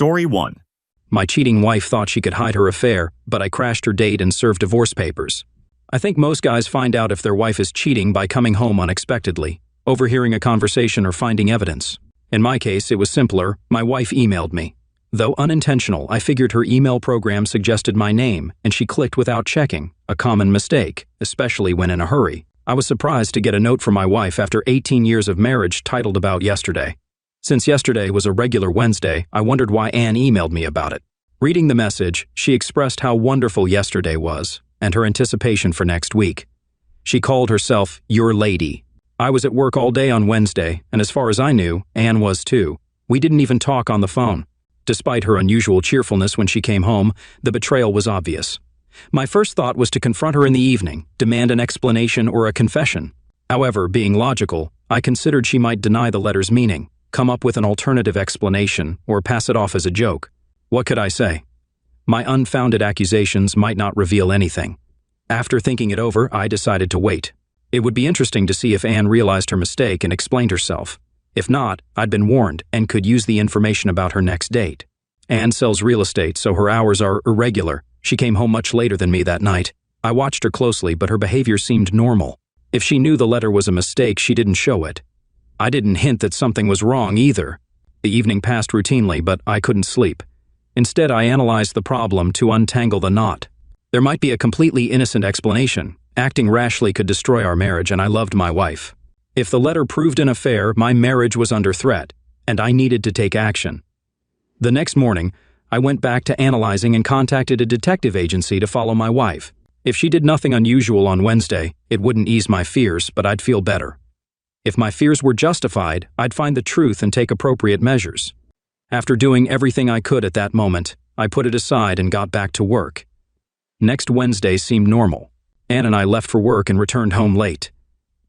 Story 1. My cheating wife thought she could hide her affair, but I crashed her date and served divorce papers. I think most guys find out if their wife is cheating by coming home unexpectedly, overhearing a conversation, or finding evidence. In my case, it was simpler. My wife emailed me. Though unintentional, I figured her email program suggested my name, and she clicked without checking, a common mistake, especially when in a hurry. I was surprised to get a note from my wife after 18 years of marriage titled about yesterday. Since yesterday was a regular Wednesday, I wondered why Anne emailed me about it. Reading the message, she expressed how wonderful yesterday was, and her anticipation for next week. She called herself your lady. I was at work all day on Wednesday, and as far as I knew, Anne was too. We didn't even talk on the phone. Despite her unusual cheerfulness when she came home, the betrayal was obvious. My first thought was to confront her in the evening, demand an explanation or a confession. However, being logical, I considered she might deny the letter's meaning, come up with an alternative explanation, or pass it off as a joke. What could I say? My unfounded accusations might not reveal anything. After thinking it over, I decided to wait. It would be interesting to see if Anne realized her mistake and explained herself. If not, I'd been warned and could use the information about her next date. Anne sells real estate, so her hours are irregular. She came home much later than me that night. I watched her closely, but her behavior seemed normal. If she knew the letter was a mistake, she didn't show it. I didn't hint that something was wrong either. The evening passed routinely, but I couldn't sleep. Instead, I analyzed the problem to untangle the knot. There might be a completely innocent explanation. Acting rashly could destroy our marriage, and I loved my wife. If the letter proved an affair, my marriage was under threat, and I needed to take action. The next morning, I went back to analyzing and contacted a detective agency to follow my wife. If she did nothing unusual on Wednesday, it wouldn't ease my fears, but I'd feel better. If my fears were justified, I'd find the truth and take appropriate measures. After doing everything I could at that moment, I put it aside and got back to work. Next Wednesday seemed normal. Anne and I left for work and returned home late.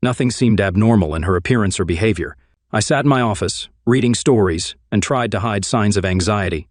Nothing seemed abnormal in her appearance or behavior. I sat in my office, reading stories, and tried to hide signs of anxiety.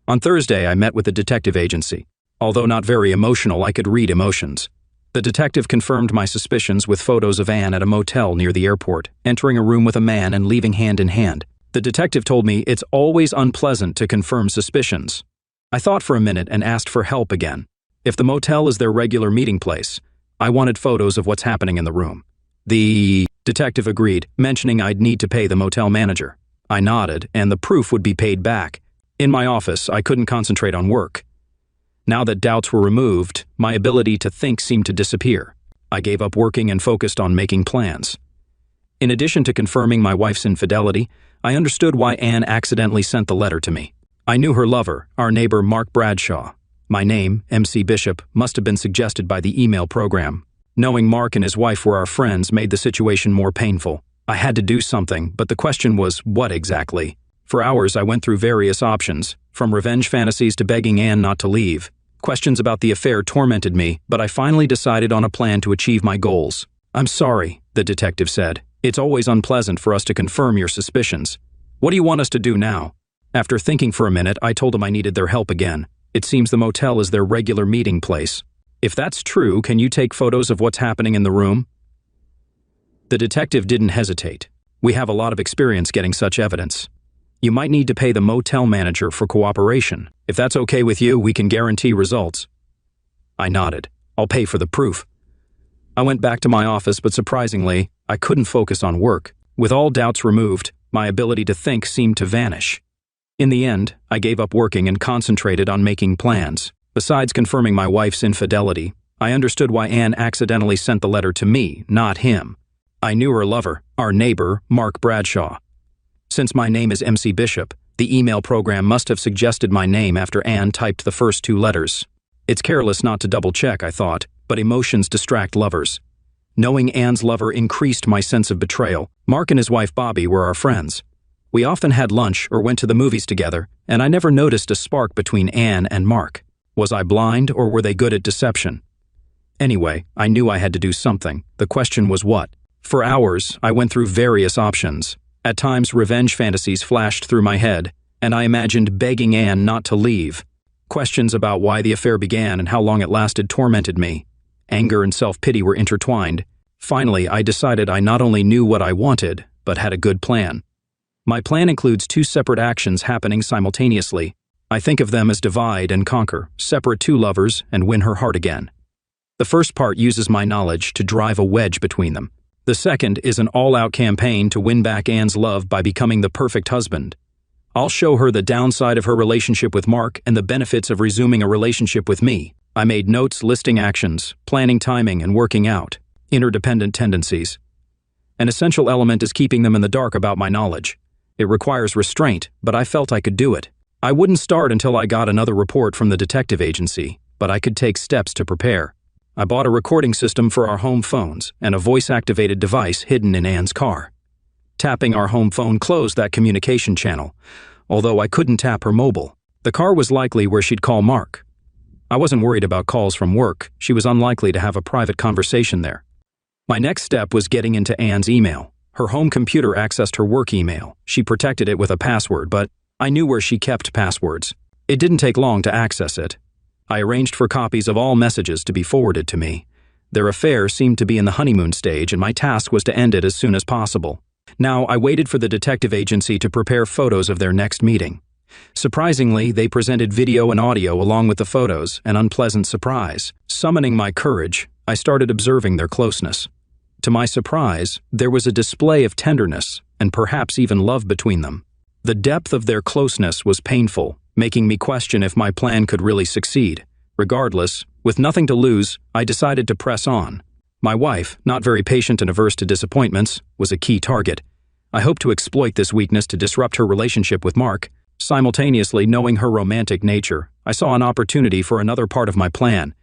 On Thursday, I met with the detective agency. Although not very emotional, I could read emotions. The detective confirmed my suspicions with photos of Anne at a motel near the airport, entering a room with a man and leaving hand in hand. The detective told me it's always unpleasant to confirm suspicions. I thought for a minute and asked for help again. If the motel is their regular meeting place, I wanted photos of what's happening in the room. The detective agreed, mentioning I'd need to pay the motel manager. I nodded, and the proof would be paid back. In my office, I couldn't concentrate on work. Now that doubts were removed, my ability to think seemed to disappear. I gave up working and focused on making plans. In addition to confirming my wife's infidelity, I understood why Anne accidentally sent the letter to me. I knew her lover, our neighbor Mark Bradshaw. My name, MC Bishop, must have been suggested by the email program. Knowing Mark and his wife were our friends made the situation more painful. I had to do something, but the question was, what exactly? For hours, I went through various options, from revenge fantasies to begging Anne not to leave. Questions about the affair tormented me, but I finally decided on a plan to achieve my goals. "I'm sorry," the detective said. "It's always unpleasant for us to confirm your suspicions. What do you want us to do now?" After thinking for a minute, I told him I needed their help again. It seems the motel is their regular meeting place. "If that's true, can you take photos of what's happening in the room?" The detective didn't hesitate. "We have a lot of experience getting such evidence. You might need to pay the motel manager for cooperation. If that's okay with you, we can guarantee results." I nodded. "I'll pay for the proof." I went back to my office, but surprisingly, I couldn't focus on work. With all doubts removed, my ability to think seemed to vanish. In the end, I gave up working and concentrated on making plans. Besides confirming my wife's infidelity, I understood why Anne accidentally sent the letter to me, not him. I knew her lover, our neighbor, Mark Bradshaw. Since my name is MC Bishop, the email program must have suggested my name after Anne typed the first two letters. It's careless not to double-check, I thought, but emotions distract lovers. Knowing Anne's lover increased my sense of betrayal. Mark and his wife Bobby were our friends. We often had lunch or went to the movies together, and I never noticed a spark between Anne and Mark. Was I blind, or were they good at deception? Anyway, I knew I had to do something. The question was what? For hours, I went through various options. At times, revenge fantasies flashed through my head, and I imagined begging Anne not to leave. Questions about why the affair began and how long it lasted tormented me. Anger and self-pity were intertwined. Finally, I decided I not only knew what I wanted, but had a good plan. My plan includes two separate actions happening simultaneously. I think of them as divide and conquer, separate two lovers, and win her heart again. The first part uses my knowledge to drive a wedge between them. The second is an all-out campaign to win back Anne's love by becoming the perfect husband. I'll show her the downside of her relationship with Mark and the benefits of resuming a relationship with me. I made notes listing actions, planning timing, and working out. Interdependent tendencies. An essential element is keeping them in the dark about my knowledge. It requires restraint, but I felt I could do it. I wouldn't start until I got another report from the detective agency, but I could take steps to prepare. I bought a recording system for our home phones and a voice-activated device hidden in Anne's car. Tapping our home phone closed that communication channel, although I couldn't tap her mobile. The car was likely where she'd call Mark. I wasn't worried about calls from work. She was unlikely to have a private conversation there. My next step was getting into Anne's email. Her home computer accessed her work email. She protected it with a password, but I knew where she kept passwords. It didn't take long to access it. I arranged for copies of all messages to be forwarded to me. Their affair seemed to be in the honeymoon stage, and my task was to end it as soon as possible. Now, I waited for the detective agency to prepare photos of their next meeting. Surprisingly, they presented video and audio along with the photos, an unpleasant surprise. Summoning my courage, I started observing their closeness. To my surprise, there was a display of tenderness and perhaps even love between them. The depth of their closeness was painful, making me question if my plan could really succeed. Regardless, with nothing to lose, I decided to press on. My wife, not very patient and averse to disappointments, was a key target. I hoped to exploit this weakness to disrupt her relationship with Mark. Simultaneously, knowing her romantic nature, I saw an opportunity for another part of my plan.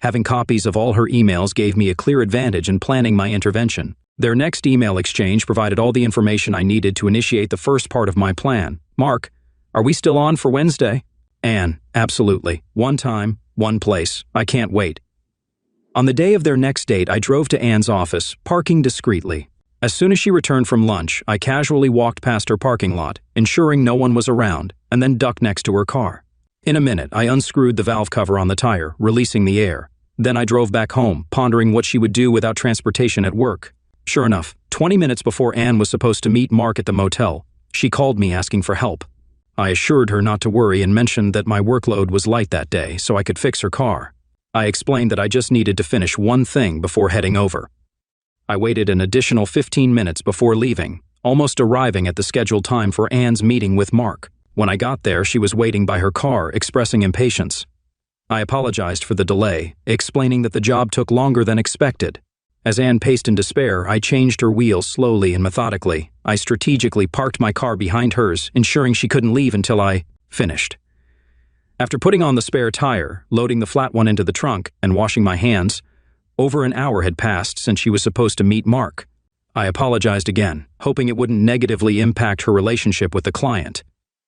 Having copies of all her emails gave me a clear advantage in planning my intervention. Their next email exchange provided all the information I needed to initiate the first part of my plan. Mark, are we still on for Wednesday? Anne, absolutely. One time, one place. I can't wait. On the day of their next date, I drove to Anne's office, parking discreetly. As soon as she returned from lunch, I casually walked past her parking lot, ensuring no one was around, and then ducked next to her car. In a minute, I unscrewed the valve cover on the tire, releasing the air. Then I drove back home, pondering what she would do without transportation at work. Sure enough, 20 minutes before Anne was supposed to meet Mark at the motel, she called me asking for help. I assured her not to worry and mentioned that my workload was light that day, so I could fix her car. I explained that I just needed to finish one thing before heading over. I waited an additional 15 minutes before leaving, almost arriving at the scheduled time for Anne's meeting with Mark. When I got there, she was waiting by her car, expressing impatience. I apologized for the delay, explaining that the job took longer than expected. As Anne paced in despair, I changed her wheels slowly and methodically. I strategically parked my car behind hers, ensuring she couldn't leave until I finished. After putting on the spare tire, loading the flat one into the trunk, and washing my hands, over an hour had passed since she was supposed to meet Mark. I apologized again, hoping it wouldn't negatively impact her relationship with the client.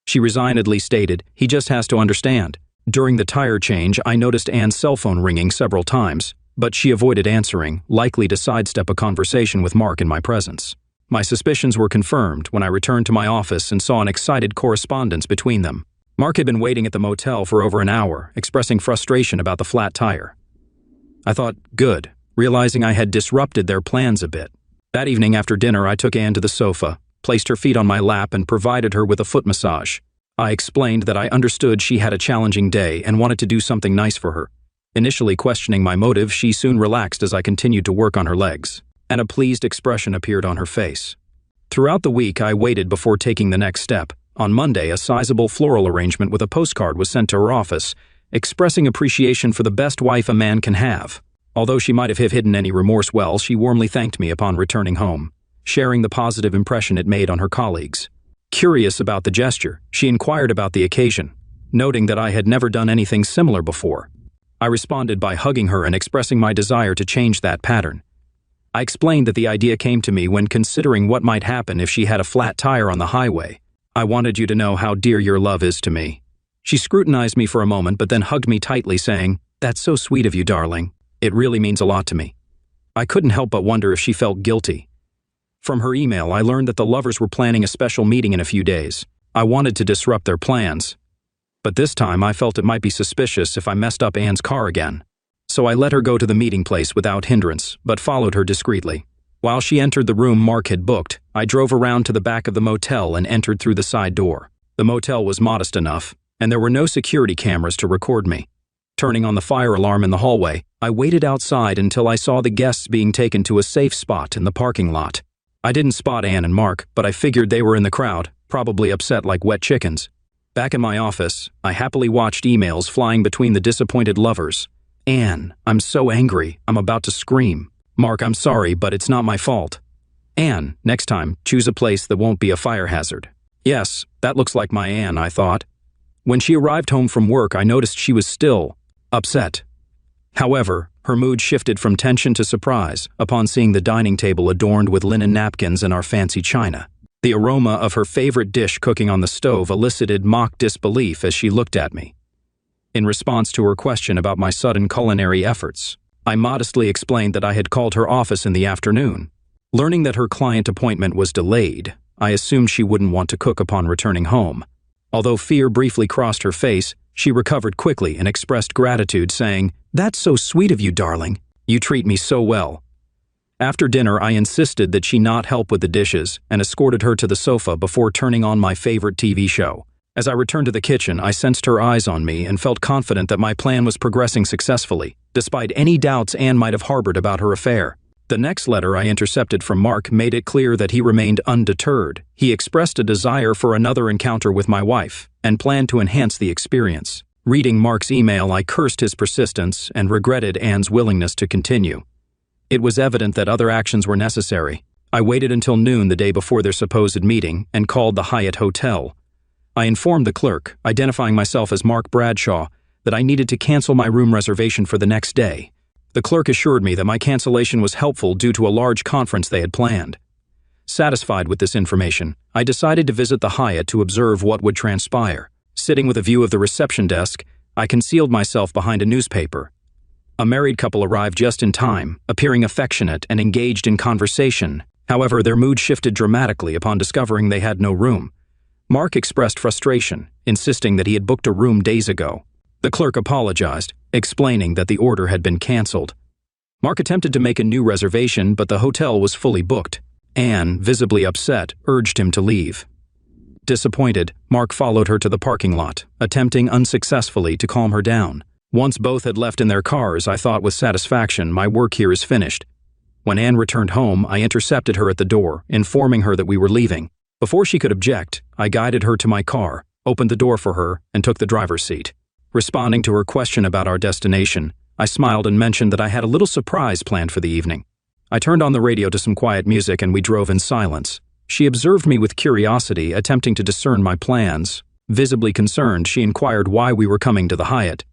She resignedly stated, "He just has to understand." During the tire change, I noticed Anne's cell phone ringing several times, but she avoided answering, likely to sidestep a conversation with Mark in my presence. My suspicions were confirmed when I returned to my office and saw an excited correspondence between them. Mark had been waiting at the motel for over an hour, expressing frustration about the flat tire. I thought, good, realizing I had disrupted their plans a bit. That evening after dinner, I took Anne to the sofa, placed her feet on my lap, and provided her with a foot massage. I explained that I understood she had a challenging day and wanted to do something nice for her. Initially questioning my motive, she soon relaxed as I continued to work on her legs, and a pleased expression appeared on her face. Throughout the week, I waited before taking the next step. On Monday, a sizable floral arrangement with a postcard was sent to her office, expressing appreciation for the best wife a man can have. Although she might have hidden any remorse well, she warmly thanked me upon returning home, sharing the positive impression it made on her colleagues. Curious about the gesture, she inquired about the occasion, noting that I had never done anything similar before. I responded by hugging her and expressing my desire to change that pattern. I explained that the idea came to me when considering what might happen if she had a flat tire on the highway. "I wanted you to know how dear your love is to me." She scrutinized me for a moment but then hugged me tightly, saying, "That's so sweet of you, darling. It really means a lot to me." I couldn't help but wonder if she felt guilty. From her email, I learned that the lovers were planning a special meeting in a few days. I wanted to disrupt their plans, but this time I felt it might be suspicious if I messed up Anne's car again. So I let her go to the meeting place without hindrance, but followed her discreetly. While she entered the room Mark had booked, I drove around to the back of the motel and entered through the side door. The motel was modest enough, and there were no security cameras to record me. Turning on the fire alarm in the hallway, I waited outside until I saw the guests being taken to a safe spot in the parking lot. I didn't spot Anne and Mark, but I figured they were in the crowd, probably upset like wet chickens. Back in my office, I happily watched emails flying between the disappointed lovers. Anne, I'm so angry, I'm about to scream. Mark, I'm sorry, but it's not my fault. Anne, next time, choose a place that won't be a fire hazard. Yes, that looks like my Anne, I thought. When she arrived home from work, I noticed she was still upset. However, her mood shifted from tension to surprise upon seeing the dining table adorned with linen napkins and our fancy china. The aroma of her favorite dish cooking on the stove elicited mock disbelief as she looked at me. In response to her question about my sudden culinary efforts, I modestly explained that I had called her office in the afternoon. Learning that her client appointment was delayed, I assumed she wouldn't want to cook upon returning home. Although fear briefly crossed her face, she recovered quickly and expressed gratitude, saying, "That's so sweet of you, darling. You treat me so well." After dinner, I insisted that she not help with the dishes and escorted her to the sofa before turning on my favorite TV show. As I returned to the kitchen, I sensed her eyes on me and felt confident that my plan was progressing successfully, despite any doubts Anne might have harbored about her affair. The next letter I intercepted from Mark made it clear that he remained undeterred. He expressed a desire for another encounter with my wife and planned to enhance the experience. Reading Mark's email, I cursed his persistence and regretted Anne's willingness to continue. It was evident that other actions were necessary. I waited until noon the day before their supposed meeting and called the Hyatt Hotel. I informed the clerk, identifying myself as Mark Bradshaw, that I needed to cancel my room reservation for the next day. The clerk assured me that my cancellation was helpful due to a large conference they had planned. Satisfied with this information, I decided to visit the Hyatt to observe what would transpire. Sitting with a view of the reception desk, I concealed myself behind a newspaper. A married couple arrived just in time, appearing affectionate and engaged in conversation. However, their mood shifted dramatically upon discovering they had no room. Mark expressed frustration, insisting that he had booked a room days ago. The clerk apologized, explaining that the order had been canceled. Mark attempted to make a new reservation, but the hotel was fully booked. Anne, visibly upset, urged him to leave. Disappointed, Mark followed her to the parking lot, attempting unsuccessfully to calm her down. Once both had left in their cars, I thought with satisfaction, my work here is finished. When Anne returned home, I intercepted her at the door, informing her that we were leaving. Before she could object, I guided her to my car, opened the door for her, and took the driver's seat. Responding to her question about our destination, I smiled and mentioned that I had a little surprise planned for the evening. I turned on the radio to some quiet music and we drove in silence. She observed me with curiosity, attempting to discern my plans. Visibly concerned, she inquired why we were coming to the Hyatt.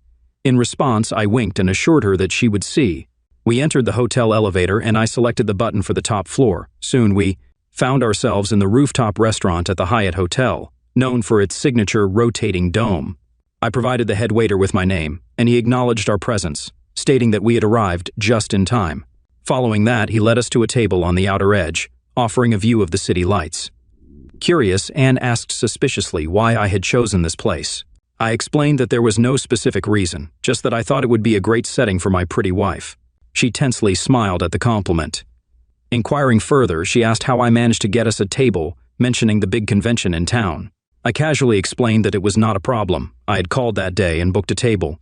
In response, I winked and assured her that she would see. We entered the hotel elevator and I selected the button for the top floor. Soon we found ourselves in the rooftop restaurant at the Hyatt Hotel, known for its signature rotating dome. I provided the head waiter with my name, and he acknowledged our presence, stating that we had arrived just in time. Following that, he led us to a table on the outer edge, offering a view of the city lights. Curious, Anne asked suspiciously why I had chosen this place. I explained that there was no specific reason, just that I thought it would be a great setting for my pretty wife. She tensely smiled at the compliment. Inquiring further, she asked how I managed to get us a table, mentioning the big convention in town. I casually explained that it was not a problem. I had called that day and booked a table.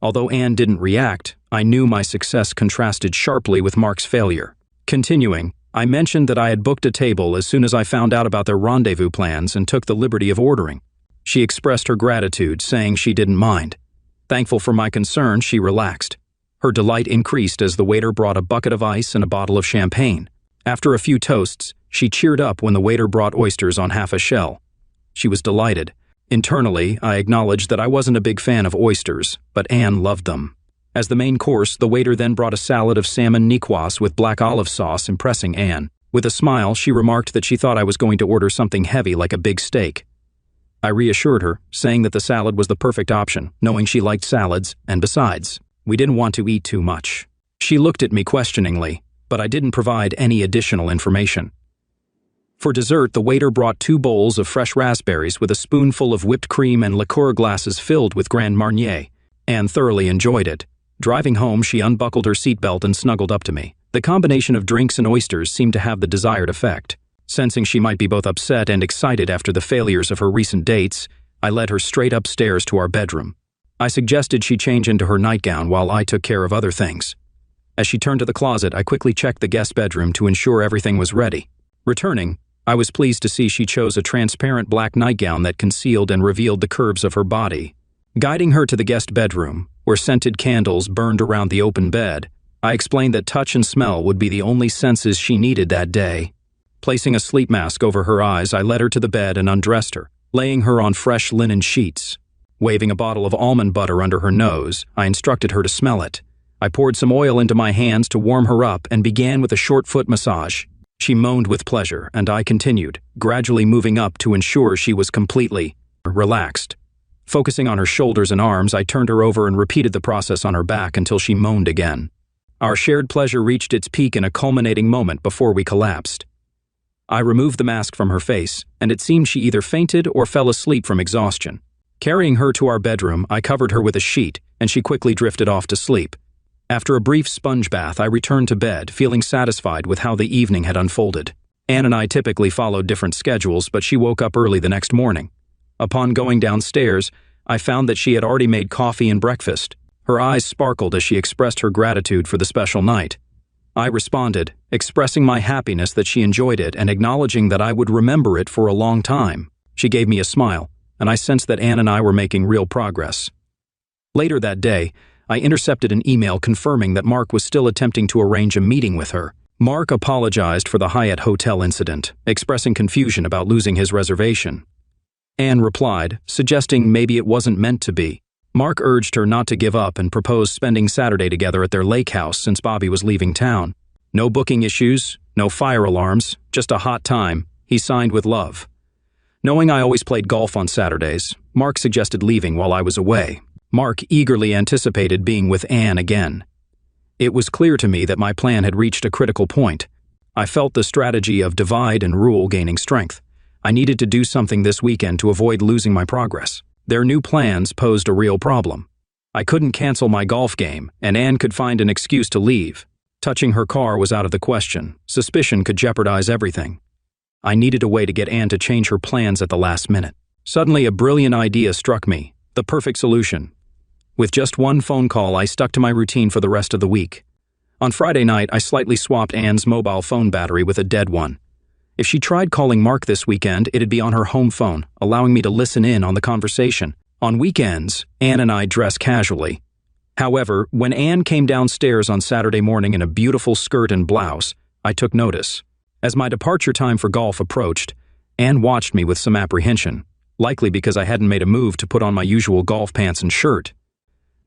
Although Anne didn't react, I knew my success contrasted sharply with Mark's failure. Continuing, I mentioned that I had booked a table as soon as I found out about their rendezvous plans and took the liberty of ordering. She expressed her gratitude, saying she didn't mind. Thankful for my concern, she relaxed. Her delight increased as the waiter brought a bucket of ice and a bottle of champagne. After a few toasts, she cheered up when the waiter brought oysters on half a shell. She was delighted. Internally, I acknowledged that I wasn't a big fan of oysters, but Anne loved them. As the main course, the waiter then brought a salad of salmon nikwas with black olive sauce, impressing Anne. With a smile, she remarked that she thought I was going to order something heavy like a big steak. I reassured her, saying that the salad was the perfect option, knowing she liked salads, and besides, we didn't want to eat too much. She looked at me questioningly, but I didn't provide any additional information. For dessert, the waiter brought 2 bowls of fresh raspberries with a spoonful of whipped cream and liqueur glasses filled with Grand Marnier. Anne thoroughly enjoyed it. Driving home, she unbuckled her seatbelt and snuggled up to me. The combination of drinks and oysters seemed to have the desired effect. Sensing she might be both upset and excited after the failures of her recent dates, I led her straight upstairs to our bedroom. I suggested she change into her nightgown while I took care of other things. As she turned to the closet, I quickly checked the guest bedroom to ensure everything was ready. Returning, I was pleased to see she chose a transparent black nightgown that concealed and revealed the curves of her body. Guiding her to the guest bedroom, where scented candles burned around the open bed, I explained that touch and smell would be the only senses she needed that day. Placing a sleep mask over her eyes, I led her to the bed and undressed her, laying her on fresh linen sheets. Waving a bottle of almond butter under her nose, I instructed her to smell it. I poured some oil into my hands to warm her up and began with a short foot massage. She moaned with pleasure, and I continued, gradually moving up to ensure she was completely relaxed. Focusing on her shoulders and arms, I turned her over and repeated the process on her back until she moaned again. Our shared pleasure reached its peak in a culminating moment before we collapsed. I removed the mask from her face, and it seemed she either fainted or fell asleep from exhaustion. Carrying her to our bedroom, I covered her with a sheet, and she quickly drifted off to sleep. After a brief sponge bath, I returned to bed, feeling satisfied with how the evening had unfolded. Anne and I typically followed different schedules, but she woke up early the next morning. Upon going downstairs, I found that she had already made coffee and breakfast. Her eyes sparkled as she expressed her gratitude for the special night. I responded, expressing my happiness that she enjoyed it and acknowledging that I would remember it for a long time. She gave me a smile, and I sensed that Anne and I were making real progress. Later that day, I intercepted an email confirming that Mark was still attempting to arrange a meeting with her. Mark apologized for the Hyatt Hotel incident, expressing confusion about losing his reservation. Anne replied, suggesting maybe it wasn't meant to be. Mark urged her not to give up and proposed spending Saturday together at their lake house since Bobby was leaving town. No booking issues, no fire alarms, just a hot time. He signed with love. Knowing I always played golf on Saturdays, Mark suggested leaving while I was away. Mark eagerly anticipated being with Anne again. It was clear to me that my plan had reached a critical point. I felt the strategy of divide and rule gaining strength. I needed to do something this weekend to avoid losing my progress. Their new plans posed a real problem. I couldn't cancel my golf game, and Anne could find an excuse to leave. Touching her car was out of the question. Suspicion could jeopardize everything. I needed a way to get Anne to change her plans at the last minute. Suddenly, a brilliant idea struck me. The perfect solution. With just one phone call, I stuck to my routine for the rest of the week. On Friday night, I slightly swapped Anne's mobile phone battery with a dead one. If she tried calling Mark this weekend, it'd be on her home phone, allowing me to listen in on the conversation. On weekends, Anne and I dress casually. However, when Anne came downstairs on Saturday morning in a beautiful skirt and blouse, I took notice. As my departure time for golf approached, Anne watched me with some apprehension, likely because I hadn't made a move to put on my usual golf pants and shirt.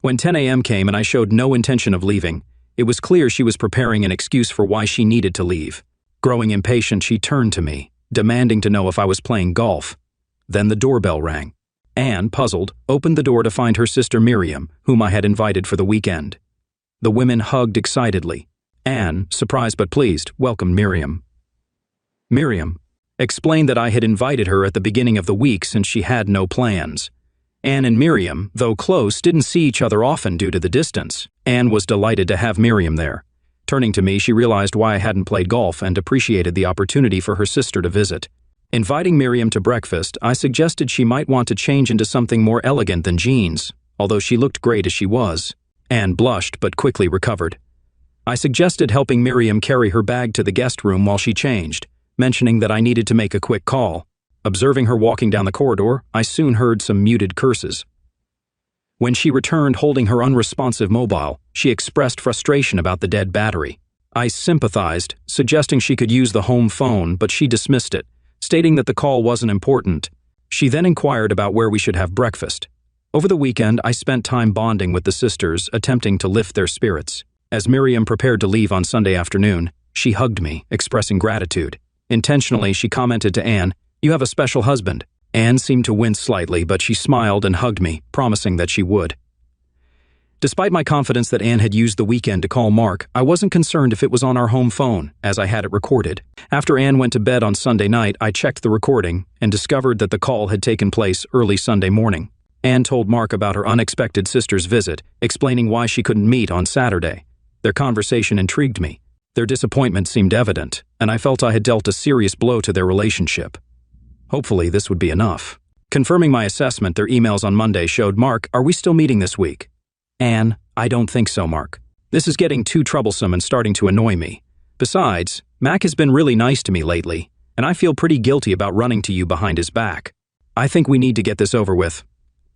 When 10 a.m. came and I showed no intention of leaving, it was clear she was preparing an excuse for why she needed to leave. Growing impatient, she turned to me, demanding to know if I was playing golf. Then the doorbell rang. Anne, puzzled, opened the door to find her sister Miriam, whom I had invited for the weekend. The women hugged excitedly. Anne, surprised but pleased, welcomed Miriam. Miriam explained that I had invited her at the beginning of the week since she had no plans. Anne and Miriam, though close, didn't see each other often due to the distance. Anne was delighted to have Miriam there. Turning to me, she realized why I hadn't played golf and appreciated the opportunity for her sister to visit. Inviting Miriam to breakfast, I suggested she might want to change into something more elegant than jeans, although she looked great as she was. Anne blushed but quickly recovered. I suggested helping Miriam carry her bag to the guest room while she changed, mentioning that I needed to make a quick call. Observing her walking down the corridor, I soon heard some muted curses. When she returned holding her unresponsive mobile, she expressed frustration about the dead battery. I sympathized, suggesting she could use the home phone, but she dismissed it, stating that the call wasn't important. She then inquired about where we should have breakfast. Over the weekend, I spent time bonding with the sisters, attempting to lift their spirits. As Miriam prepared to leave on Sunday afternoon, she hugged me, expressing gratitude. Intentionally, she commented to Anne, "You have a special husband." Anne seemed to wince slightly, but she smiled and hugged me, promising that she would. Despite my confidence that Anne had used the weekend to call Mark, I wasn't concerned if it was on our home phone, as I had it recorded. After Anne went to bed on Sunday night, I checked the recording and discovered that the call had taken place early Sunday morning. Anne told Mark about her unexpected sister's visit, explaining why she couldn't meet on Saturday. Their conversation intrigued me. Their disappointment seemed evident, and I felt I had dealt a serious blow to their relationship. Hopefully, this would be enough. Confirming my assessment, their emails on Monday showed, "Mark, are we still meeting this week?" "Anne, I don't think so, Mark. This is getting too troublesome and starting to annoy me. Besides, Mac has been really nice to me lately, and I feel pretty guilty about running to you behind his back. I think we need to get this over with."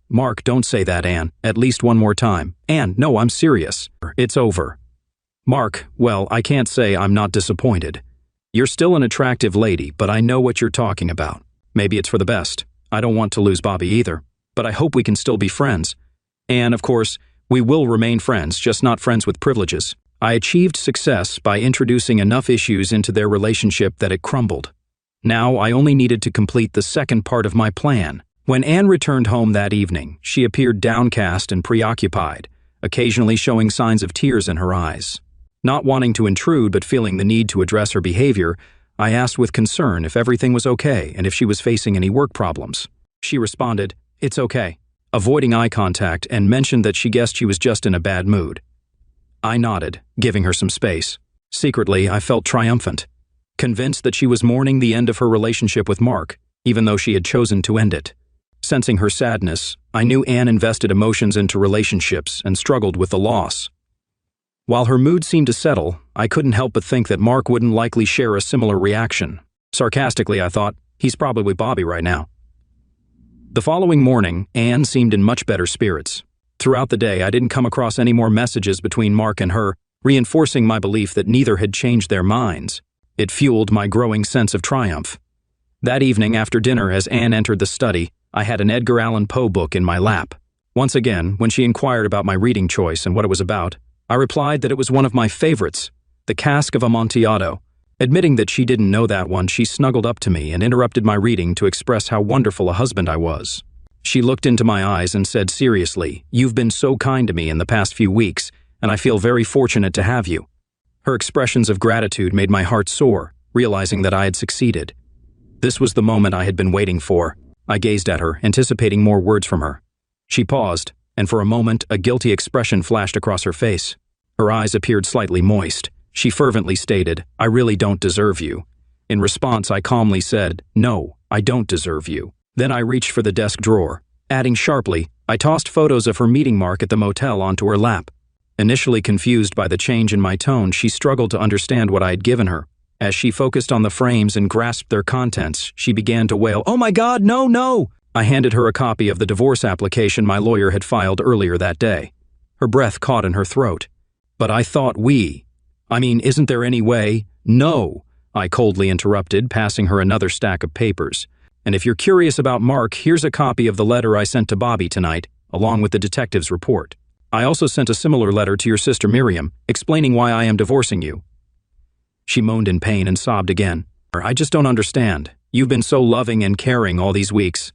"Mark, don't say that, Anne. At least one more time." "Anne, no, I'm serious. It's over." "Mark, well, I can't say I'm not disappointed. You're still an attractive lady, but I know what you're talking about. Maybe it's for the best. I don't want to lose Bobby either, but I hope we can still be friends. And, of course, we will remain friends, just not friends with privileges." I achieved success by introducing enough issues into their relationship that it crumbled. Now I only needed to complete the second part of my plan. When Anne returned home that evening, she appeared downcast and preoccupied, occasionally showing signs of tears in her eyes. Not wanting to intrude but feeling the need to address her behavior, I asked with concern if everything was okay and if she was facing any work problems. She responded, "It's okay," avoiding eye contact, and mentioned that she guessed she was just in a bad mood. I nodded, giving her some space. Secretly, I felt triumphant, convinced that she was mourning the end of her relationship with Mark, even though she had chosen to end it. Sensing her sadness, I knew Anne invested emotions into relationships and struggled with the loss. While her mood seemed to settle, I couldn't help but think that Mark wouldn't likely share a similar reaction. Sarcastically, I thought, he's probably with Bobby right now. The following morning, Anne seemed in much better spirits. Throughout the day, I didn't come across any more messages between Mark and her, reinforcing my belief that neither had changed their minds. It fueled my growing sense of triumph. That evening after dinner, as Anne entered the study, I had an Edgar Allan Poe book in my lap. Once again, when she inquired about my reading choice and what it was about, I replied that it was one of my favorites, The Cask of Amontillado. Admitting that she didn't know that one, she snuggled up to me and interrupted my reading to express how wonderful a husband I was. She looked into my eyes and said seriously, "You've been so kind to me in the past few weeks, and I feel very fortunate to have you." Her expressions of gratitude made my heart soar, realizing that I had succeeded. This was the moment I had been waiting for. I gazed at her, anticipating more words from her. She paused, and for a moment a guilty expression flashed across her face. Her eyes appeared slightly moist. She fervently stated, "I really don't deserve you." In response, I calmly said, "No, I don't deserve you." Then I reached for the desk drawer. Adding sharply, I tossed photos of her meeting Mark at the motel onto her lap. Initially confused by the change in my tone, she struggled to understand what I had given her. As she focused on the frames and grasped their contents, she began to wail, "Oh my God, no, no!" I handed her a copy of the divorce application my lawyer had filed earlier that day. Her breath caught in her throat. "But I thought isn't there any way?" "No," I coldly interrupted, passing her another stack of papers. "And if you're curious about Mark, here's a copy of the letter I sent to Bobby tonight, along with the detective's report. I also sent a similar letter to your sister Miriam, explaining why I am divorcing you." She moaned in pain and sobbed again. "I just don't understand. You've been so loving and caring all these weeks.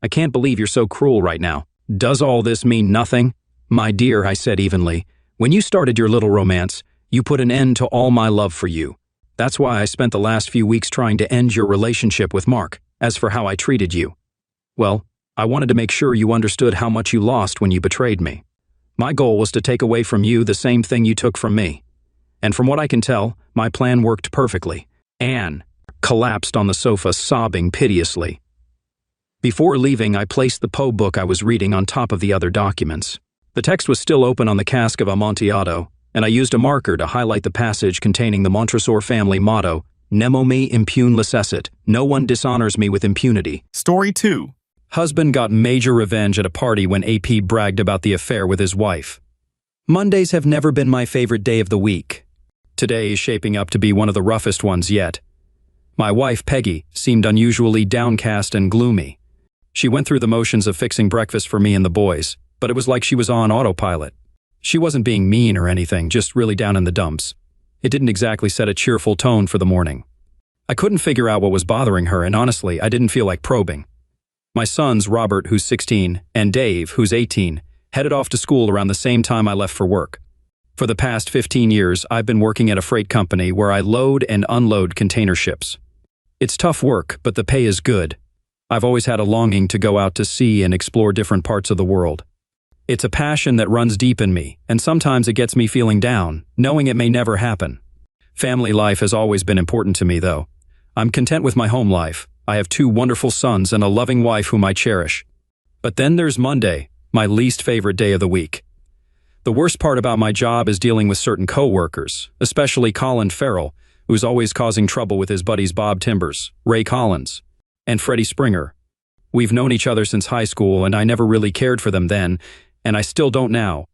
I can't believe you're so cruel right now. Does all this mean nothing?" "My dear," I said evenly, "when you started your little romance, you put an end to all my love for you. That's why I spent the last few weeks trying to end your relationship with Mark. As for how I treated you, well, I wanted to make sure you understood how much you lost when you betrayed me. My goal was to take away from you the same thing you took from me. And from what I can tell, my plan worked perfectly." Anne collapsed on the sofa, sobbing piteously. Before leaving, I placed the Poe book I was reading on top of the other documents. The text was still open on the Cask of Amontillado, and I used a marker to highlight the passage containing the Montresor family motto, "Nemo me impune licessit," no one dishonors me with impunity. Story 2. Husband got major revenge at a party when AP bragged about the affair with his wife. Mondays have never been my favorite day of the week. Today is shaping up to be one of the roughest ones yet. My wife, Peggy, seemed unusually downcast and gloomy. She went through the motions of fixing breakfast for me and the boys, but it was like she was on autopilot. She wasn't being mean or anything, just really down in the dumps. It didn't exactly set a cheerful tone for the morning. I couldn't figure out what was bothering her, and honestly, I didn't feel like probing. My sons, Robert, who's 16, and Dave, who's 18, headed off to school around the same time I left for work. For the past 15 years, I've been working at a freight company where I load and unload container ships. It's tough work, but the pay is good. I've always had a longing to go out to sea and explore different parts of the world. It's a passion that runs deep in me, and sometimes it gets me feeling down, knowing it may never happen. Family life has always been important to me, though. I'm content with my home life. I have 2 wonderful sons and a loving wife whom I cherish. But then there's Monday, my least favorite day of the week. The worst part about my job is dealing with certain coworkers, especially Colin Farrell, who's always causing trouble with his buddies Bob Timbers, Ray Collins, and Freddie Springer. We've known each other since high school, and I never really cared for them then, and I still don't now.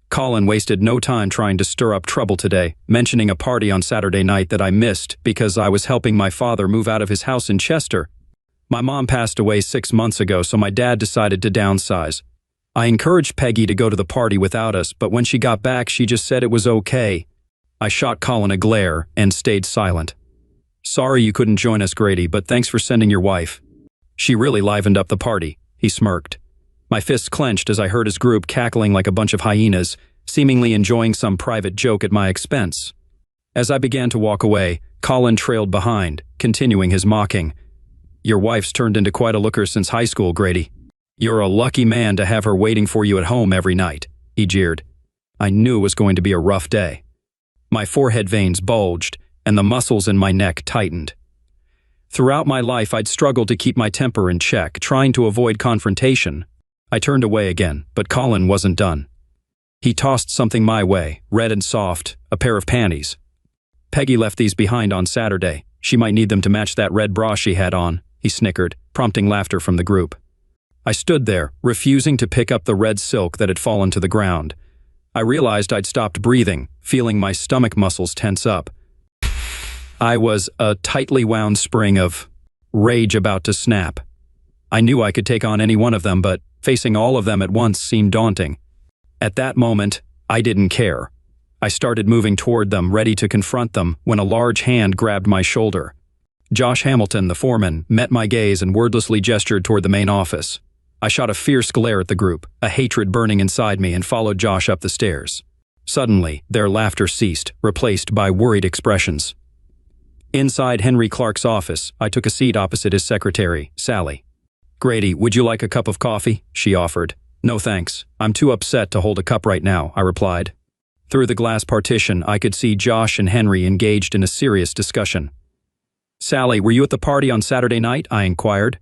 Colin wasted no time trying to stir up trouble today, mentioning a party on Saturday night that I missed because I was helping my father move out of his house in Chester. My mom passed away 6 months ago, so my dad decided to downsize. I encouraged Peggy to go to the party without us, but when she got back, she just said it was okay. I shot Colin a glare and stayed silent. Sorry you couldn't join us, Grady, but thanks for sending your wife. She really livened up the party, he smirked. My fists clenched as I heard his group cackling like a bunch of hyenas, seemingly enjoying some private joke at my expense. As I began to walk away, Colin trailed behind, continuing his mocking. Your wife's turned into quite a looker since high school, Grady. You're a lucky man to have her waiting for you at home every night, he jeered. I knew it was going to be a rough day. My forehead veins bulged, and the muscles in my neck tightened. Throughout my life, I'd struggled to keep my temper in check, trying to avoid confrontation. I turned away again, but Colin wasn't done. He tossed something my way, red and soft, a pair of panties. Peggy left these behind on Saturday. She might need them to match that red bra she had on, he snickered, prompting laughter from the group. I stood there, refusing to pick up the red silk that had fallen to the ground. I realized I'd stopped breathing, feeling my stomach muscles tense up. I was a tightly wound spring of rage about to snap. I knew I could take on any one of them, but facing all of them at once seemed daunting. At that moment, I didn't care. I started moving toward them, ready to confront them, when a large hand grabbed my shoulder. Josh Hamilton, the foreman, met my gaze and wordlessly gestured toward the main office. I shot a fierce glare at the group, a hatred burning inside me, and followed Josh up the stairs. Suddenly, their laughter ceased, replaced by worried expressions. Inside Henry Clark's office, I took a seat opposite his secretary, Sally. Grady, would you like a cup of coffee? She offered. No thanks. I'm too upset to hold a cup right now, I replied. Through the glass partition, I could see Josh and Henry engaged in a serious discussion. Sally, were you at the party on Saturday night? I inquired.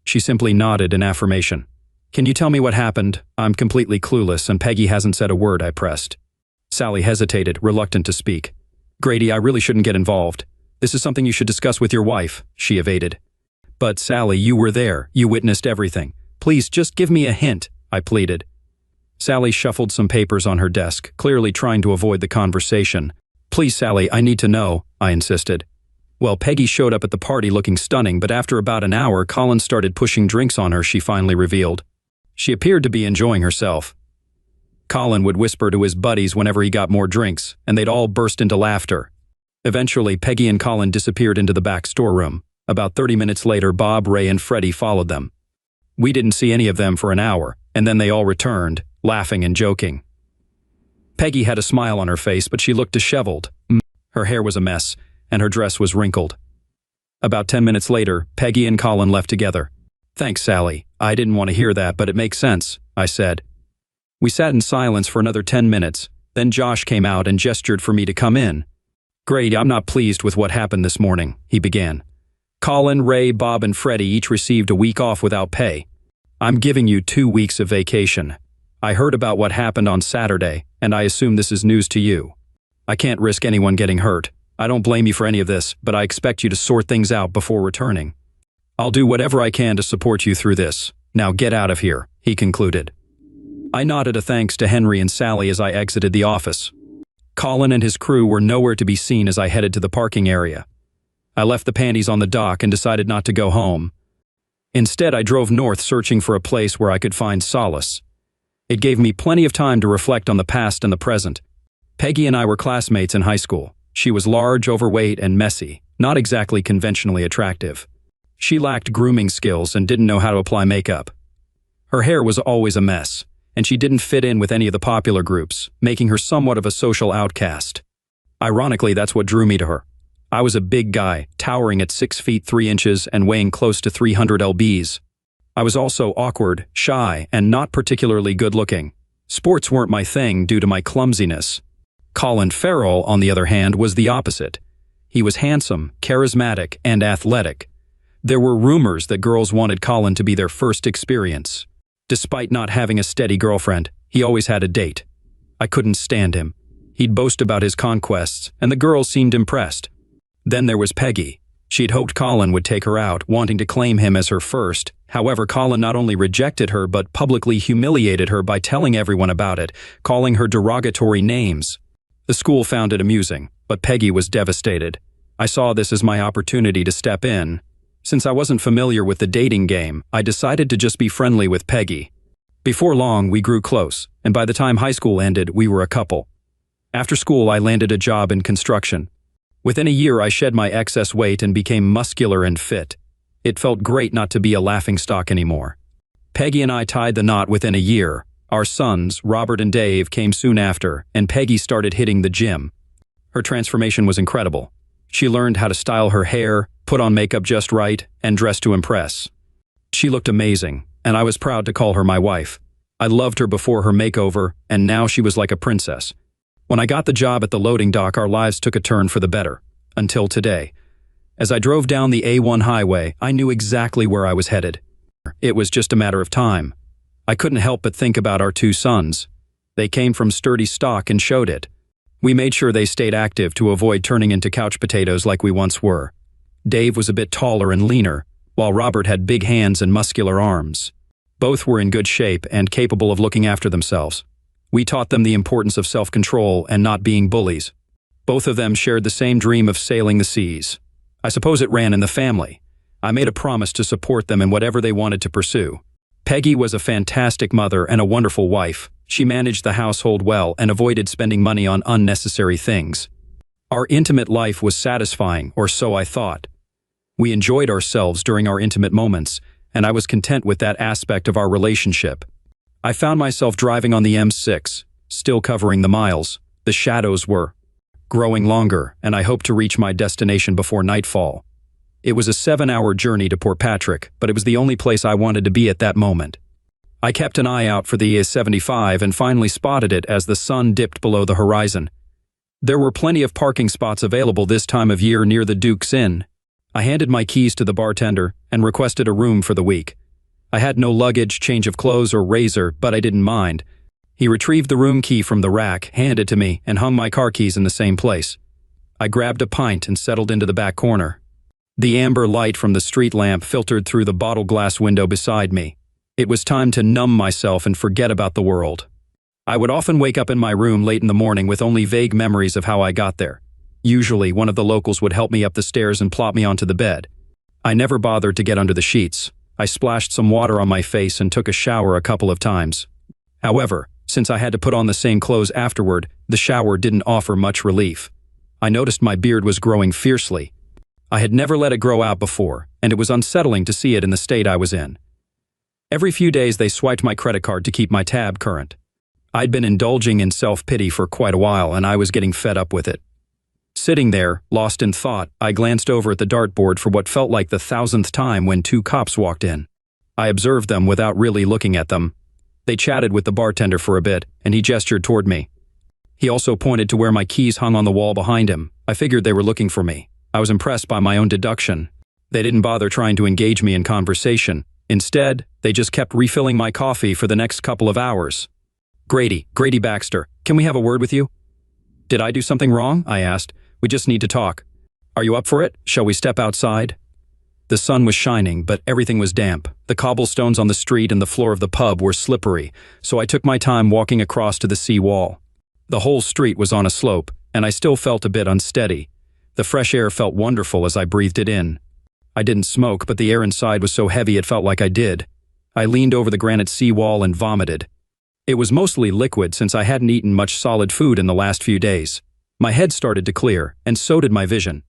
She simply nodded in affirmation. Can you tell me what happened? I'm completely clueless, and Peggy hasn't said a word, I pressed. Sally hesitated, reluctant to speak. Grady, I really shouldn't get involved. This is something you should discuss with your wife, she evaded. But Sally, you were there. You witnessed everything. Please, just give me a hint, I pleaded. Sally shuffled some papers on her desk, clearly trying to avoid the conversation. Please, Sally, I need to know, I insisted. Well, Peggy showed up at the party looking stunning, but after about an hour, Colin started pushing drinks on her, she finally revealed. She appeared to be enjoying herself. Colin would whisper to his buddies whenever he got more drinks, and they'd all burst into laughter. Eventually, Peggy and Colin disappeared into the back storeroom. About 30 minutes later, Bob, Ray, and Freddie followed them. We didn't see any of them for an hour, and then they all returned, laughing and joking. Peggy had a smile on her face, but she looked disheveled. Her hair was a mess, and her dress was wrinkled. About 10 minutes later, Peggy and Colin left together. Thanks, Sally. I didn't want to hear that, but it makes sense, I said. We sat in silence for another 10 minutes. Then Josh came out and gestured for me to come in. Grady, I'm not pleased with what happened this morning, he began. Colin, Ray, Bob, and Freddie each received a week off without pay. I'm giving you 2 weeks of vacation. I heard about what happened on Saturday, and I assume this is news to you. I can't risk anyone getting hurt. I don't blame you for any of this, but I expect you to sort things out before returning. I'll do whatever I can to support you through this. Now get out of here, he concluded. I nodded a thanks to Henry and Sally as I exited the office. Colin and his crew were nowhere to be seen as I headed to the parking area. I left the panties on the dock and decided not to go home. Instead, I drove north searching for a place where I could find solace. It gave me plenty of time to reflect on the past and the present. Peggy and I were classmates in high school. She was large, overweight, and messy, not exactly conventionally attractive. She lacked grooming skills and didn't know how to apply makeup. Her hair was always a mess, and she didn't fit in with any of the popular groups, making her somewhat of a social outcast. Ironically, that's what drew me to her. I was a big guy, towering at 6 feet 3 inches and weighing close to 300 lbs. I was also awkward, shy, and not particularly good-looking. Sports weren't my thing due to my clumsiness. Colin Farrell, on the other hand, was the opposite. He was handsome, charismatic, and athletic. There were rumors that girls wanted Colin to be their first experience. Despite not having a steady girlfriend, he always had a date. I couldn't stand him. He'd boast about his conquests, and the girls seemed impressed. Then there was Peggy. She'd hoped Colin would take her out, wanting to claim him as her first. However, Colin not only rejected her but publicly humiliated her by telling everyone about it, calling her derogatory names. The school found it amusing, but Peggy was devastated. I saw this as my opportunity to step in. Since I wasn't familiar with the dating game, I decided to just be friendly with Peggy. Before long, we grew close, and by the time high school ended, we were a couple. After school, I landed a job in construction. Within a year, I shed my excess weight and became muscular and fit. It felt great not to be a laughingstock anymore. Peggy and I tied the knot within a year. Our sons, Robert and Dave, came soon after, and Peggy started hitting the gym. Her transformation was incredible. She learned how to style her hair, put on makeup just right, and dress to impress. She looked amazing, and I was proud to call her my wife. I loved her before her makeover, and now she was like a princess. When I got the job at the loading dock, our lives took a turn for the better. Until today. As I drove down the A1 highway, I knew exactly where I was headed. It was just a matter of time. I couldn't help but think about our two sons. They came from sturdy stock and showed it. We made sure they stayed active to avoid turning into couch potatoes like we once were. Dave was a bit taller and leaner, while Robert had big hands and muscular arms. Both were in good shape and capable of looking after themselves. We taught them the importance of self-control and not being bullies. Both of them shared the same dream of sailing the seas. I suppose it ran in the family. I made a promise to support them in whatever they wanted to pursue. Peggy was a fantastic mother and a wonderful wife. She managed the household well and avoided spending money on unnecessary things. Our intimate life was satisfying, or so I thought. We enjoyed ourselves during our intimate moments, and I was content with that aspect of our relationship. I found myself driving on the M6, still covering the miles. The shadows were growing longer, and I hoped to reach my destination before nightfall. It was a 7-hour journey to Port Patrick, but it was the only place I wanted to be at that moment. I kept an eye out for the A75 and finally spotted it as the sun dipped below the horizon. There were plenty of parking spots available this time of year near the Duke's Inn. I handed my keys to the bartender and requested a room for the week. I had no luggage, change of clothes, or razor, but I didn't mind. He retrieved the room key from the rack, handed it to me, and hung my car keys in the same place. I grabbed a pint and settled into the back corner. The amber light from the street lamp filtered through the bottle glass window beside me. It was time to numb myself and forget about the world. I would often wake up in my room late in the morning with only vague memories of how I got there. Usually, one of the locals would help me up the stairs and plop me onto the bed. I never bothered to get under the sheets. I splashed some water on my face and took a shower a couple of times. However, since I had to put on the same clothes afterward, the shower didn't offer much relief. I noticed my beard was growing fiercely. I had never let it grow out before, and it was unsettling to see it in the state I was in. Every few days they swiped my credit card to keep my tab current. I'd been indulging in self-pity for quite a while, and I was getting fed up with it. Sitting there, lost in thought, I glanced over at the dartboard for what felt like the 1,000th time when 2 cops walked in. I observed them without really looking at them. They chatted with the bartender for a bit, and he gestured toward me. He also pointed to where my keys hung on the wall behind him. I figured they were looking for me. I was impressed by my own deduction. They didn't bother trying to engage me in conversation. Instead, they just kept refilling my coffee for the next couple of hours. Grady Baxter, can we have a word with you? Did I do something wrong? I asked. We just need to talk. Are you up for it? Shall we step outside? The sun was shining, but everything was damp. The cobblestones on the street and the floor of the pub were slippery, so I took my time walking across to the sea wall. The whole street was on a slope, and I still felt a bit unsteady. The fresh air felt wonderful as I breathed it in. I didn't smoke, but the air inside was so heavy it felt like I did. I leaned over the granite seawall and vomited. It was mostly liquid since I hadn't eaten much solid food in the last few days. My head started to clear, and so did my vision.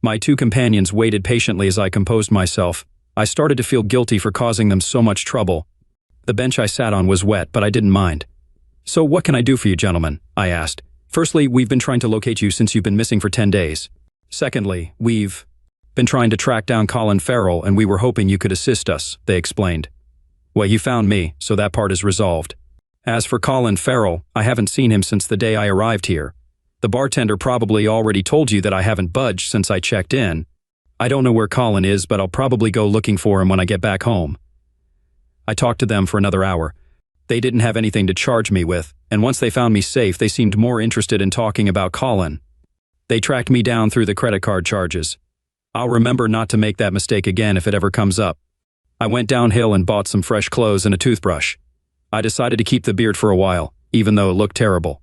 My 2 companions waited patiently as I composed myself. I started to feel guilty for causing them so much trouble. The bench I sat on was wet, but I didn't mind. So what can I do for you, gentlemen? I asked. Firstly, we've been trying to locate you since you've been missing for 10 days. Secondly, we've been trying to track down Colin Farrell, and we were hoping you could assist us, they explained. Well, you found me, so that part is resolved. As for Colin Farrell, I haven't seen him since the day I arrived here. The bartender probably already told you that I haven't budged since I checked in. I don't know where Colin is, but I'll probably go looking for him when I get back home." I talked to them for another hour. They didn't have anything to charge me with, and once they found me safe, they seemed more interested in talking about Colin. They tracked me down through the credit card charges. I'll remember not to make that mistake again if it ever comes up. I went downhill and bought some fresh clothes and a toothbrush. I decided to keep the beard for a while, even though it looked terrible.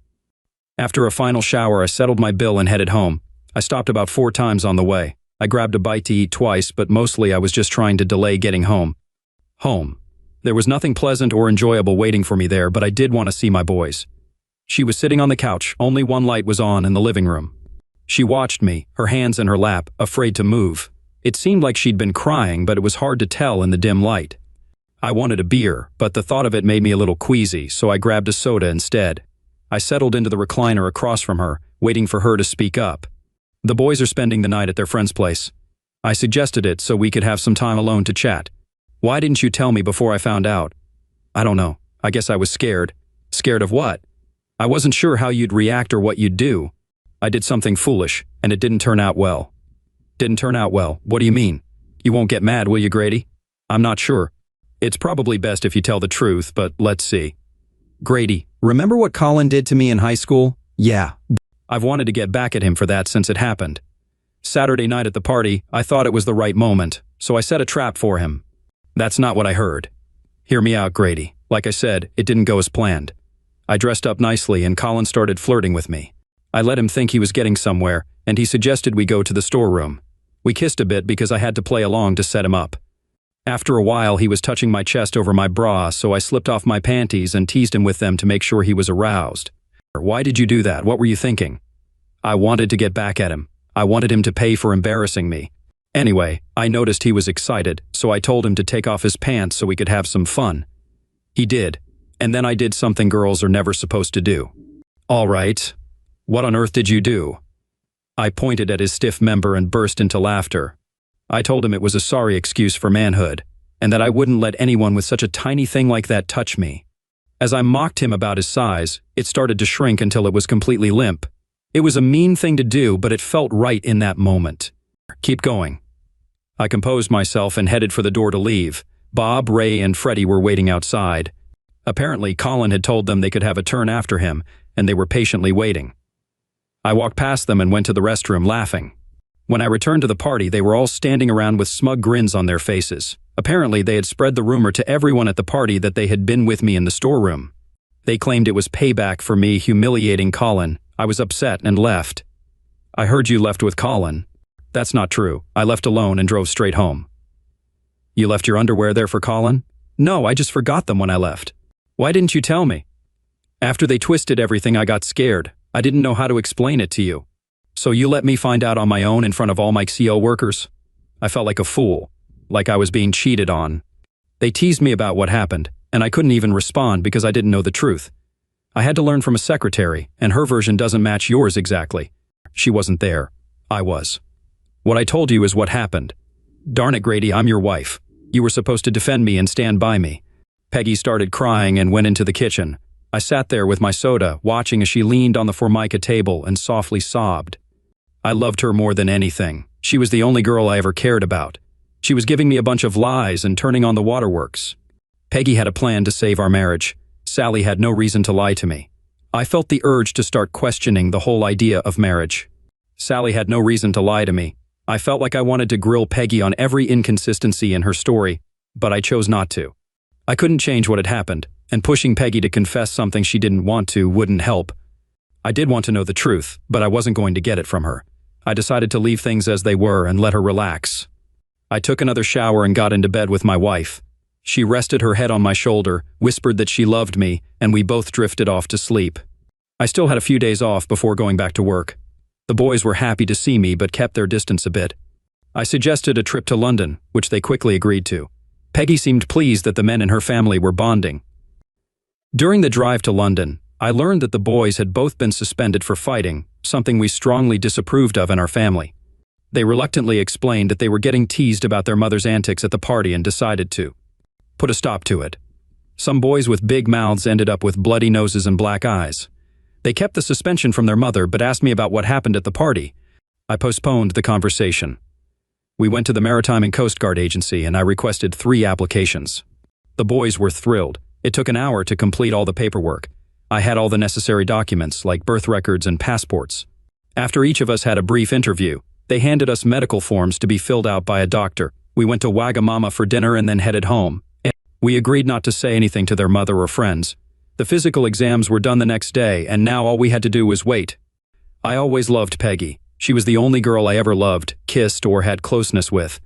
After a final shower, I settled my bill and headed home. I stopped about 4 times on the way. I grabbed a bite to eat twice, but mostly I was just trying to delay getting home. Home. There was nothing pleasant or enjoyable waiting for me there, but I did want to see my boys. She was sitting on the couch, only one light was on in the living room. She watched me, her hands in her lap, afraid to move. It seemed like she'd been crying, but it was hard to tell in the dim light. I wanted a beer, but the thought of it made me a little queasy, so I grabbed a soda instead. I settled into the recliner across from her, waiting for her to speak up. "The boys are spending the night at their friend's place. I suggested it so we could have some time alone to chat. Why didn't you tell me before I found out?" "I don't know. I guess I was scared." "Scared of what?" "I wasn't sure how you'd react or what you'd do. I did something foolish, and it didn't turn out well." "Didn't turn out well? What do you mean? You won't get mad, will you, Grady?" "I'm not sure. It's probably best if you tell the truth, but let's see." "Grady, remember what Colin did to me in high school?" "Yeah. I've wanted to get back at him for that since it happened. Saturday night at the party, I thought it was the right moment, so I set a trap for him." "That's not what I heard." "Hear me out, Grady. Like I said, it didn't go as planned. I dressed up nicely and Colin started flirting with me. I let him think he was getting somewhere, and he suggested we go to the storeroom. We kissed a bit because I had to play along to set him up. After a while, he was touching my chest over my bra, so I slipped off my panties and teased him with them to make sure he was aroused." "Why did you do that? What were you thinking?" "I wanted to get back at him. I wanted him to pay for embarrassing me. Anyway, I noticed he was excited, so I told him to take off his pants so we could have some fun. He did, and then I did something girls are never supposed to do." "All right. What on earth did you do?" I pointed at his stiff member and burst into laughter. I told him it was a sorry excuse for manhood, and that I wouldn't let anyone with such a tiny thing like that touch me. As I mocked him about his size, it started to shrink until it was completely limp. It was a mean thing to do, but it felt right in that moment. "Keep going." I composed myself and headed for the door to leave. Bob, Ray, and Freddie were waiting outside. Apparently, Colin had told them they could have a turn after him, and they were patiently waiting. I walked past them and went to the restroom laughing. When I returned to the party, they were all standing around with smug grins on their faces. Apparently, they had spread the rumor to everyone at the party that they had been with me in the storeroom. They claimed it was payback for me humiliating Colin. I was upset and left. "I heard you left with Colin." "That's not true. I left alone and drove straight home." "You left your underwear there for Colin?" "No, I just forgot them when I left." "Why didn't you tell me?" "After they twisted everything, I got scared. I didn't know how to explain it to you. So you let me find out on my own in front of all my CO workers?" I felt like a fool, like I was being cheated on. They teased me about what happened, and I couldn't even respond because I didn't know the truth. I had to learn from a secretary, and her version doesn't match yours exactly. She wasn't there. I was. What I told you is what happened. Darn it, Grady, I'm your wife. You were supposed to defend me and stand by me. Peggy started crying and went into the kitchen. I sat there with my soda, watching as she leaned on the Formica table and softly sobbed. I loved her more than anything. She was the only girl I ever cared about. She was giving me a bunch of lies and turning on the waterworks. Peggy had a plan to save our marriage. Sally had no reason to lie to me. I felt the urge to start questioning the whole idea of marriage. Sally had no reason to lie to me. I felt like I wanted to grill Peggy on every inconsistency in her story, but I chose not to. I couldn't change what had happened, and pushing Peggy to confess something she didn't want to wouldn't help. I did want to know the truth, but I wasn't going to get it from her. I decided to leave things as they were and let her relax. I took another shower and got into bed with my wife. She rested her head on my shoulder, whispered that she loved me, and we both drifted off to sleep. I still had a few days off before going back to work. The boys were happy to see me but kept their distance a bit. I suggested a trip to London, which they quickly agreed to. Peggy seemed pleased that the men in her family were bonding. During the drive to London, I learned that the boys had both been suspended for fighting, something we strongly disapproved of in our family. They reluctantly explained that they were getting teased about their mother's antics at the party and decided to put a stop to it. Some boys with big mouths ended up with bloody noses and black eyes. They kept the suspension from their mother but asked me about what happened at the party. I postponed the conversation. We went to the Maritime and Coast Guard Agency and I requested 3 applications. The boys were thrilled. It took an hour to complete all the paperwork. I had all the necessary documents like birth records and passports. After each of us had a brief interview, they handed us medical forms to be filled out by a doctor. We went to Wagamama for dinner and then headed home. We agreed not to say anything to their mother or friends. The physical exams were done the next day, and now all we had to do was wait. I always loved Peggy. She was the only girl I ever loved, kissed, or had closeness with.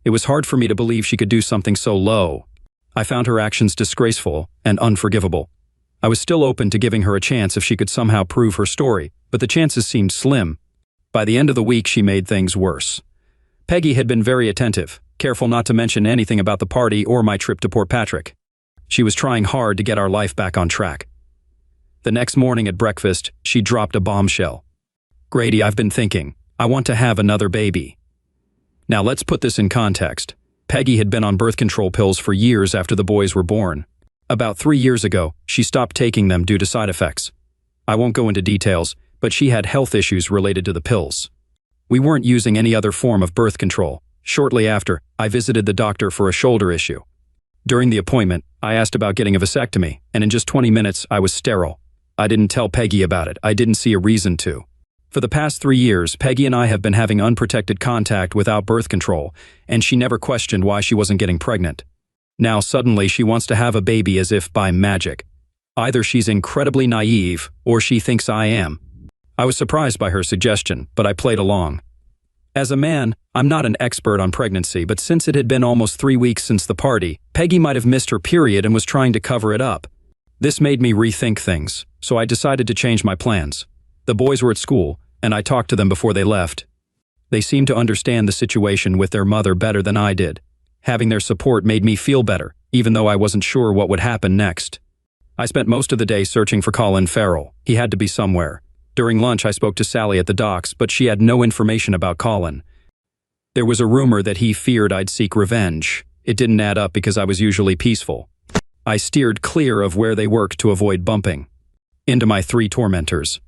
It was hard for me to believe she could do something so low. I found her actions disgraceful and unforgivable. I was still open to giving her a chance if she could somehow prove her story, but the chances seemed slim. By the end of the week, she made things worse. Peggy had been very attentive, careful not to mention anything about the party or my trip to Port Patrick. She was trying hard to get our life back on track. The next morning at breakfast, she dropped a bombshell. "Grady, I've been thinking. I want to have another baby." Now let's put this in context. Peggy had been on birth control pills for years after the boys were born. About 3 years ago, she stopped taking them due to side effects. I won't go into details, but she had health issues related to the pills. We weren't using any other form of birth control. Shortly after, I visited the doctor for a shoulder issue. During the appointment, I asked about getting a vasectomy, and in just 20 minutes, I was sterile. I didn't tell Peggy about it. I didn't see a reason to. For the past 3 years, Peggy and I have been having unprotected contact without birth control, and she never questioned why she wasn't getting pregnant. Now suddenly she wants to have a baby as if by magic. Either she's incredibly naive, or she thinks I am. I was surprised by her suggestion, but I played along. As a man, I'm not an expert on pregnancy, but since it had been almost 3 weeks since the party, Peggy might have missed her period and was trying to cover it up. This made me rethink things, so I decided to change my plans. The boys were at school, and I talked to them before they left. They seemed to understand the situation with their mother better than I did. Having their support made me feel better, even though I wasn't sure what would happen next. I spent most of the day searching for Colin Farrell. He had to be somewhere. During lunch, I spoke to Sally at the docks, but she had no information about Colin. There was a rumor that he feared I'd seek revenge. It didn't add up because I was usually peaceful. I steered clear of where they worked to avoid bumping into my 3 tormentors.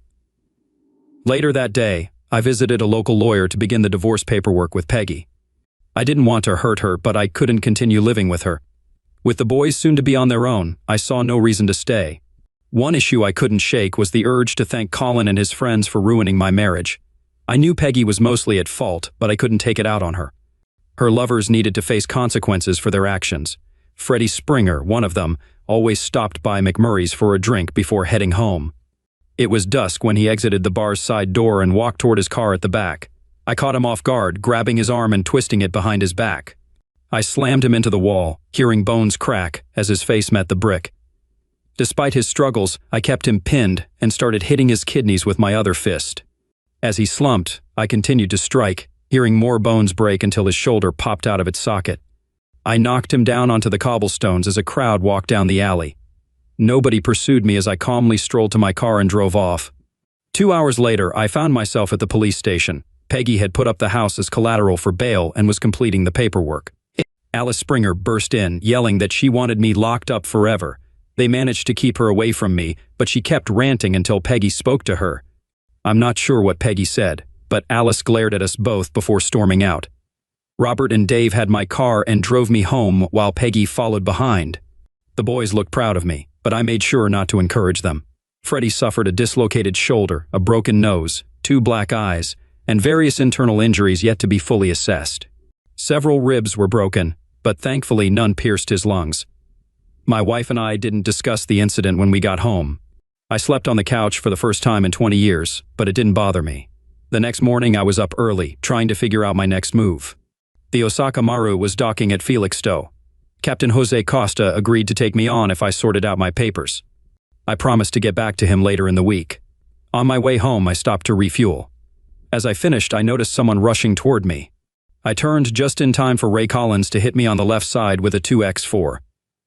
Later that day, I visited a local lawyer to begin the divorce paperwork with Peggy. I didn't want to hurt her, but I couldn't continue living with her. With the boys soon to be on their own, I saw no reason to stay. One issue I couldn't shake was the urge to thank Colin and his friends for ruining my marriage. I knew Peggy was mostly at fault, but I couldn't take it out on her. Her lovers needed to face consequences for their actions. Freddie Springer, one of them, always stopped by McMurray's for a drink before heading home. It was dusk when he exited the bar's side door and walked toward his car at the back. I caught him off guard, grabbing his arm and twisting it behind his back. I slammed him into the wall, hearing bones crack as his face met the brick. Despite his struggles, I kept him pinned and started hitting his kidneys with my other fist. As he slumped, I continued to strike, hearing more bones break until his shoulder popped out of its socket. I knocked him down onto the cobblestones as a crowd walked down the alley. Nobody pursued me as I calmly strolled to my car and drove off. 2 hours later, I found myself at the police station. Peggy had put up the house as collateral for bail and was completing the paperwork. Alice Springer burst in, yelling that she wanted me locked up forever. They managed to keep her away from me, but she kept ranting until Peggy spoke to her. I'm not sure what Peggy said, but Alice glared at us both before storming out. Robert and Dave had my car and drove me home while Peggy followed behind. The boys looked proud of me, but I made sure not to encourage them. Freddie suffered a dislocated shoulder, a broken nose, 2 black eyes, and various internal injuries yet to be fully assessed. Several ribs were broken, but thankfully none pierced his lungs. My wife and I didn't discuss the incident when we got home. I slept on the couch for the first time in 20 years, but it didn't bother me. The next morning I was up early, trying to figure out my next move. The Osaka Maru was docking at Felixstowe. Captain Jose Costa agreed to take me on if I sorted out my papers. I promised to get back to him later in the week. On my way home, I stopped to refuel. As I finished, I noticed someone rushing toward me. I turned just in time for Ray Collins to hit me on the left side with a 2x4.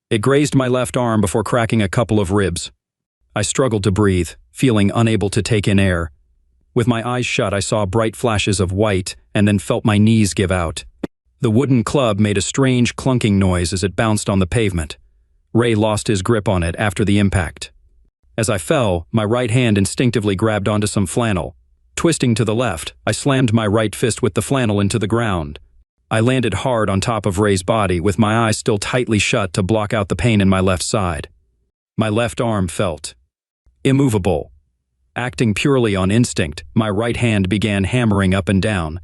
It grazed my left arm before cracking a couple of ribs. I struggled to breathe, feeling unable to take in air. With my eyes shut, I saw bright flashes of white and then felt my knees give out. The wooden club made a strange clunking noise as it bounced on the pavement. Ray lost his grip on it after the impact. As I fell, my right hand instinctively grabbed onto some flannel. Twisting to the left, I slammed my right fist with the flannel into the ground. I landed hard on top of Ray's body with my eyes still tightly shut to block out the pain in my left side. My left arm felt immovable. Acting purely on instinct, my right hand began hammering up and down.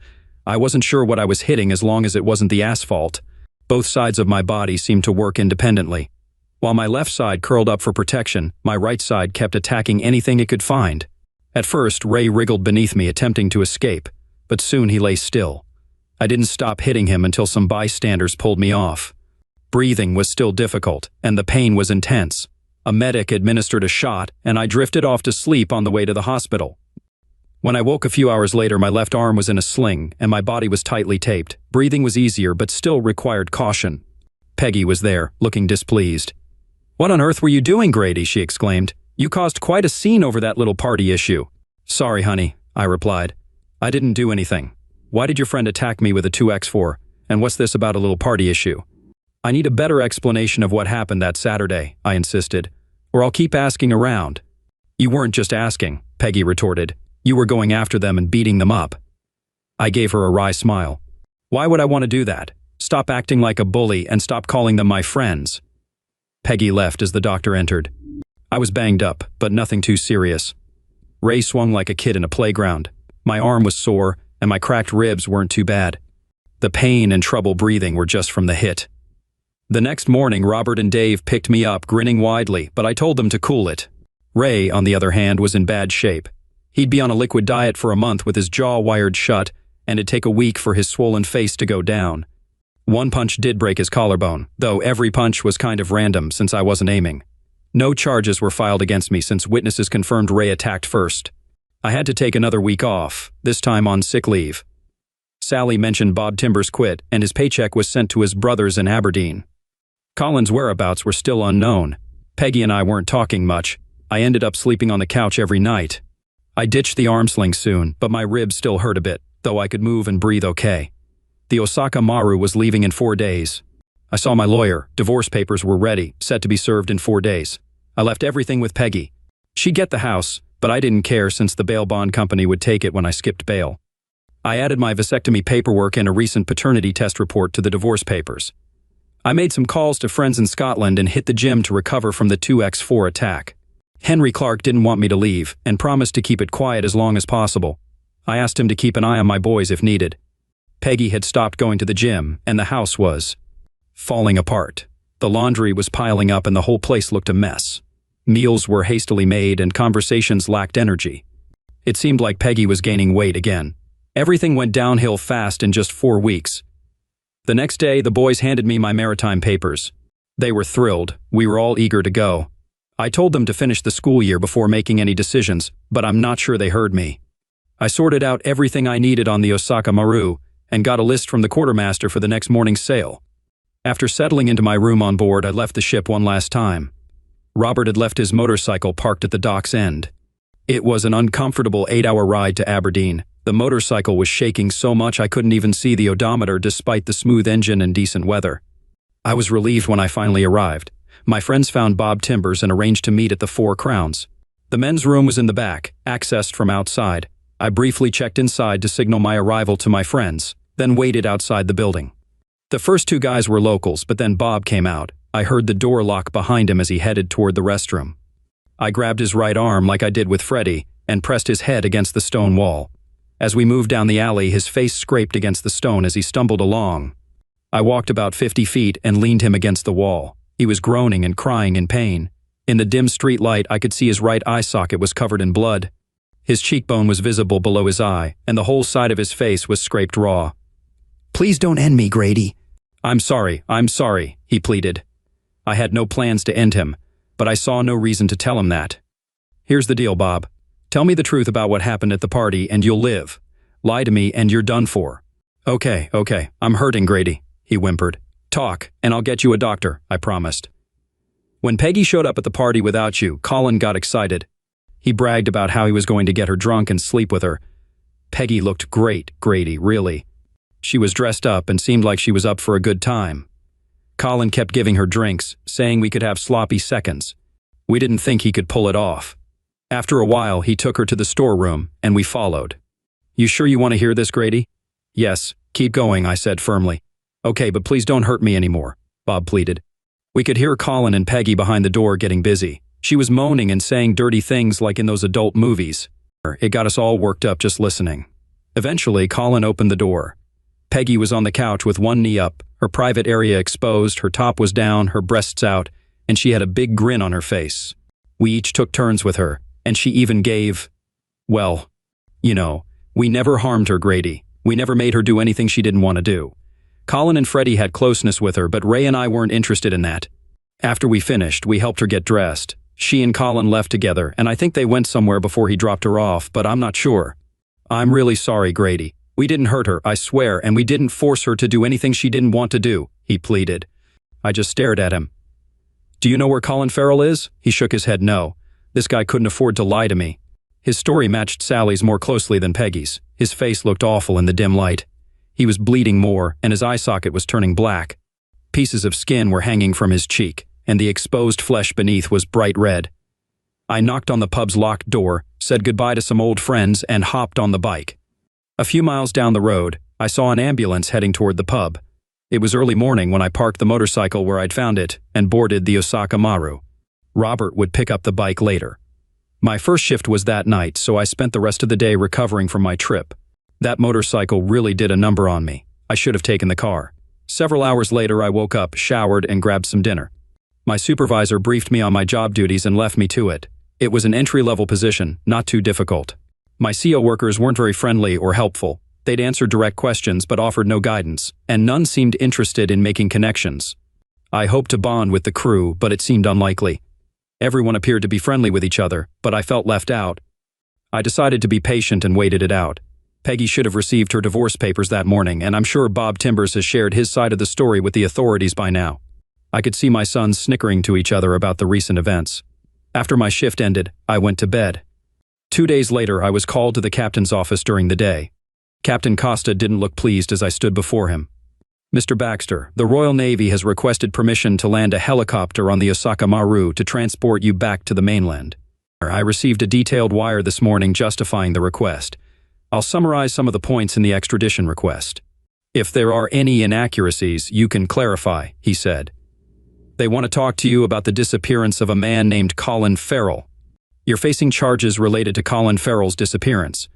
I wasn't sure what I was hitting as long as it wasn't the asphalt. Both sides of my body seemed to work independently. While my left side curled up for protection, my right side kept attacking anything it could find. At first, Ray wriggled beneath me, attempting to escape, but soon he lay still. I didn't stop hitting him until some bystanders pulled me off. Breathing was still difficult, and the pain was intense. A medic administered a shot, and I drifted off to sleep on the way to the hospital. When I woke a few hours later, my left arm was in a sling, and my body was tightly taped. Breathing was easier, but still required caution. Peggy was there, looking displeased. "What on earth were you doing, Grady?" she exclaimed. "You caused quite a scene over that little party issue." "Sorry, honey," I replied. "I didn't do anything. Why did your friend attack me with a 2X for? And what's this about a little party issue?" "I need a better explanation of what happened that Saturday," I insisted, "or I'll keep asking around." "You weren't just asking," Peggy retorted. "You were going after them and beating them up." I gave her a wry smile. "Why would I want to do that? Stop acting like a bully and stop calling them my friends." Peggy left as the doctor entered. I was banged up, but nothing too serious. Ray swung like a kid in a playground. My arm was sore, and my cracked ribs weren't too bad. The pain and trouble breathing were just from the hit. The next morning, Robert and Dave picked me up, grinning widely, but I told them to cool it. Ray, on the other hand, was in bad shape. He'd be on a liquid diet for a month with his jaw wired shut, and it'd take a week for his swollen face to go down. One punch did break his collarbone, though every punch was kind of random since I wasn't aiming. No charges were filed against me since witnesses confirmed Ray attacked first. I had to take another week off, this time on sick leave. Sally mentioned Bob Timbers quit, and his paycheck was sent to his brothers in Aberdeen. Colin's whereabouts were still unknown. Peggy and I weren't talking much. I ended up sleeping on the couch every night. I ditched the arm sling soon, but my ribs still hurt a bit, though I could move and breathe okay. The Osaka Maru was leaving in 4 days. I saw my lawyer. Divorce papers were ready, set to be served in 4 days. I left everything with Peggy. She'd get the house, but I didn't care since the bail bond company would take it when I skipped bail. I added my vasectomy paperwork and a recent paternity test report to the divorce papers. I made some calls to friends in Scotland and hit the gym to recover from the 2x4 attack. Henry Clark didn't want me to leave and promised to keep it quiet as long as possible. I asked him to keep an eye on my boys if needed. Peggy had stopped going to the gym, and the house was falling apart. The laundry was piling up and the whole place looked a mess. Meals were hastily made and conversations lacked energy. It seemed like Peggy was gaining weight again. Everything went downhill fast in just 4 weeks. The next day, the boys handed me my maritime papers. They were thrilled. We were all eager to go. I told them to finish the school year before making any decisions, but I'm not sure they heard me. I sorted out everything I needed on the Osaka Maru and got a list from the quartermaster for the next morning's sail. After settling into my room on board, I left the ship one last time. Robert had left his motorcycle parked at the dock's end. It was an uncomfortable 8-hour ride to Aberdeen. The motorcycle was shaking so much I couldn't even see the odometer despite the smooth engine and decent weather. I was relieved when I finally arrived. My friends found Bob Timbers and arranged to meet at the Four Crowns. The men's room was in the back, accessed from outside. I briefly checked inside to signal my arrival to my friends, then waited outside the building. The first 2 guys were locals, but then Bob came out. I heard the door lock behind him as he headed toward the restroom. I grabbed his right arm like I did with Freddie and pressed his head against the stone wall. As we moved down the alley, his face scraped against the stone as he stumbled along. I walked about 50 feet and leaned him against the wall. He was groaning and crying in pain. In the dim street light, I could see his right eye socket was covered in blood. His cheekbone was visible below his eye, and the whole side of his face was scraped raw. "Please don't end me, Grady." I'm sorry, he pleaded. I had no plans to end him, but I saw no reason to tell him that. "Here's the deal, Bob. Tell me the truth about what happened at the party and you'll live. Lie to me and you're done for." Okay, I'm hurting, Grady," he whimpered. "Talk, and I'll get you a doctor," I promised. "When Peggy showed up at the party without you, Colin got excited. He bragged about how he was going to get her drunk and sleep with her. Peggy looked great, Grady, really. She was dressed up and seemed like she was up for a good time. Colin kept giving her drinks, saying we could have sloppy seconds. We didn't think he could pull it off. After a while, he took her to the storeroom, and we followed. You sure you want to hear this, Grady? Yes, keep going, I said firmly. Okay, but please don't hurt me anymore, Bob pleaded. We could hear Colin and Peggy behind the door getting busy. She was moaning and saying dirty things like in those adult movies. It got us all worked up just listening. Eventually, Colin opened the door. Peggy was on the couch with one knee up, her private area exposed, her top was down, her breasts out, and she had a big grin on her face. We each took turns with her, and she even gave, well, you know, we never harmed her, Grady. We never made her do anything she didn't want to do. Colin and Freddie had closeness with her, but Ray and I weren't interested in that. After we finished, we helped her get dressed. She and Colin left together, and I think they went somewhere before he dropped her off, but I'm not sure. I'm really sorry, Grady. We didn't hurt her, I swear, and we didn't force her to do anything she didn't want to do, he pleaded. I just stared at him. Do you know where Colin Farrell is? He shook his head no. This guy couldn't afford to lie to me. His story matched Sally's more closely than Peggy's. His face looked awful in the dim light. He was bleeding more, and his eye socket was turning black. Pieces of skin were hanging from his cheek, and the exposed flesh beneath was bright red. I knocked on the pub's locked door, said goodbye to some old friends, and hopped on the bike. A few miles down the road, I saw an ambulance heading toward the pub. It was early morning when I parked the motorcycle where I'd found it and boarded the Osaka Maru. Robert would pick up the bike later. My first shift was that night, so I spent the rest of the day recovering from my trip. That motorcycle really did a number on me. I should have taken the car. Several hours later, I woke up, showered, and grabbed some dinner. My supervisor briefed me on my job duties and left me to it. It was an entry-level position, not too difficult. My CO workers weren't very friendly or helpful. They'd answer direct questions but offered no guidance, and none seemed interested in making connections. I hoped to bond with the crew, but it seemed unlikely. Everyone appeared to be friendly with each other, but I felt left out. I decided to be patient and waited it out. Peggy should have received her divorce papers that morning, and I'm sure Bob Timbers has shared his side of the story with the authorities by now. I could see my sons snickering to each other about the recent events. After my shift ended, I went to bed. 2 days later, I was called to the captain's office during the day. Captain Costa didn't look pleased as I stood before him. Mr. Baxter, the Royal Navy has requested permission to land a helicopter on the Osaka Maru to transport you back to the mainland. I received a detailed wire this morning justifying the request. I'll summarize some of the points in the extradition request. If there are any inaccuracies, you can clarify, he said. They want to talk to you about the disappearance of a man named Colin Farrell. You're facing charges related to Colin Farrell's disappearance.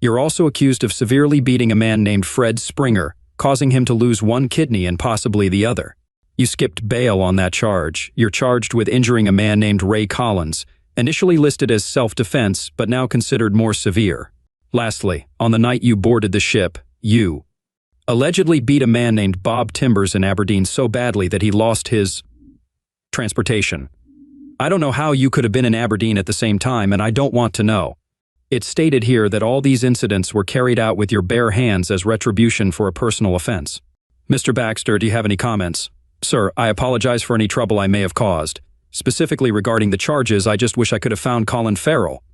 You're also accused of severely beating a man named Fred Springer, causing him to lose one kidney and possibly the other. You skipped bail on that charge. You're charged with injuring a man named Ray Collins, initially listed as self-defense, but now considered more severe. Lastly, on the night you boarded the ship, you allegedly beat a man named Bob Timbers in Aberdeen so badly that he lost his transportation. I don't know how you could have been in Aberdeen at the same time, and I don't want to know. It's stated here that all these incidents were carried out with your bare hands as retribution for a personal offense. Mr. Baxter, do you have any comments? Sir, I apologize for any trouble I may have caused. Specifically regarding the charges, I just wish I could have found Colin Farrell.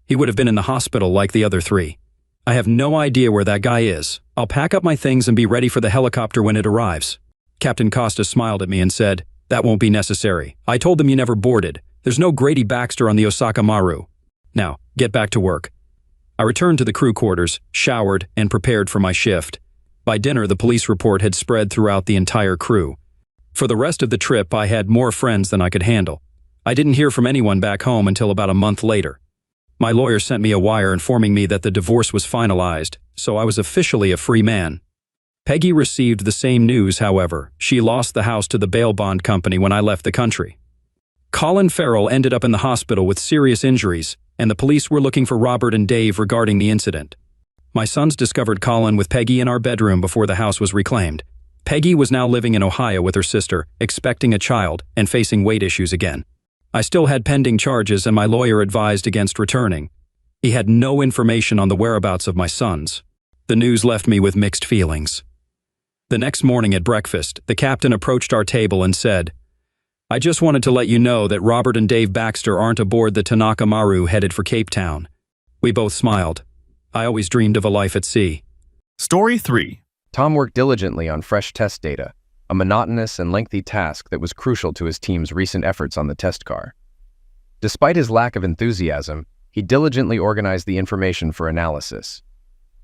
He would have been in the hospital like the other three. I have no idea where that guy is. I'll pack up my things and be ready for the helicopter when it arrives. Captain Costa smiled at me and said, that won't be necessary. I told them you never boarded. There's no Grady Baxter on the Osaka Maru. Now, get back to work. I returned to the crew quarters, showered, and prepared for my shift. By dinner, the police report had spread throughout the entire crew. For the rest of the trip, I had more friends than I could handle. I didn't hear from anyone back home until about a month later. My lawyer sent me a wire informing me that the divorce was finalized, so I was officially a free man. Peggy received the same news, however. She lost the house to the bail bond company when I left the country. Colin Farrell ended up in the hospital with serious injuries, and the police were looking for Robert and Dave regarding the incident. My sons discovered Colin with Peggy in our bedroom before the house was reclaimed. Peggy was now living in Ohio with her sister, expecting a child, and facing weight issues again. I still had pending charges, and my lawyer advised against returning. He had no information on the whereabouts of my sons. The news left me with mixed feelings. The next morning at breakfast, the captain approached our table and said, I just wanted to let you know that Robert and Dave Baxter aren't aboard the Tanaka Maru headed for Cape Town. We both smiled. I always dreamed of a life at sea. Story 3. Tom worked diligently on fresh test data, a monotonous and lengthy task that was crucial to his team's recent efforts on the test car. Despite his lack of enthusiasm, he diligently organized the information for analysis.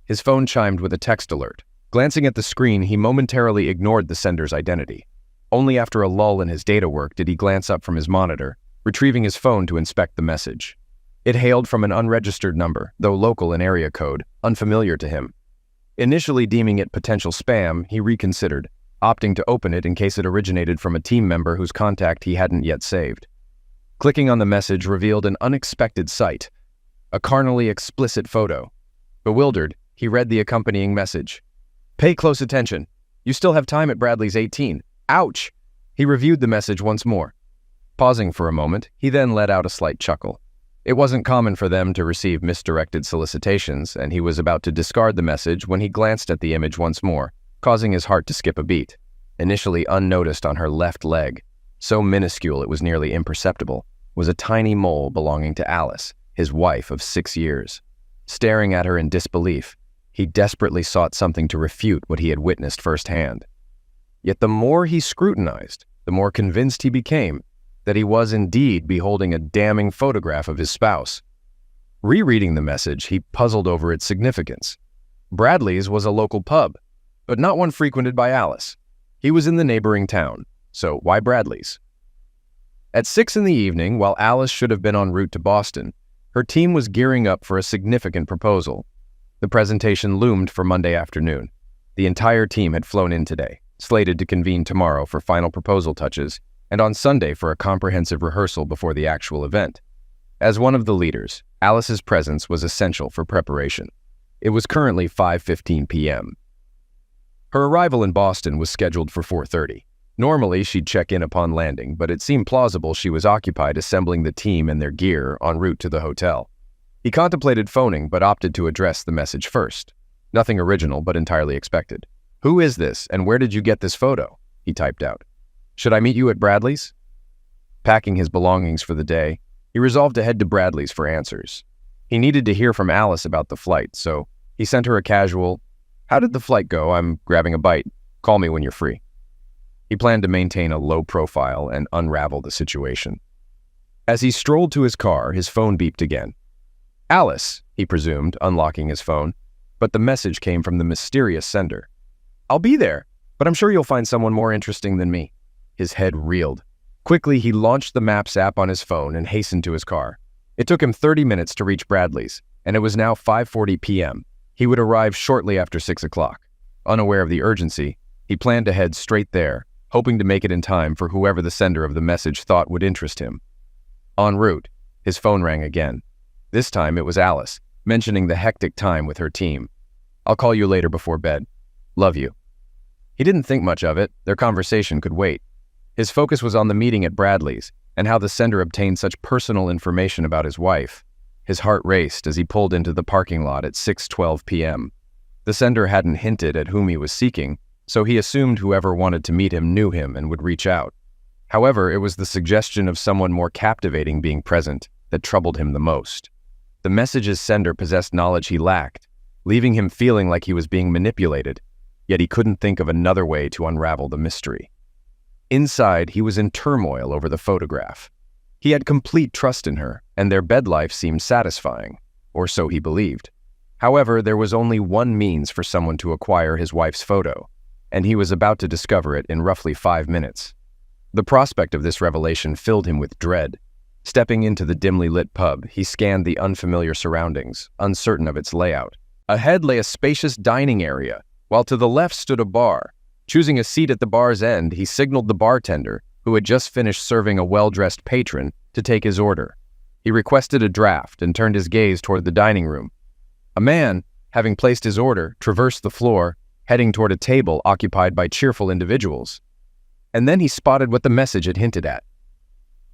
His phone chimed with a text alert. Glancing at the screen, he momentarily ignored the sender's identity. Only after a lull in his data work did he glance up from his monitor, retrieving his phone to inspect the message. It hailed from an unregistered number, though local in area code, unfamiliar to him. Initially deeming it potential spam, he reconsidered, opting to open it in case it originated from a team member whose contact he hadn't yet saved. Clicking on the message revealed an unexpected sight, a carnally explicit photo. Bewildered, he read the accompanying message. "Pay close attention. You still have time at Bradley's 18. Ouch!" He reviewed the message once more. Pausing for a moment, he then let out a slight chuckle. It wasn't common for them to receive misdirected solicitations, and he was about to discard the message when he glanced at the image once more, causing his heart to skip a beat. Initially unnoticed on her left leg, so minuscule it was nearly imperceptible, was a tiny mole belonging to Alice, his wife of 6 years. Staring at her in disbelief, he desperately sought something to refute what he had witnessed firsthand. Yet the more he scrutinized, the more convinced he became that he was indeed beholding a damning photograph of his spouse. Rereading the message, he puzzled over its significance. Bradley's was a local pub, but not one frequented by Alice. He was in the neighboring town, so why Bradley's? At 6 in the evening, while Alice should have been en route to Boston, her team was gearing up for a significant proposal. The presentation loomed for Monday afternoon. The entire team had flown in today, slated to convene tomorrow for final proposal touches, and on Sunday for a comprehensive rehearsal before the actual event. As one of the leaders, Alice's presence was essential for preparation. It was currently 5:15 p.m. Her arrival in Boston was scheduled for 4:30. Normally, she'd check in upon landing, but it seemed plausible she was occupied assembling the team and their gear en route to the hotel. He contemplated phoning, but opted to address the message first. Nothing original, but entirely expected. "Who is this, and where did you get this photo?" he typed out. "Should I meet you at Bradley's?" Packing his belongings for the day, he resolved to head to Bradley's for answers. He needed to hear from Alice about the flight, so he sent her a casual, "How did the flight go? I'm grabbing a bite. Call me when you're free." He planned to maintain a low profile and unravel the situation. As he strolled to his car, his phone beeped again. "Alice," he presumed, unlocking his phone, but the message came from the mysterious sender. "I'll be there, but I'm sure you'll find someone more interesting than me." His head reeled. Quickly, he launched the Maps app on his phone and hastened to his car. It took him 30 minutes to reach Bradley's, and it was now 5:40 p.m. He would arrive shortly after 6 o'clock. Unaware of the urgency, he planned to head straight there, hoping to make it in time for whoever the sender of the message thought would interest him. En route, his phone rang again. This time it was Alice, mentioning the hectic time with her team. "I'll call you later before bed. Love you." He didn't think much of it. Their conversation could wait. His focus was on the meeting at Bradley's and how the sender obtained such personal information about his wife. His heart raced as he pulled into the parking lot at 6:12 p.m. The sender hadn't hinted at whom he was seeking, so he assumed whoever wanted to meet him knew him and would reach out. However, it was the suggestion of someone more captivating being present that troubled him the most. The message's sender possessed knowledge he lacked, leaving him feeling like he was being manipulated, yet he couldn't think of another way to unravel the mystery. Inside, he was in turmoil over the photograph. He had complete trust in her, and their bed life seemed satisfying, or so he believed. However, there was only one means for someone to acquire his wife's photo, and he was about to discover it in roughly 5 minutes. The prospect of this revelation filled him with dread. Stepping into the dimly lit pub, he scanned the unfamiliar surroundings, uncertain of its layout. Ahead lay a spacious dining area, while to the left stood a bar. Choosing a seat at the bar's end, he signaled the bartender, who had just finished serving a well-dressed patron, to take his order. He requested a draft and turned his gaze toward the dining room. A man, having placed his order, traversed the floor, heading toward a table occupied by cheerful individuals. And then he spotted what the message had hinted at.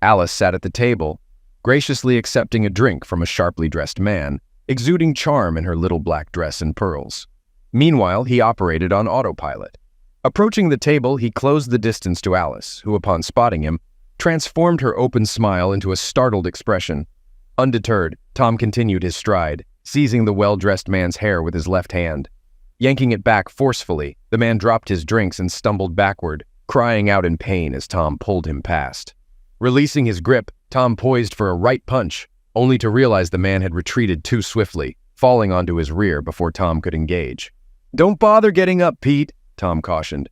Alice sat at the table, graciously accepting a drink from a sharply dressed man, exuding charm in her little black dress and pearls. Meanwhile, he operated on autopilot. Approaching the table, he closed the distance to Alice, who, upon spotting him, transformed her open smile into a startled expression. Undeterred, Tom continued his stride, seizing the well-dressed man's hair with his left hand. Yanking it back forcefully, the man dropped his drinks and stumbled backward, crying out in pain as Tom pulled him past. Releasing his grip, Tom poised for a right punch, only to realize the man had retreated too swiftly, falling onto his rear before Tom could engage. "Don't bother getting up, Pete," Tom cautioned.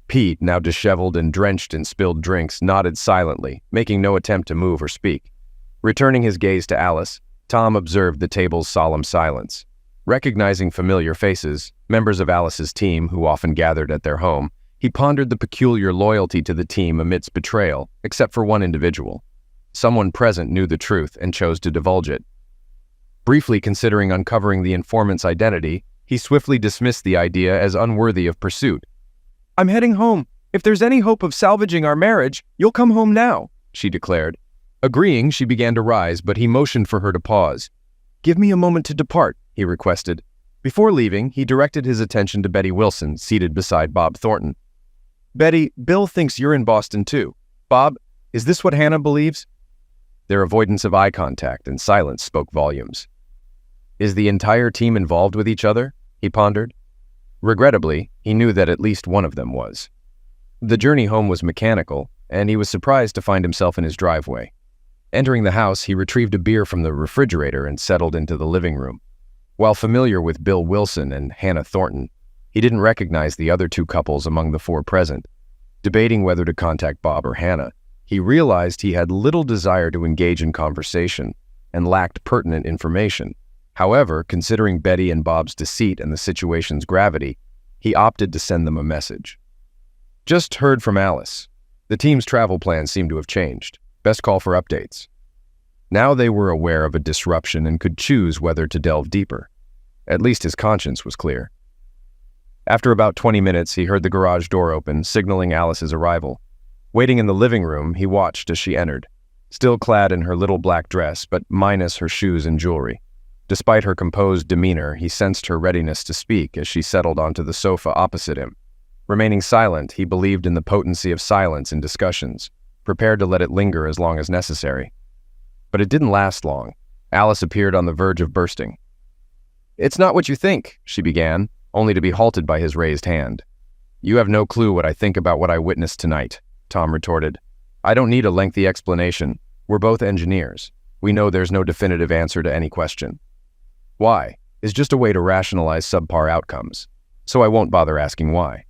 Pete, now disheveled and drenched in spilled drinks, nodded silently, making no attempt to move or speak. Returning his gaze to Alice, Tom observed the table's solemn silence. Recognizing familiar faces, members of Alice's team who often gathered at their home, he pondered the peculiar loyalty to the team amidst betrayal, except for one individual. Someone present knew the truth and chose to divulge it. Briefly considering uncovering the informant's identity, he swiftly dismissed the idea as unworthy of pursuit. "I'm heading home. If there's any hope of salvaging our marriage, you'll come home now," she declared. Agreeing, she began to rise, but he motioned for her to pause. "Give me a moment to depart," he requested. Before leaving, he directed his attention to Betty Wilson, seated beside Bob Thornton. "Betty, Bill thinks you're in Boston too. Bob, is this what Hannah believes?" Their avoidance of eye contact and silence spoke volumes. Is the entire team involved with each other? He pondered. Regrettably, he knew that at least one of them was. The journey home was mechanical, and he was surprised to find himself in his driveway. Entering the house, he retrieved a beer from the refrigerator and settled into the living room. While familiar with Bill Wilson and Hannah Thornton, he didn't recognize the other two couples among the four present. Debating whether to contact Bob or Hannah, he realized he had little desire to engage in conversation and lacked pertinent information. However, considering Betty and Bob's deceit and the situation's gravity, he opted to send them a message. "Just heard from Alice. The team's travel plans seem to have changed. Best call for updates." Now they were aware of a disruption and could choose whether to delve deeper. At least his conscience was clear. After about 20 minutes, he heard the garage door open, signaling Alice's arrival. Waiting in the living room, he watched as she entered, still clad in her little black dress, but minus her shoes and jewelry. Despite her composed demeanor, he sensed her readiness to speak as she settled onto the sofa opposite him. Remaining silent, he believed in the potency of silence in discussions, prepared to let it linger as long as necessary. But it didn't last long. Alice appeared on the verge of bursting. "It's not what you think," she began, only to be halted by his raised hand. "You have no clue what I think about what I witnessed tonight," Tom retorted. "I don't need a lengthy explanation. We're both engineers. We know there's no definitive answer to any question. Why is just a way to rationalize subpar outcomes, so I won't bother asking why.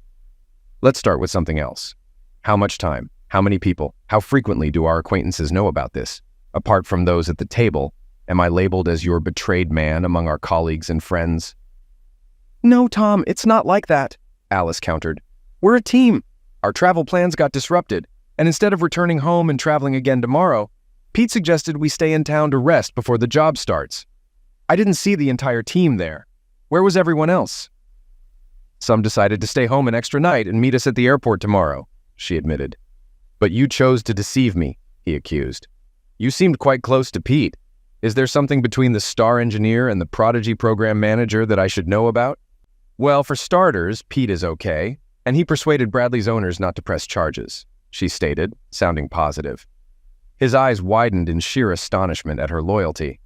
Let's start with something else. How much time, how many people, how frequently do our acquaintances know about this? Apart from those at the table, am I labeled as your betrayed man among our colleagues and friends?" "No, Tom, it's not like that," Alice countered. "We're a team. Our travel plans got disrupted, and instead of returning home and traveling again tomorrow, Pete suggested we stay in town to rest before the job starts. I didn't see the entire team there. Where was everyone else?" "Some decided to stay home an extra night and meet us at the airport tomorrow," she admitted. "But you chose to deceive me," he accused. "You seemed quite close to Pete. Is there something between the star engineer and the prodigy program manager that I should know about?" "Well, for starters, Pete is okay, and he persuaded Bradley's owners not to press charges," she stated, sounding positive. His eyes widened in sheer astonishment at her loyalty.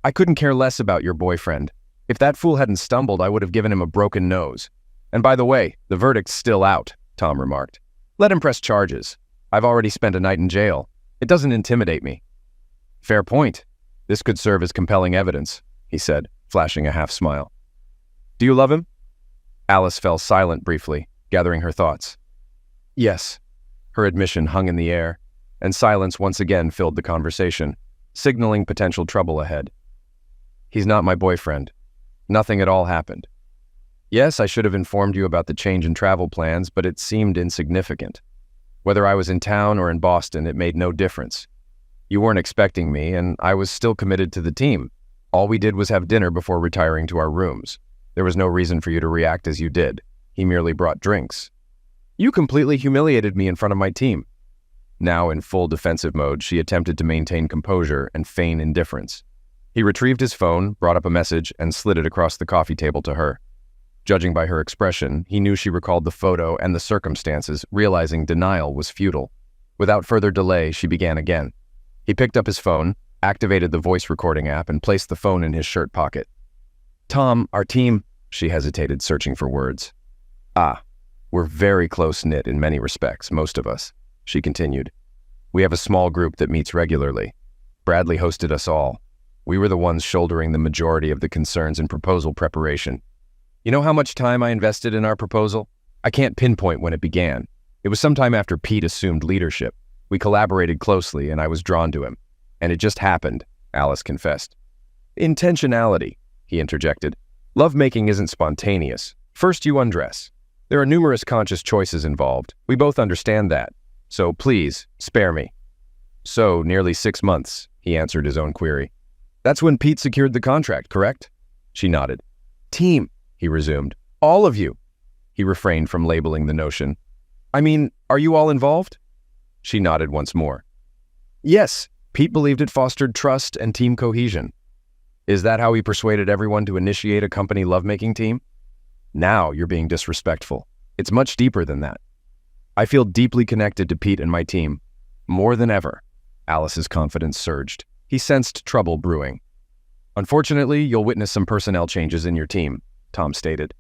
"I couldn't care less about your boyfriend. If that fool hadn't stumbled, I would have given him a broken nose. And by the way, the verdict's still out," Tom remarked. "Let him press charges. I've already spent a night in jail. It doesn't intimidate me." "Fair point. This could serve as compelling evidence," he said, flashing a half-smile. "Do you love him?" Alice fell silent briefly, gathering her thoughts. "Yes." Her admission hung in the air, and silence once again filled the conversation, signaling potential trouble ahead. "He's not my boyfriend. Nothing at all happened. Yes, I should have informed you about the change in travel plans, but it seemed insignificant. Whether I was in town or in Boston, it made no difference. You weren't expecting me, and I was still committed to the team. All we did was have dinner before retiring to our rooms. There was no reason for you to react as you did. He merely brought drinks. You completely humiliated me in front of my team." Now in full defensive mode, she attempted to maintain composure and feign indifference. He retrieved his phone, brought up a message, and slid it across the coffee table to her. Judging by her expression, he knew she recalled the photo and the circumstances, realizing denial was futile. Without further delay, she began again. He picked up his phone, activated the voice recording app, and placed the phone in his shirt pocket. "Tom, our team," she hesitated, searching for words. "We're very close-knit in many respects, most of us," she continued. We have a small group that meets regularly. Bradley hosted us all. We were the ones shouldering the majority of the concerns and proposal preparation. You know how much time I invested in our proposal? I can't pinpoint when it began. It was sometime after Pete assumed leadership. We collaborated closely and I was drawn to him. And it just happened, Alice confessed. Intentionality, he interjected. Lovemaking isn't spontaneous. First you undress. There are numerous conscious choices involved. We both understand that. So please, spare me. So, nearly 6 months, he answered his own query. That's when Pete secured the contract, correct? She nodded. Team, he resumed. All of you. He refrained from labeling the notion. I mean, are you all involved? She nodded once more. Yes, Pete believed it fostered trust and team cohesion. Is that how he persuaded everyone to initiate a company lovemaking team? Now you're being disrespectful. It's much deeper than that. I feel deeply connected to Pete and my team. More than ever. Alice's confidence surged. He sensed trouble brewing. Unfortunately, you'll witness some personnel changes in your team, Tom stated.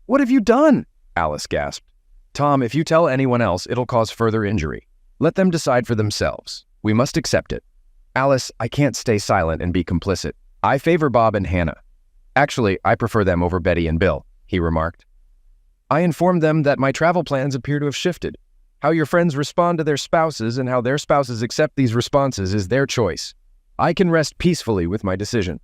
What have you done? Alice gasped. Tom, if you tell anyone else, it'll cause further injury. Let them decide for themselves. We must accept it. Alice, I can't stay silent and be complicit. I favor Bob and Hannah. Actually, I prefer them over Betty and Bill, he remarked. I informed them that my travel plans appear to have shifted. How your friends respond to their spouses and how their spouses accept these responses is their choice. I can rest peacefully with my decision.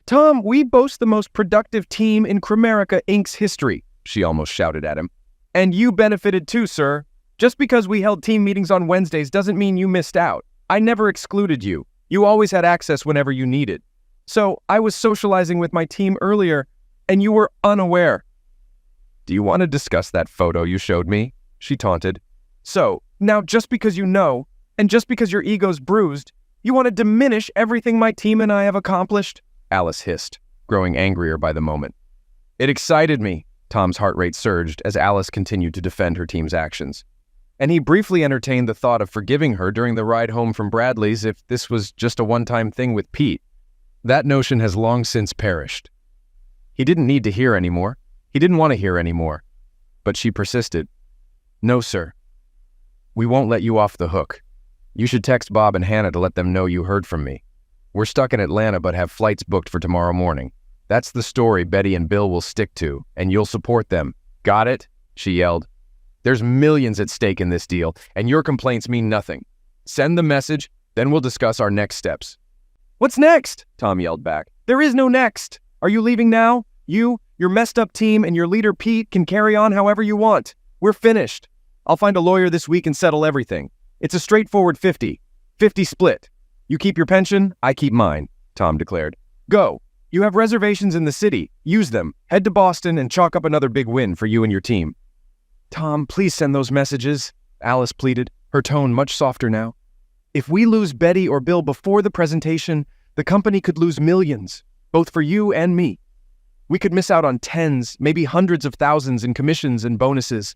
Tom, we boast the most productive team in Crimerica Inc.'s history, she almost shouted at him. And you benefited too, sir. Just because we held team meetings on Wednesdays doesn't mean you missed out. I never excluded you. You always had access whenever you needed. So I was socializing with my team earlier, and you were unaware. Do you want to discuss that photo you showed me? She taunted. So, now just because you know, and just because your ego's bruised, you want to diminish everything my team and I have accomplished? Alice hissed, growing angrier by the moment. It excited me. Tom's heart rate surged as Alice continued to defend her team's actions. And he briefly entertained the thought of forgiving her during the ride home from Bradley's if this was just a one-time thing with Pete. That notion has long since perished. He didn't need to hear anymore. He didn't want to hear anymore. But she persisted. No, sir. We won't let you off the hook. You should text Bob and Hannah to let them know you heard from me. We're stuck in Atlanta but have flights booked for tomorrow morning. That's the story Betty and Bill will stick to, and you'll support them. Got it? She yelled. There's millions at stake in this deal, and your complaints mean nothing. Send the message, then we'll discuss our next steps. What's next? Tom yelled back. There is no next. Are you leaving now? You, your messed up team, and your leader Pete can carry on however you want. We're finished. I'll find a lawyer this week and settle everything. It's a straightforward 50 split. You keep your pension, I keep mine, Tom declared. Go. You have reservations in the city. Use them. Head to Boston and chalk up another big win for you and your team. Tom, please send those messages, Alice pleaded, her tone much softer now. If we lose Betty or Bill before the presentation, the company could lose millions, both for you and me. We could miss out on tens, maybe hundreds of thousands in commissions and bonuses.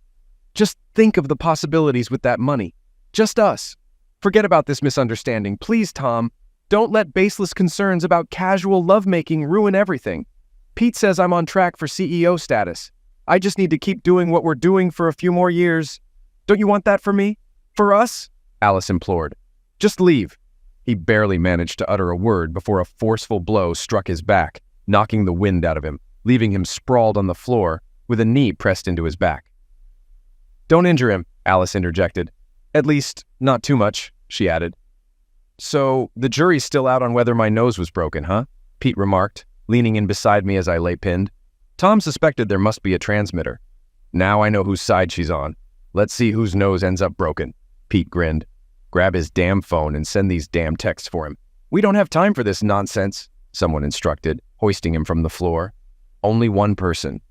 Just think of the possibilities with that money. Just us. Forget about this misunderstanding. Please, Tom, don't let baseless concerns about casual lovemaking ruin everything. Pete says I'm on track for CEO status. I just need to keep doing what we're doing for a few more years. Don't you want that for me? For us? Alice implored. Just leave. He barely managed to utter a word before a forceful blow struck his back, knocking the wind out of him, leaving him sprawled on the floor with a knee pressed into his back. Don't injure him, Alice interjected. At least, not too much, she added. So, the jury's still out on whether my nose was broken, huh? Pete remarked, leaning in beside me as I lay pinned. Tom suspected there must be a transmitter. Now I know whose side she's on. Let's see whose nose ends up broken. Pete grinned. Grab his damn phone and send these damn texts for him. We don't have time for this nonsense, someone instructed, hoisting him from the floor. Only one person.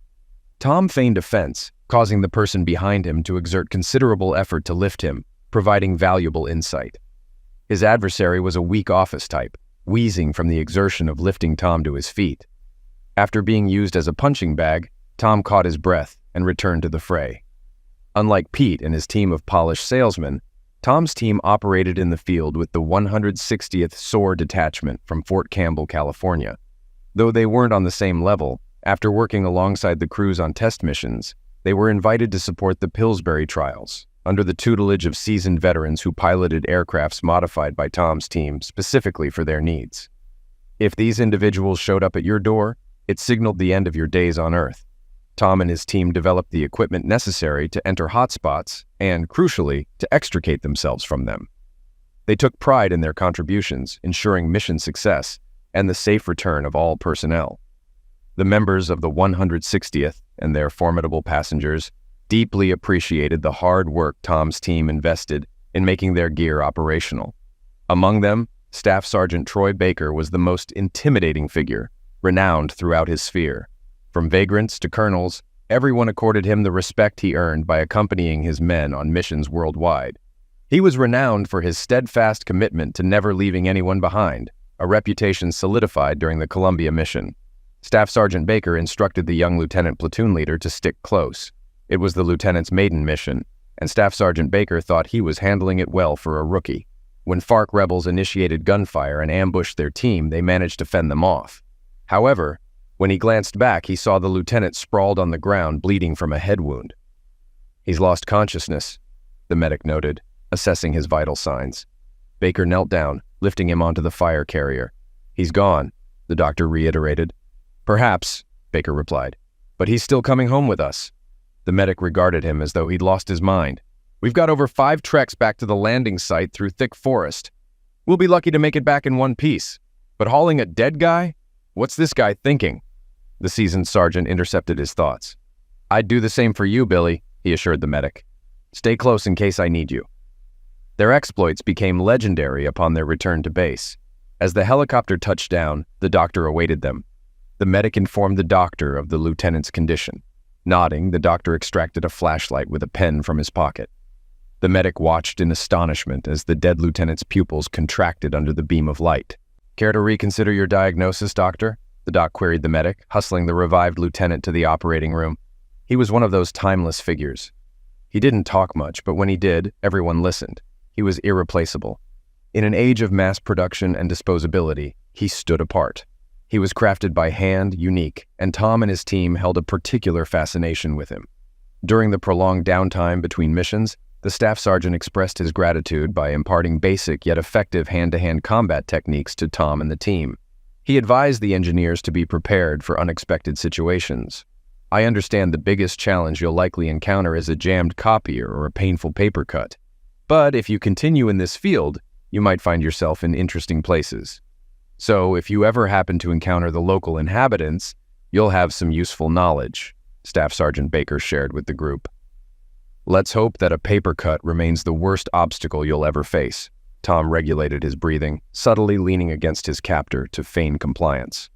Tom feigned offense, causing the person behind him to exert considerable effort to lift him, providing valuable insight. His adversary was a weak office type, wheezing from the exertion of lifting Tom to his feet. After being used as a punching bag, Tom caught his breath and returned to the fray. Unlike Pete and his team of polished salesmen, Tom's team operated in the field with the 160th SOAR Detachment from Fort Campbell, California. Though they weren't on the same level, after working alongside the crews on test missions, they were invited to support the Pillsbury trials, under the tutelage of seasoned veterans who piloted aircrafts modified by Tom's team specifically for their needs. If these individuals showed up at your door, it signaled the end of your days on Earth. Tom and his team developed the equipment necessary to enter hotspots and, crucially, to extricate themselves from them. They took pride in their contributions, ensuring mission success and the safe return of all personnel. The members of the 160th and their formidable passengers deeply appreciated the hard work Tom's team invested in making their gear operational. Among them, Staff Sergeant Troy Baker was the most intimidating figure, renowned throughout his sphere. From vagrants to colonels, everyone accorded him the respect he earned by accompanying his men on missions worldwide. He was renowned for his steadfast commitment to never leaving anyone behind, a reputation solidified during the Columbia mission. Staff Sergeant Baker instructed the young lieutenant platoon leader to stick close. It was the lieutenant's maiden mission, and Staff Sergeant Baker thought he was handling it well for a rookie. When FARC rebels initiated gunfire and ambushed their team, they managed to fend them off. However, when he glanced back, he saw the lieutenant sprawled on the ground, bleeding from a head wound. "He's lost consciousness," the medic noted, assessing his vital signs. Baker knelt down, lifting him onto the fire carrier. "He's gone," the doctor reiterated. "Perhaps," Baker replied, "but he's still coming home with us." The medic regarded him as though he'd lost his mind. "We've got over 5 treks back to the landing site through thick forest. We'll be lucky to make it back in one piece. But hauling a dead guy? What's this guy thinking?" The seasoned sergeant intercepted his thoughts. "I'd do the same for you, Billy," he assured the medic. "Stay close in case I need you." Their exploits became legendary upon their return to base. As the helicopter touched down, the doctor awaited them. The medic informed the doctor of the lieutenant's condition. Nodding, the doctor extracted a flashlight with a pen from his pocket. The medic watched in astonishment as the dead lieutenant's pupils contracted under the beam of light. "Care to reconsider your diagnosis, doctor?" the doc queried the medic, hustling the revived lieutenant to the operating room. He was one of those timeless figures. He didn't talk much, but when he did, everyone listened. He was irreplaceable. In an age of mass production and disposability, he stood apart. He was crafted by hand, unique, and Tom and his team held a particular fascination with him. During the prolonged downtime between missions, the staff sergeant expressed his gratitude by imparting basic yet effective hand-to-hand combat techniques to Tom and the team. He advised the engineers to be prepared for unexpected situations. "I understand the biggest challenge you'll likely encounter is a jammed copier or a painful paper cut. But if you continue in this field, you might find yourself in interesting places. So if you ever happen to encounter the local inhabitants, you'll have some useful knowledge," Staff Sergeant Baker shared with the group. "Let's hope that a paper cut remains the worst obstacle you'll ever face." Tom regulated his breathing, subtly leaning against his captor to feign compliance.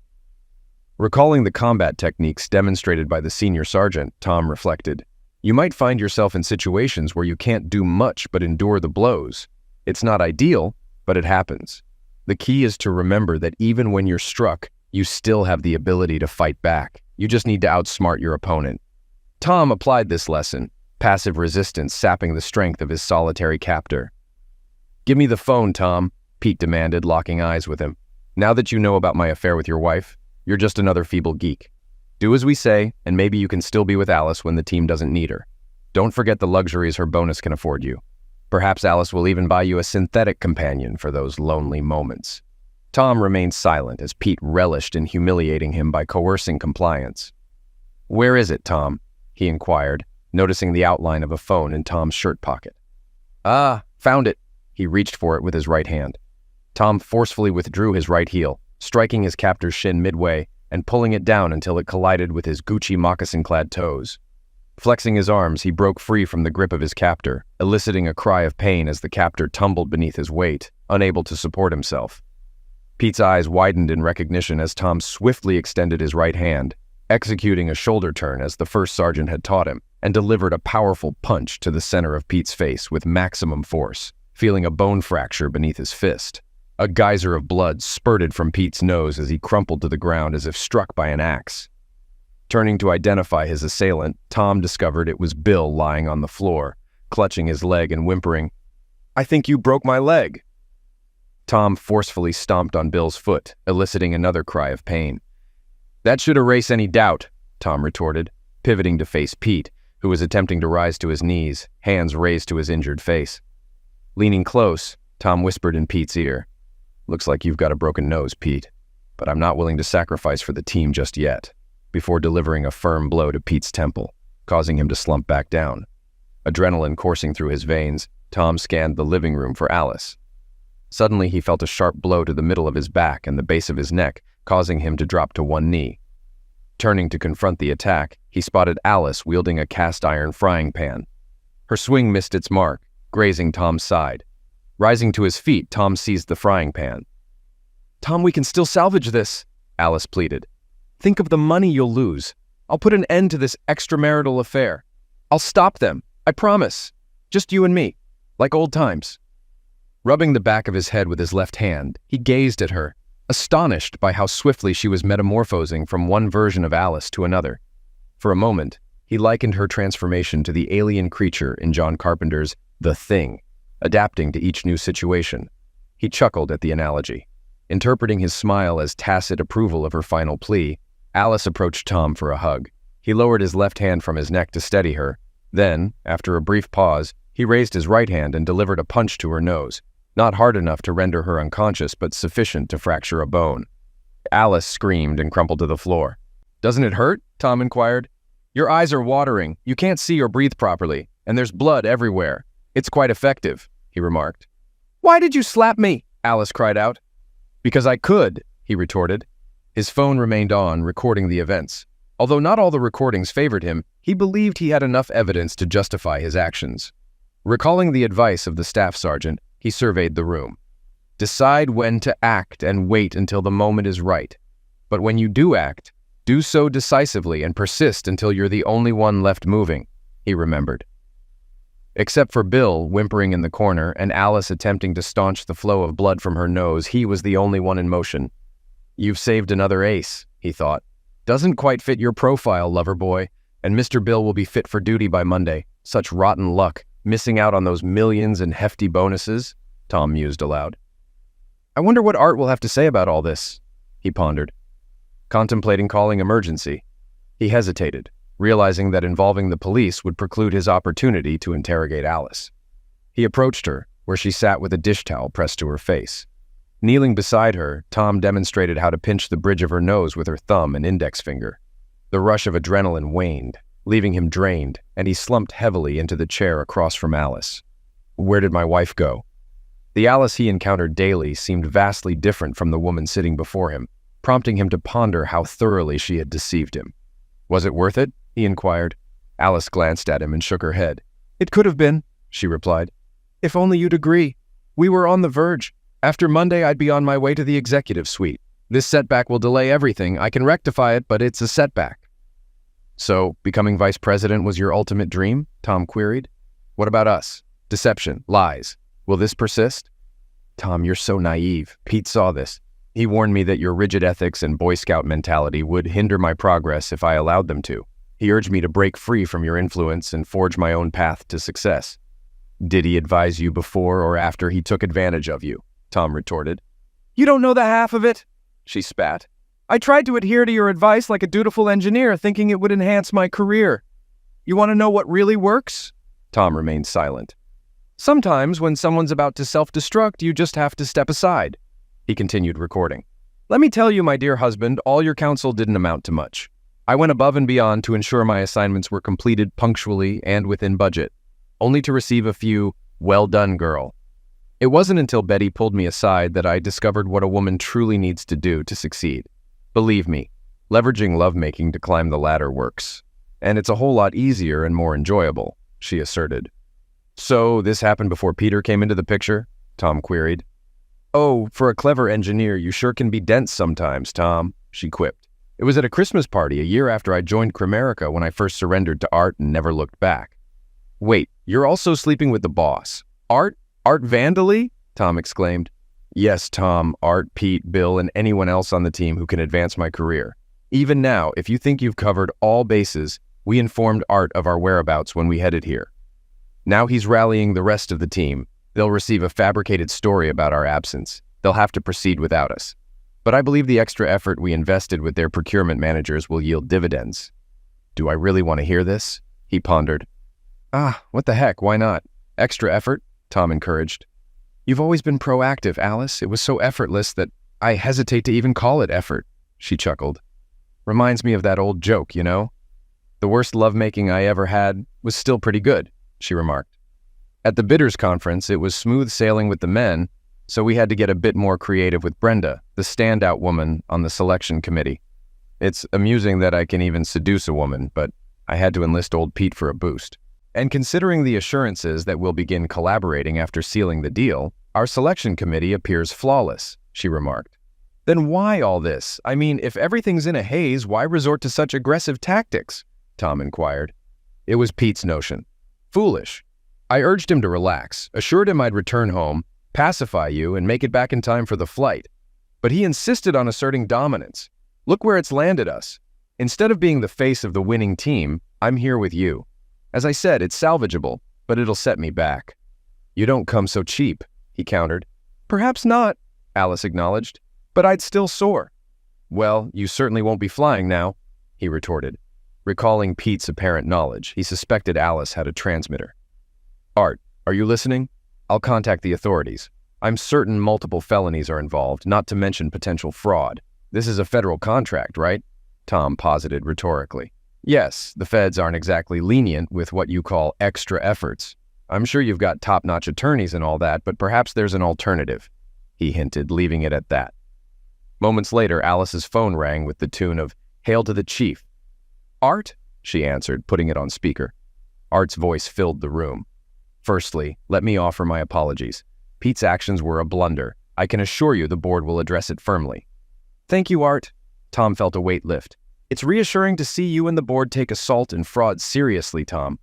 Recalling the combat techniques demonstrated by the senior sergeant, Tom reflected, "You might find yourself in situations where you can't do much but endure the blows. It's not ideal, but it happens. The key is to remember that even when you're struck, you still have the ability to fight back. You just need to outsmart your opponent." Tom applied this lesson, passive resistance sapping the strength of his solitary captor. "Give me the phone, Tom," Pete demanded, locking eyes with him. "Now that you know about my affair with your wife, you're just another feeble geek. Do as we say, and maybe you can still be with Alice when the team doesn't need her. Don't forget the luxuries her bonus can afford you. Perhaps Alice will even buy you a synthetic companion for those lonely moments." Tom remained silent as Pete relished in humiliating him by coercing compliance. "Where is it, Tom?" he inquired, noticing the outline of a phone in Tom's shirt pocket. "Ah, found it." He reached for it with his right hand. Tom forcefully withdrew his right heel, striking his captor's shin midway and pulling it down until it collided with his Gucci moccasin-clad toes. Flexing his arms, he broke free from the grip of his captor, eliciting a cry of pain as the captor tumbled beneath his weight, unable to support himself. Pete's eyes widened in recognition as Tom swiftly extended his right hand, executing a shoulder turn as the first sergeant had taught him, and delivered a powerful punch to the center of Pete's face with maximum force, feeling a bone fracture beneath his fist. A geyser of blood spurted from Pete's nose as he crumpled to the ground as if struck by an axe. Turning to identify his assailant, Tom discovered it was Bill lying on the floor, clutching his leg and whimpering, "I think you broke my leg." Tom forcefully stomped on Bill's foot, eliciting another cry of pain. "That should erase any doubt," Tom retorted, pivoting to face Pete, who was attempting to rise to his knees, hands raised to his injured face. Leaning close, Tom whispered in Pete's ear, "Looks like you've got a broken nose, Pete, but I'm not willing to sacrifice for the team just yet," before delivering a firm blow to Pete's temple, causing him to slump back down. Adrenaline coursing through his veins, Tom scanned the living room for Alice. Suddenly, he felt a sharp blow to the middle of his back and the base of his neck, causing him to drop to one knee. Turning to confront the attack, he spotted Alice wielding a cast-iron frying pan. Her swing missed its mark, grazing Tom's side. Rising to his feet, Tom seized the frying pan. "Tom, we can still salvage this," Alice pleaded. "Think of the money you'll lose. I'll put an end to this extramarital affair. I'll stop them, I promise. Just you and me, like old times." Rubbing the back of his head with his left hand, he gazed at her, astonished by how swiftly she was metamorphosing from one version of Alice to another. For a moment, he likened her transformation to the alien creature in John Carpenter's The Thing, adapting to each new situation. He chuckled at the analogy. Interpreting his smile as tacit approval of her final plea, Alice approached Tom for a hug. He lowered his left hand from his neck to steady her. Then, after a brief pause, he raised his right hand and delivered a punch to her nose, not hard enough to render her unconscious, but sufficient to fracture a bone. Alice screamed and crumpled to the floor. "Doesn't it hurt?" Tom inquired. "Your eyes are watering, you can't see or breathe properly, and there's blood everywhere. It's quite effective," he remarked. "Why did you slap me?" Alice cried out. "Because I could," he retorted. His phone remained on, recording the events. Although not all the recordings favored him, he believed he had enough evidence to justify his actions. Recalling the advice of the staff sergeant, he surveyed the room. "Decide when to act and wait until the moment is right. But when you do act, do so decisively and persist until you're the only one left moving," he remembered. Except for Bill whimpering in the corner and Alice attempting to staunch the flow of blood from her nose, he was the only one in motion. "You've saved another ace," he thought. "Doesn't quite fit your profile, lover boy, and Mr. Bill will be fit for duty by Monday. Such rotten luck, missing out on those millions and hefty bonuses," Tom mused aloud. "I wonder what Art will have to say about all this," he pondered. Contemplating calling emergency, he hesitated, realizing that involving the police would preclude his opportunity to interrogate Alice. He approached her, where she sat with a dish towel pressed to her face. Kneeling beside her, Tom demonstrated how to pinch the bridge of her nose with her thumb and index finger. The rush of adrenaline waned, leaving him drained, and he slumped heavily into the chair across from Alice. Where did my wife go? The Alice he encountered daily seemed vastly different from the woman sitting before him, prompting him to ponder how thoroughly she had deceived him. Was it worth it? He inquired. Alice glanced at him and shook her head. "It could have been," she replied. "If only you'd agree. We were on the verge. After Monday, I'd be on my way to the executive suite. This setback will delay everything. I can rectify it, but it's a setback." "So, becoming vice president was your ultimate dream?" Tom queried. "What about us? Deception, lies. Will this persist?" "Tom, you're so naive. Pete saw this. He warned me that your rigid ethics and Boy Scout mentality would hinder my progress if I allowed them to. He urged me to break free from your influence and forge my own path to success." "Did he advise you before or after he took advantage of you?" Tom retorted. "You don't know the half of it," she spat. "I tried to adhere to your advice like a dutiful engineer, thinking it would enhance my career. You want to know what really works?" Tom remained silent. "Sometimes when someone's about to self-destruct, you just have to step aside." He continued recording. "Let me tell you, my dear husband, all your counsel didn't amount to much. I went above and beyond to ensure my assignments were completed punctually and within budget, only to receive a few, 'well done, girl.' It wasn't until Betty pulled me aside that I discovered what a woman truly needs to do to succeed. Believe me, leveraging lovemaking to climb the ladder works. And it's a whole lot easier and more enjoyable," she asserted. "So this happened before Peter came into the picture?" Tom queried. "Oh, for a clever engineer, you sure can be dense sometimes, Tom," she quipped. "It was at a Christmas party a year after I joined Crimerica when I first surrendered to Art and never looked back." "Wait, you're also sleeping with the boss? Art Vandally?" Tom exclaimed. "Yes, Tom, Art, Pete, Bill, and anyone else on the team who can advance my career. Even now, if you think you've covered all bases, we informed Art of our whereabouts when we headed here. Now he's rallying the rest of the team. They'll receive a fabricated story about our absence. They'll have to proceed without us. But I believe the extra effort we invested with their procurement managers will yield dividends." "Do I really want to hear this?" He pondered. What the heck, why not? Extra effort? Tom encouraged. You've always been proactive, Alice. It was so effortless that I hesitate to even call it effort, she chuckled. Reminds me of that old joke, you know? The worst lovemaking I ever had was still pretty good, she remarked. At the bidders conference, it was smooth sailing with the men, so we had to get a bit more creative with Brenda, the standout woman on the selection committee. It's amusing that I can even seduce a woman, but I had to enlist old Pete for a boost. And considering the assurances that we'll begin collaborating after sealing the deal, our selection committee appears flawless, she remarked. Then why all this? I mean, if everything's in a haze, why resort to such aggressive tactics? Tom inquired. It was Pete's notion. Foolish. I urged him to relax, assured him I'd return home, pacify you, and make it back in time for the flight. But he insisted on asserting dominance. Look where it's landed us. Instead of being the face of the winning team, I'm here with you. As I said, it's salvageable, but it'll set me back. You don't come so cheap, he countered. Perhaps not, Alice acknowledged, but I'd still soar. Well, you certainly won't be flying now, he retorted. Recalling Pete's apparent knowledge, he suspected Alice had a transmitter. Art, are you listening? I'll contact the authorities. I'm certain multiple felonies are involved, not to mention potential fraud. This is a federal contract, right? Tom posited rhetorically. Yes, the feds aren't exactly lenient with what you call extra efforts. I'm sure you've got top-notch attorneys and all that, but perhaps there's an alternative, he hinted, leaving it at that. Moments later, Alice's phone rang with the tune of Hail to the Chief. Art? She answered, putting it on speaker. Art's voice filled the room. Firstly, let me offer my apologies. Pete's actions were a blunder. I can assure you the board will address it firmly. Thank you, Art. Tom felt a weight lift. It's reassuring to see you and the board take assault and fraud seriously, Tom.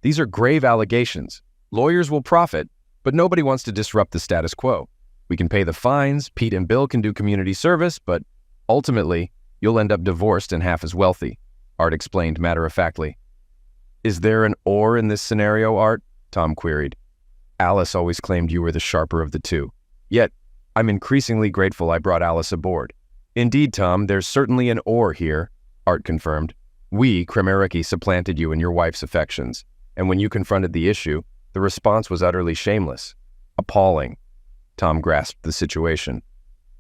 These are grave allegations. Lawyers will profit, but nobody wants to disrupt the status quo. We can pay the fines, Pete and Bill can do community service, but ultimately, you'll end up divorced and half as wealthy, Art explained matter-of-factly. Is there an or in this scenario, Art? Tom queried. Alice always claimed you were the sharper of the two. Yet, I'm increasingly grateful I brought Alice aboard. Indeed, Tom, there's certainly an or here, Art confirmed. We, Kremeriki, supplanted you in your wife's affections, and when you confronted the issue, the response was utterly shameless. Appalling. Tom grasped the situation.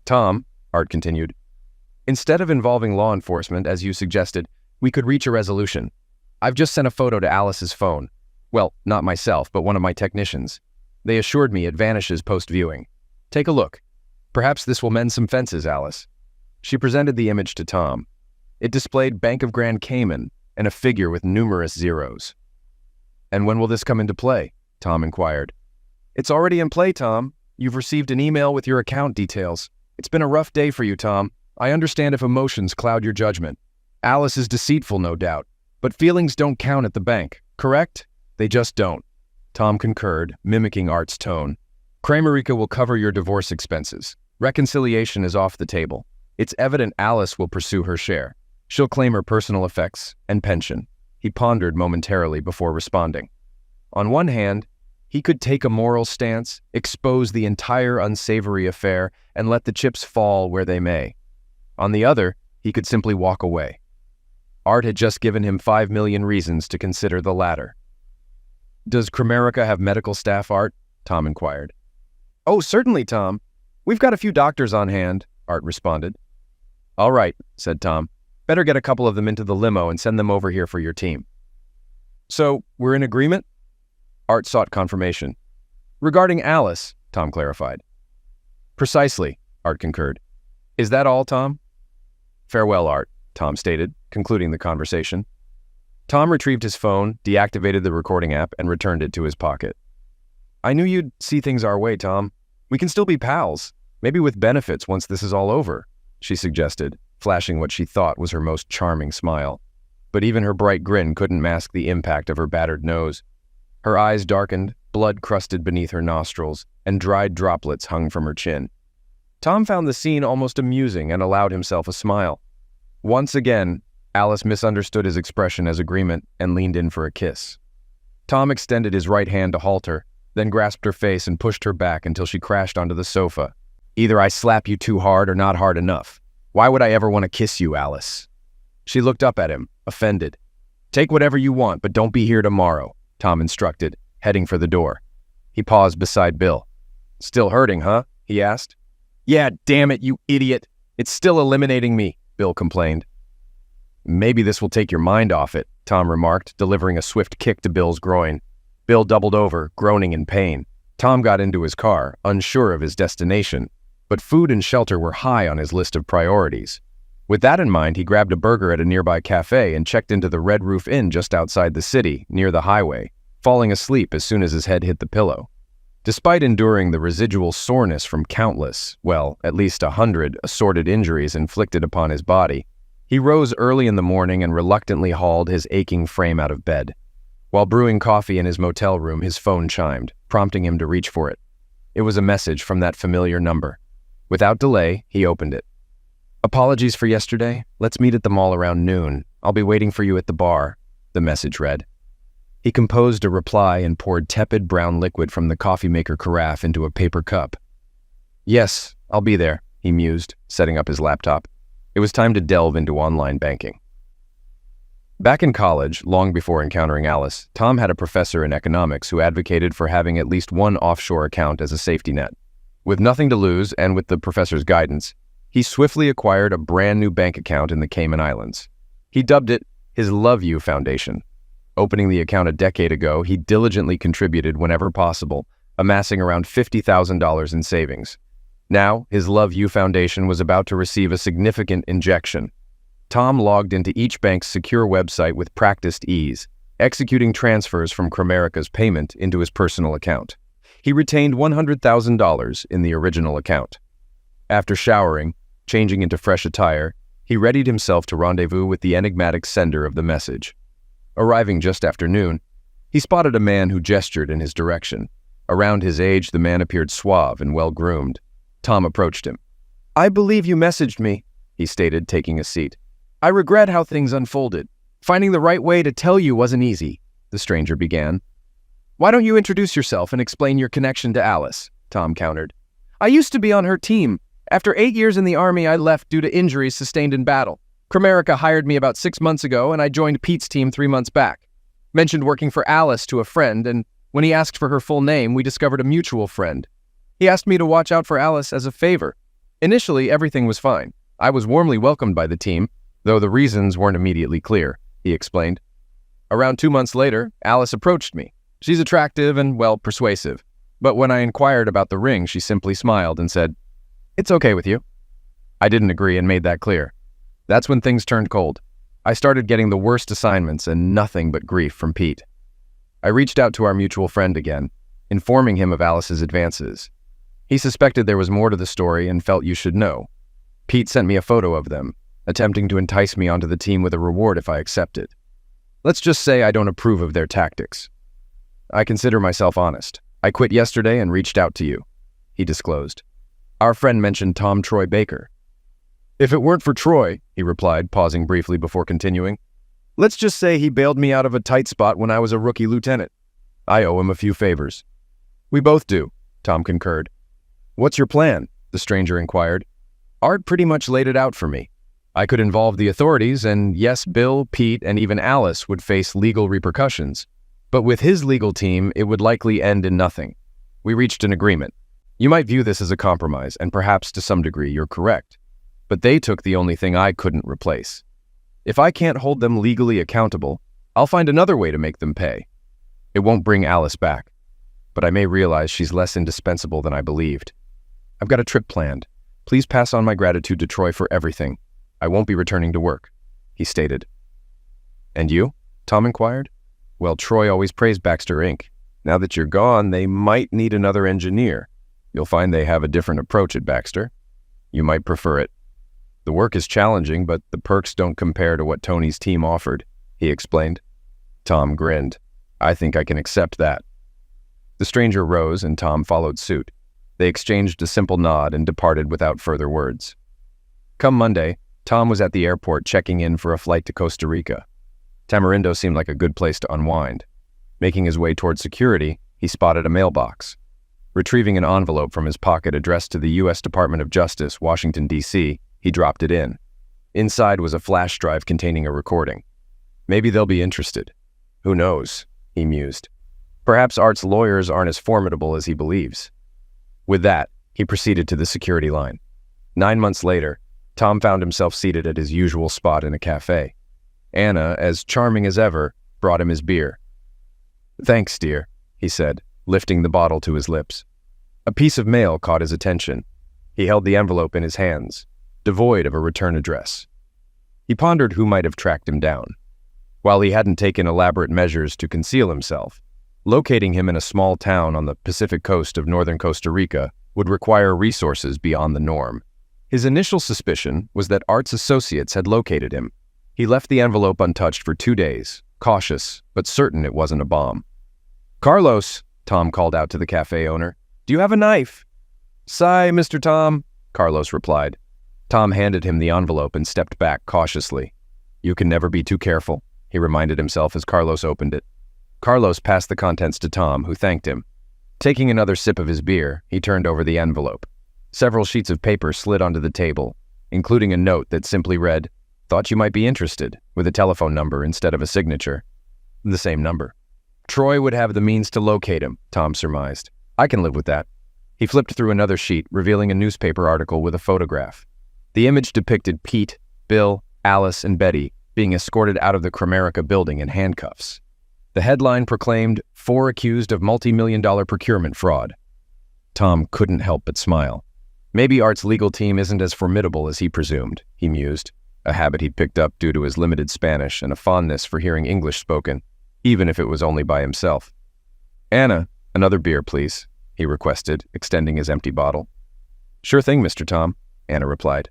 Tom, Art continued, instead of involving law enforcement, as you suggested, we could reach a resolution. I've just sent a photo to Alice's phone. Well, not myself, but one of my technicians. They assured me it vanishes post-viewing. Take a look. Perhaps this will mend some fences, Alice. She presented the image to Tom. It displayed Bank of Grand Cayman and a figure with numerous zeros. And when will this come into play? Tom inquired. It's already in play, Tom. You've received an email with your account details. It's been a rough day for you, Tom. I understand if emotions cloud your judgment. Alice is deceitful, no doubt, but feelings don't count at the bank, correct? They just don't. Tom concurred, mimicking Art's tone. Kremerika will cover your divorce expenses. Reconciliation is off the table. It's evident Alice will pursue her share. She'll claim her personal effects and pension. He pondered momentarily before responding. On one hand, he could take a moral stance, expose the entire unsavory affair, and let the chips fall where they may. On the other, he could simply walk away. Art had just given him 5 million reasons to consider the latter. Does Kremerika have medical staff, Art? Tom inquired. Oh, certainly, Tom. We've got a few doctors on hand, Art responded. All right, said Tom. Better get a couple of them into the limo and send them over here for your team. So, we're in agreement? Art sought confirmation. Regarding Alice, Tom clarified. Precisely, Art concurred. Is that all, Tom? Farewell, Art, Tom stated, concluding the conversation. Tom retrieved his phone, deactivated the recording app, and returned it to his pocket. I knew you'd see things our way, Tom. We can still be pals, maybe with benefits once this is all over, she suggested, flashing what she thought was her most charming smile. But even her bright grin couldn't mask the impact of her battered nose. Her eyes darkened, blood crusted beneath her nostrils, and dried droplets hung from her chin. Tom found the scene almost amusing and allowed himself a smile. Once again, Alice misunderstood his expression as agreement and leaned in for a kiss. Tom extended his right hand to halt her, then grasped her face and pushed her back until she crashed onto the sofa. Either I slap you too hard or not hard enough. Why would I ever want to kiss you, Alice? She looked up at him, offended. Take whatever you want, but don't be here tomorrow, Tom instructed, heading for the door. He paused beside Bill. Still hurting, huh? He asked. Yeah, damn it, you idiot. It's still eliminating me, Bill complained. Maybe this will take your mind off it, Tom remarked, delivering a swift kick to Bill's groin. Bill doubled over, groaning in pain. Tom got into his car, unsure of his destination, but food and shelter were high on his list of priorities. With that in mind, he grabbed a burger at a nearby cafe and checked into the Red Roof Inn just outside the city, near the highway, falling asleep as soon as his head hit the pillow. Despite enduring the residual soreness from countless, well, at least 100 assorted injuries inflicted upon his body, he rose early in the morning and reluctantly hauled his aching frame out of bed. While brewing coffee in his motel room, his phone chimed, prompting him to reach for it. It was a message from that familiar number. Without delay, he opened it. Apologies for yesterday. Let's meet at the mall around noon. I'll be waiting for you at the bar, the message read. He composed a reply and poured tepid brown liquid from the coffee maker carafe into a paper cup. Yes, I'll be there, he mused, setting up his laptop. It was time to delve into online banking. Back in college, long before encountering Alice, Tom had a professor in economics who advocated for having at least one offshore account as a safety net. With nothing to lose and with the professor's guidance, he swiftly acquired a brand new bank account in the Cayman Islands. He dubbed it his Love You Foundation. Opening the account a decade ago, he diligently contributed whenever possible, amassing around $50,000 in savings. Now, his Love You Foundation was about to receive a significant injection. Tom logged into each bank's secure website with practiced ease, executing transfers from Cramerica's payment into his personal account. He retained $100,000 in the original account. After showering, changing into fresh attire, he readied himself to rendezvous with the enigmatic sender of the message. Arriving just after noon, he spotted a man who gestured in his direction. Around his age, the man appeared suave and well-groomed. Tom approached him. I believe you messaged me, he stated, taking a seat. I regret how things unfolded. Finding the right way to tell you wasn't easy, the stranger began. Why don't you introduce yourself and explain your connection to Alice, Tom countered. I used to be on her team. After 8 years in the Army, I left due to injuries sustained in battle. Cramerica hired me about 6 months ago, and I joined Pete's team 3 months back. Mentioned working for Alice to a friend, and when he asked for her full name, we discovered a mutual friend. He asked me to watch out for Alice as a favor. Initially, everything was fine. I was warmly welcomed by the team, though the reasons weren't immediately clear, he explained. Around 2 months later, Alice approached me. She's attractive and, well, persuasive. But when I inquired about the ring, she simply smiled and said, It's okay with you. I didn't agree and made that clear. That's when things turned cold. I started getting the worst assignments and nothing but grief from Pete. I reached out to our mutual friend again, informing him of Alice's advances. He suspected there was more to the story and felt you should know. Pete sent me a photo of them, attempting to entice me onto the team with a reward if I accepted. Let's just say I don't approve of their tactics. I consider myself honest. I quit yesterday and reached out to you, he disclosed. Our friend mentioned Tom Troy Baker. If it weren't for Troy, he replied, pausing briefly before continuing, let's just say he bailed me out of a tight spot when I was a rookie lieutenant. I owe him a few favors. We both do, Tom concurred. What's your plan? The stranger inquired. Art pretty much laid it out for me. I could involve the authorities, and yes, Bill, Pete, and even Alice would face legal repercussions. But with his legal team, it would likely end in nothing. We reached an agreement. You might view this as a compromise, and perhaps to some degree you're correct. But they took the only thing I couldn't replace. If I can't hold them legally accountable, I'll find another way to make them pay. It won't bring Alice back, but I may realize she's less indispensable than I believed. I've got a trip planned. Please pass on my gratitude to Troy for everything. I won't be returning to work, he stated. And you? Tom inquired. Well, Troy always praised Baxter Inc. Now that you're gone, they might need another engineer. You'll find they have a different approach at Baxter. You might prefer it. The work is challenging, but the perks don't compare to what Tony's team offered, he explained. Tom grinned. I think I can accept that. The stranger rose and Tom followed suit. They exchanged a simple nod and departed without further words. Come Monday, Tom was at the airport checking in for a flight to Costa Rica. Tamarindo seemed like a good place to unwind. Making his way toward security, he spotted a mailbox. Retrieving an envelope from his pocket addressed to the U.S. Department of Justice, Washington, D.C., he dropped it in. Inside was a flash drive containing a recording. Maybe they'll be interested. Who knows, he mused. Perhaps Art's lawyers aren't as formidable as he believes. With that, he proceeded to the security line. 9 months later, Tom found himself seated at his usual spot in a cafe. Anna, as charming as ever, brought him his beer. "Thanks, dear," he said, lifting the bottle to his lips. A piece of mail caught his attention. He held the envelope in his hands, devoid of a return address. He pondered who might have tracked him down. While he hadn't taken elaborate measures to conceal himself, locating him in a small town on the Pacific coast of northern Costa Rica would require resources beyond the norm. His initial suspicion was that Art's associates had located him. He left the envelope untouched for 2 days, cautious, but certain it wasn't a bomb. "Carlos," Tom called out to the cafe owner, "do you have a knife?" "Sigh, Mr. Tom," Carlos replied. Tom handed him the envelope and stepped back cautiously. "You can never be too careful," he reminded himself as Carlos opened it. Carlos passed the contents to Tom, who thanked him. Taking another sip of his beer, he turned over the envelope. Several sheets of paper slid onto the table, including a note that simply read, "Thought you might be interested," with a telephone number instead of a signature. The same number. Troy would have the means to locate him, Tom surmised. I can live with that. He flipped through another sheet, revealing a newspaper article with a photograph. The image depicted Pete, Bill, Alice, and Betty being escorted out of the Cromerica building in handcuffs. The headline proclaimed, "4 accused of multi-million-dollar procurement fraud." Tom couldn't help but smile. Maybe Art's legal team isn't as formidable as he presumed, he mused, a habit he'd picked up due to his limited Spanish and a fondness for hearing English spoken, even if it was only by himself. "Anna, another beer, please," he requested, extending his empty bottle. "Sure thing, Mr. Tom," Anna replied.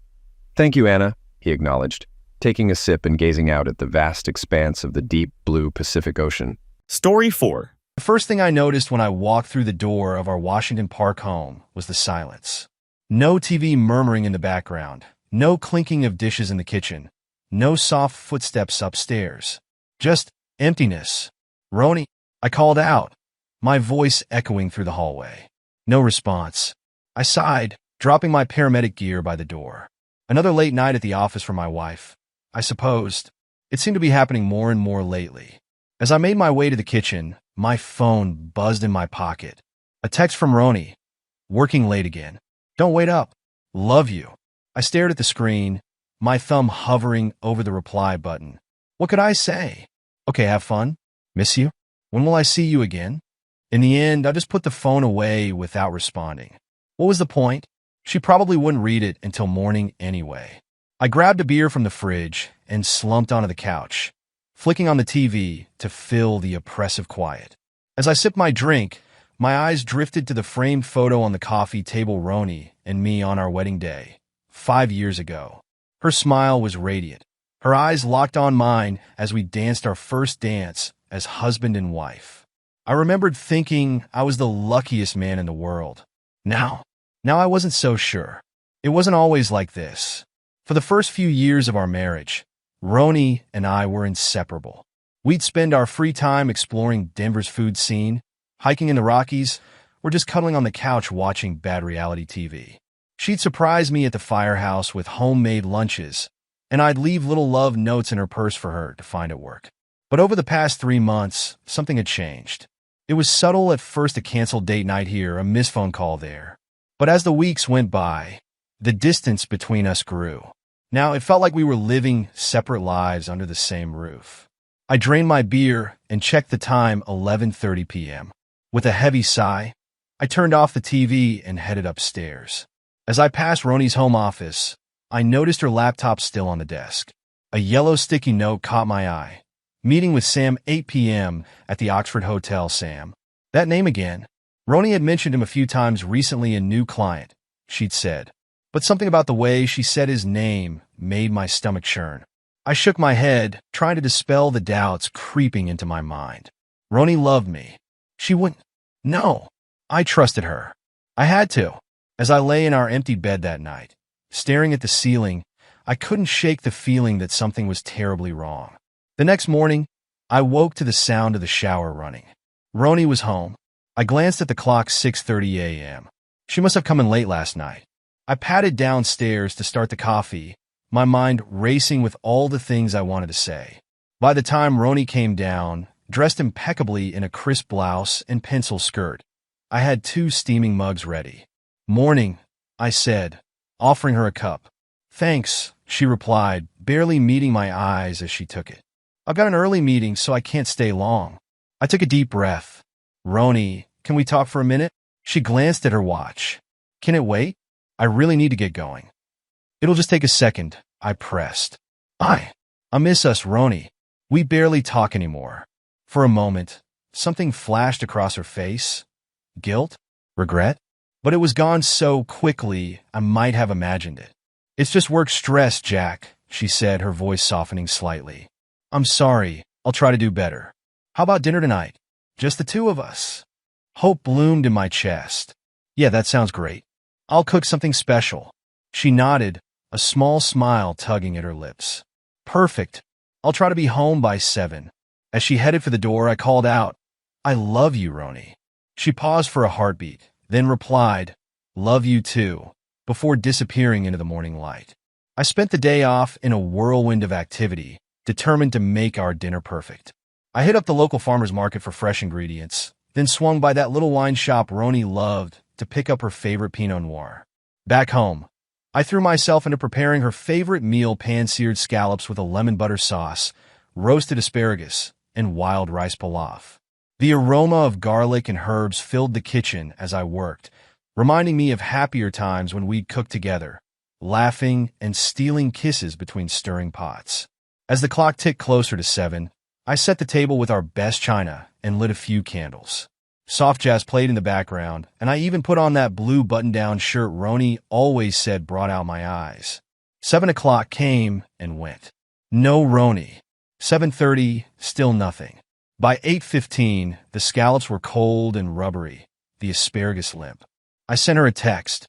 "Thank you, Anna," he acknowledged, taking a sip and gazing out at the vast expanse of the deep blue Pacific Ocean. Story 4. The first thing I noticed when I walked through the door of our Washington Park home was the silence. No TV murmuring in the background, no clinking of dishes in the kitchen, no soft footsteps upstairs. Just emptiness. "Roni," I called out, my voice echoing through the hallway. No response. I sighed, dropping my paramedic gear by the door. Another late night at the office for my wife, I supposed. It seemed to be happening more and more lately. As I made my way to the kitchen, my phone buzzed in my pocket. A text from Roni. "Working late again. Don't wait up. Love you." I stared at the screen, my thumb hovering over the reply button. What could I say? "Okay, have fun. Miss you. When will I see you again?" In the end, I just put the phone away without responding. What was the point? She probably wouldn't read it until morning anyway. I grabbed a beer from the fridge and slumped onto the couch, flicking on the TV to fill the oppressive quiet. As I sipped my drink, my eyes drifted to the framed photo on the coffee table Roni and me on our wedding day, 5 years ago. Her smile was radiant. Her eyes locked on mine as we danced our first dance as husband and wife. I remembered thinking I was the luckiest man in the world. Now I wasn't so sure. It wasn't always like this. For the first few years of our marriage, Roni and I were inseparable. We'd spend our free time exploring Denver's food scene, hiking in the Rockies, or just cuddling on the couch watching bad reality TV. She'd surprise me at the firehouse with homemade lunches, and I'd leave little love notes in her purse for her to find at work. But over the past 3 months, something had changed. It was subtle at first, a canceled date night here, a missed phone call there. But as the weeks went by, the distance between us grew. Now it felt like we were living separate lives under the same roof. I drained my beer and checked the time, 11:30 p.m. With a heavy sigh, I turned off the TV and headed upstairs. As I passed Roni's home office, I noticed her laptop still on the desk. A yellow sticky note caught my eye. "Meeting with Sam, 8 p.m. at the Oxford Hotel, Sam." That name again. Roni had mentioned him a few times recently, a new client, she'd said. But something about the way she said his name made my stomach churn. I shook my head, trying to dispel the doubts creeping into my mind. Roni loved me. She wouldn't. No, I trusted her. I had to. As I lay in our empty bed that night, staring at the ceiling, I couldn't shake the feeling that something was terribly wrong. The next morning, I woke to the sound of the shower running. Roni was home. I glanced at the clock, 6:30 a.m. She must have come in late last night. I padded downstairs to start the coffee, my mind racing with all the things I wanted to say. By the time Roni came down, dressed impeccably in a crisp blouse and pencil skirt, I had 2 steaming mugs ready. "Morning," I said, offering her a cup. "Thanks," she replied, barely meeting my eyes as she took it. "I've got an early meeting, so I can't stay long." I took a deep breath. "Roni, can we talk for a minute?" She glanced at her watch. "Can it wait? I really need to get going." "It'll just take a second," I pressed. I miss us, Roni. We barely talk anymore." For a moment, something flashed across her face. Guilt? Regret? But it was gone so quickly, I might have imagined it. "It's just work stress, Jack," she said, her voice softening slightly. "I'm sorry. I'll try to do better. How about dinner tonight? Just the 2 of us?" Hope bloomed in my chest. "Yeah, that sounds great. I'll cook something special." She nodded, a small smile tugging at her lips. "Perfect. I'll try to be home by 7. As she headed for the door, I called out, "I love you, Roni." She paused for a heartbeat, then replied, "Love you too," before disappearing into the morning light. I spent the day off in a whirlwind of activity, determined to make our dinner perfect. I hit up the local farmer's market for fresh ingredients, then swung by that little wine shop Roni loved to pick up her favorite Pinot Noir. Back home, I threw myself into preparing her favorite meal: pan-seared scallops with a lemon butter sauce, roasted asparagus, and wild rice pilaf. The aroma of garlic and herbs filled the kitchen as I worked, reminding me of happier times when we'd cook together, laughing and stealing kisses between stirring pots. As the clock ticked closer to 7, I set the table with our best china and lit a few candles. Soft jazz played in the background, and I even put on that blue button-down shirt Roni always said brought out my eyes. 7 o'clock came and went. No Roni. 7:30, still nothing. By 8:15, the scallops were cold and rubbery, the asparagus limp. I sent her a text.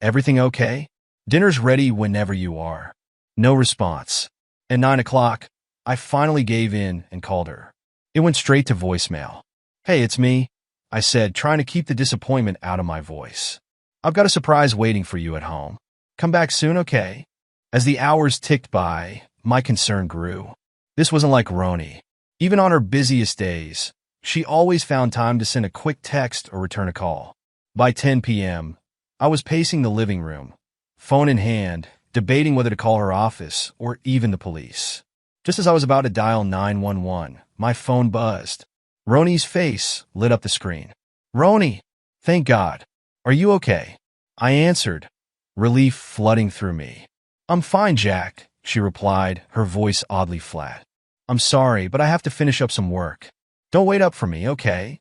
"Everything okay? Dinner's ready whenever you are." No response. At 9 o'clock, I finally gave in and called her. It went straight to voicemail. "Hey, it's me," I said, trying to keep the disappointment out of my voice. "I've got a surprise waiting for you at home. Come back soon, okay?" As the hours ticked by, my concern grew. This wasn't like Roni. Even on her busiest days, she always found time to send a quick text or return a call. By 10 p.m., I was pacing the living room, phone in hand, debating whether to call her office or even the police. Just as I was about to dial 911, my phone buzzed. Roni's face lit up the screen. "Roni! Thank God. Are you okay?" I answered, relief flooding through me. "I'm fine, Jack," she replied, her voice oddly flat. "I'm sorry, but I have to finish up some work. Don't wait up for me, okay?"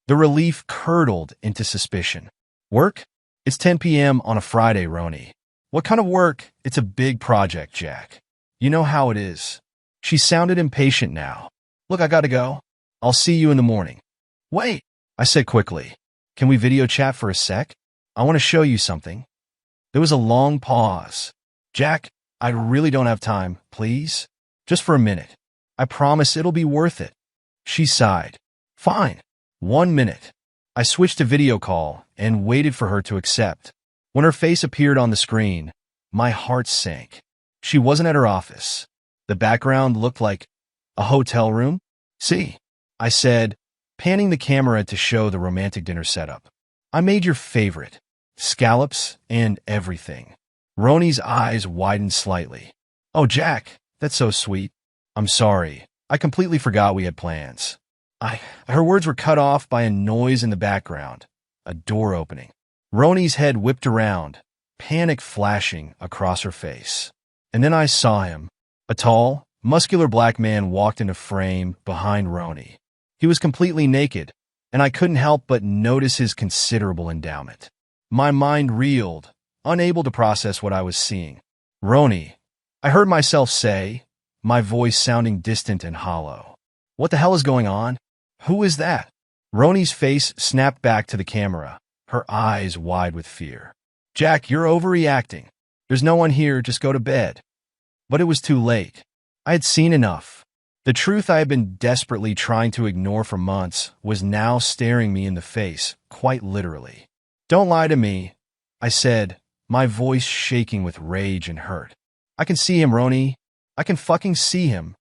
The relief curdled into suspicion. "Work? It's 10 p.m. on a Friday, Roni. What kind of work? It's a big project, Jack. You know how it is." She sounded impatient now. "Look, I gotta go. I'll see you in the morning." "Wait," I said quickly. "Can we video chat for a sec? I want to show you something." There was a long pause. "Jack, I really don't have time, please. Just for a minute. I promise it'll be worth it." She sighed. "Fine. 1 minute." I switched to video call and waited for her to accept. When her face appeared on the screen, my heart sank. She wasn't at her office. The background looked like a hotel room. "See," I said, panning the camera to show the romantic dinner setup. "I made your favorite. Scallops and everything." Roni's eyes widened slightly. "Oh, Jack, that's so sweet. I'm sorry. I completely forgot we had plans." Her words were cut off by a noise in the background, a door opening. Roni's head whipped around, panic flashing across her face. And then I saw him. A tall, muscular black man walked into frame behind Roni. He was completely naked, and I couldn't help but notice his considerable endowment. My mind reeled, unable to process what I was seeing. "Roni," I heard myself say, my voice sounding distant and hollow. "What the hell is going on? Who is that?" Roni's face snapped back to the camera, her eyes wide with fear. "Jack, you're overreacting. There's no one here, just go to bed." But it was too late. I had seen enough. The truth I had been desperately trying to ignore for months was now staring me in the face, quite literally. "Don't lie to me," I said, my voice shaking with rage and hurt. "I can see him, Roni. I can fucking see him."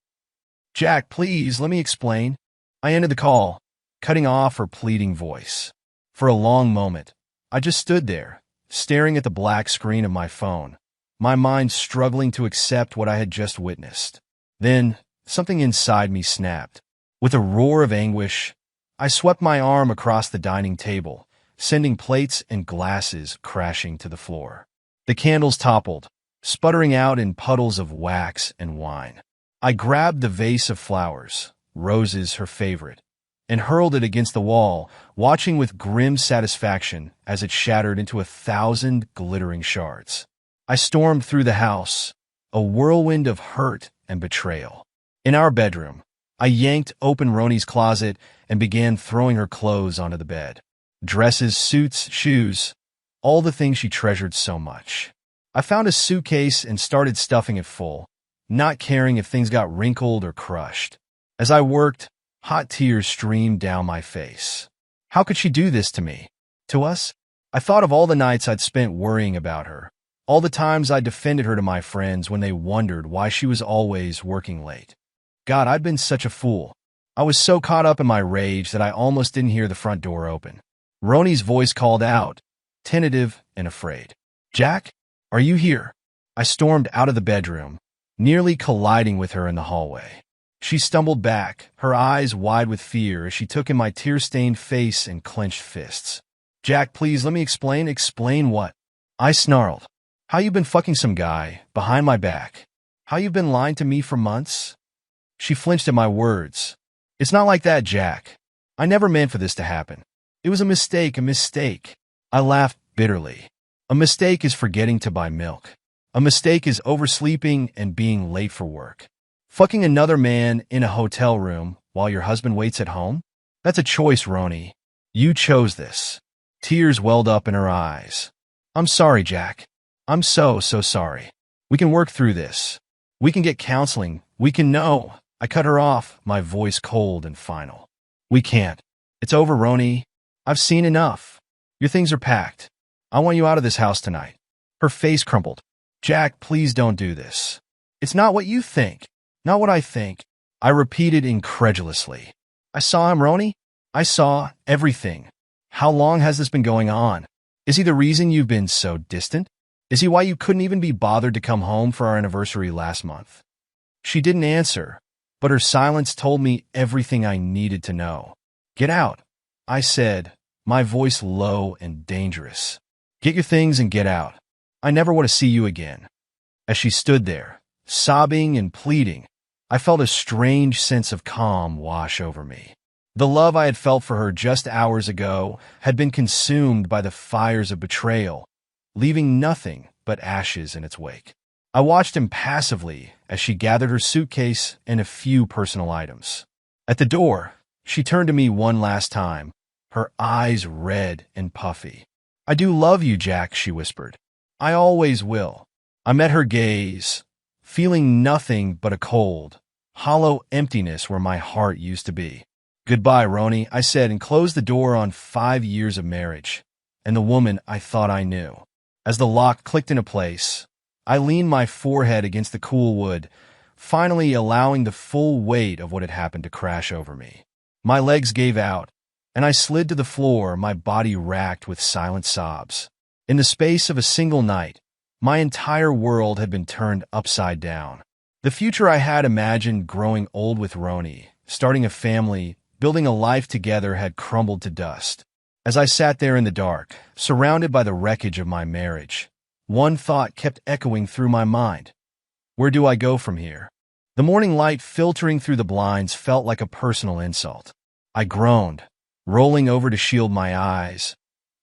Jack, please, let me explain. I ended the call, cutting off her pleading voice. For a long moment, I just stood there, staring at the black screen of my phone, my mind struggling to accept what I had just witnessed. Then, something inside me snapped. With a roar of anguish, I swept my arm across the dining table, sending plates and glasses crashing to the floor. The candles toppled, sputtering out in puddles of wax and wine. I grabbed the vase of flowers, roses her favorite, and hurled it against the wall, watching with grim satisfaction as it shattered into 1,000 glittering shards. I stormed through the house, a whirlwind of hurt and betrayal. In our bedroom, I yanked open Roni's closet and began throwing her clothes onto the bed. Dresses, suits, shoes, all the things she treasured so much. I found a suitcase and started stuffing it full, not caring if things got wrinkled or crushed. As I worked, hot tears streamed down my face. How could she do this to me? To us? I thought of all the nights I'd spent worrying about her, all the times I defended her to my friends when they wondered why she was always working late. God, I'd been such a fool. I was so caught up in my rage that I almost didn't hear the front door open. Roni's voice called out, tentative and afraid. Jack, are you here? I stormed out of the bedroom, nearly colliding with her in the hallway. She stumbled back, her eyes wide with fear as she took in my tear-stained face and clenched fists. Jack, please, let me explain. Explain what? I snarled. How you been fucking some guy, behind my back? How you've been lying to me for months? She flinched at my words. It's not like that, Jack. I never meant for this to happen. It was a mistake, a mistake. I laughed bitterly. A mistake is forgetting to buy milk. A mistake is oversleeping and being late for work. Fucking another man in a hotel room while your husband waits at home? That's a choice, Roni. You chose this. Tears welled up in her eyes. I'm sorry, Jack. I'm so sorry. We can work through this. We can get counseling. We can know. I cut her off, my voice cold and final. We can't. It's over, Roni. I've seen enough. Your things are packed. I want you out of this house tonight. Her face crumpled. Jack, please don't do this. It's not what you think. Not what I think. I repeated incredulously. I saw him, Roni. I saw everything. How long has this been going on? Is he the reason you've been so distant? Is he why you couldn't even be bothered to come home for our anniversary last month? She didn't answer, but her silence told me everything I needed to know. Get out, I said, my voice low and dangerous. Get your things and get out. I never want to see you again. As she stood there, sobbing and pleading, I felt a strange sense of calm wash over me. The love I had felt for her just hours ago had been consumed by the fires of betrayal, leaving nothing but ashes in its wake. I watched impassively as she gathered her suitcase and a few personal items. At the door, she turned to me one last time, her eyes red and puffy. I do love you, Jack, she whispered. I always will. I met her gaze, feeling nothing but a cold, hollow emptiness where my heart used to be. Goodbye, Roni, I said, and closed the door on 5 years of marriage, and the woman I thought I knew. As the lock clicked into place, I leaned my forehead against the cool wood, finally allowing the full weight of what had happened to crash over me. My legs gave out, and I slid to the floor, my body racked with silent sobs. In the space of a single night, my entire world had been turned upside down. The future I had imagined growing old with Roni, starting a family, building a life together had crumbled to dust. As I sat there in the dark, surrounded by the wreckage of my marriage, one thought kept echoing through my mind. Where do I go from here? The morning light filtering through the blinds felt like a personal insult. I groaned, rolling over to shield my eyes,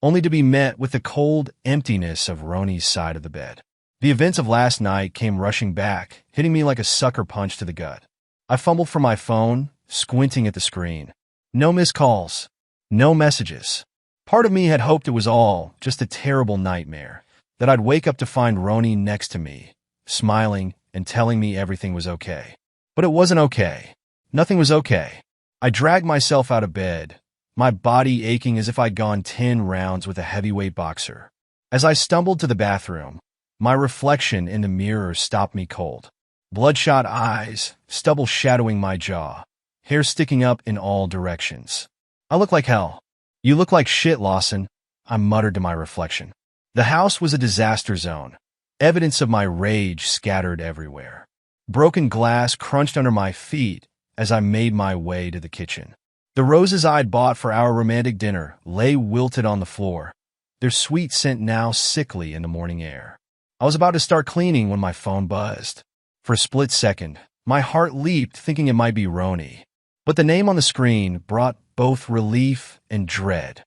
only to be met with the cold emptiness of Roni's side of the bed. The events of last night came rushing back, hitting me like a sucker punch to the gut. I fumbled for my phone, squinting at the screen. No missed calls. No messages. Part of me had hoped it was all just a terrible nightmare, that I'd wake up to find Roni next to me, smiling and telling me everything was okay. But it wasn't okay. Nothing was okay. I dragged myself out of bed, my body aching as if I'd gone 10 rounds with a heavyweight boxer. As I stumbled to the bathroom, my reflection in the mirror stopped me cold. Bloodshot eyes, stubble shadowing my jaw, hair sticking up in all directions. I look like hell. You look like shit, Lawson, I muttered to my reflection. The house was a disaster zone. Evidence of my rage scattered everywhere. Broken glass crunched under my feet as I made my way to the kitchen. The roses I'd bought for our romantic dinner lay wilted on the floor, their sweet scent now sickly in the morning air. I was about to start cleaning when my phone buzzed. For a split second, my heart leaped thinking it might be Roni. But the name on the screen brought both relief and dread.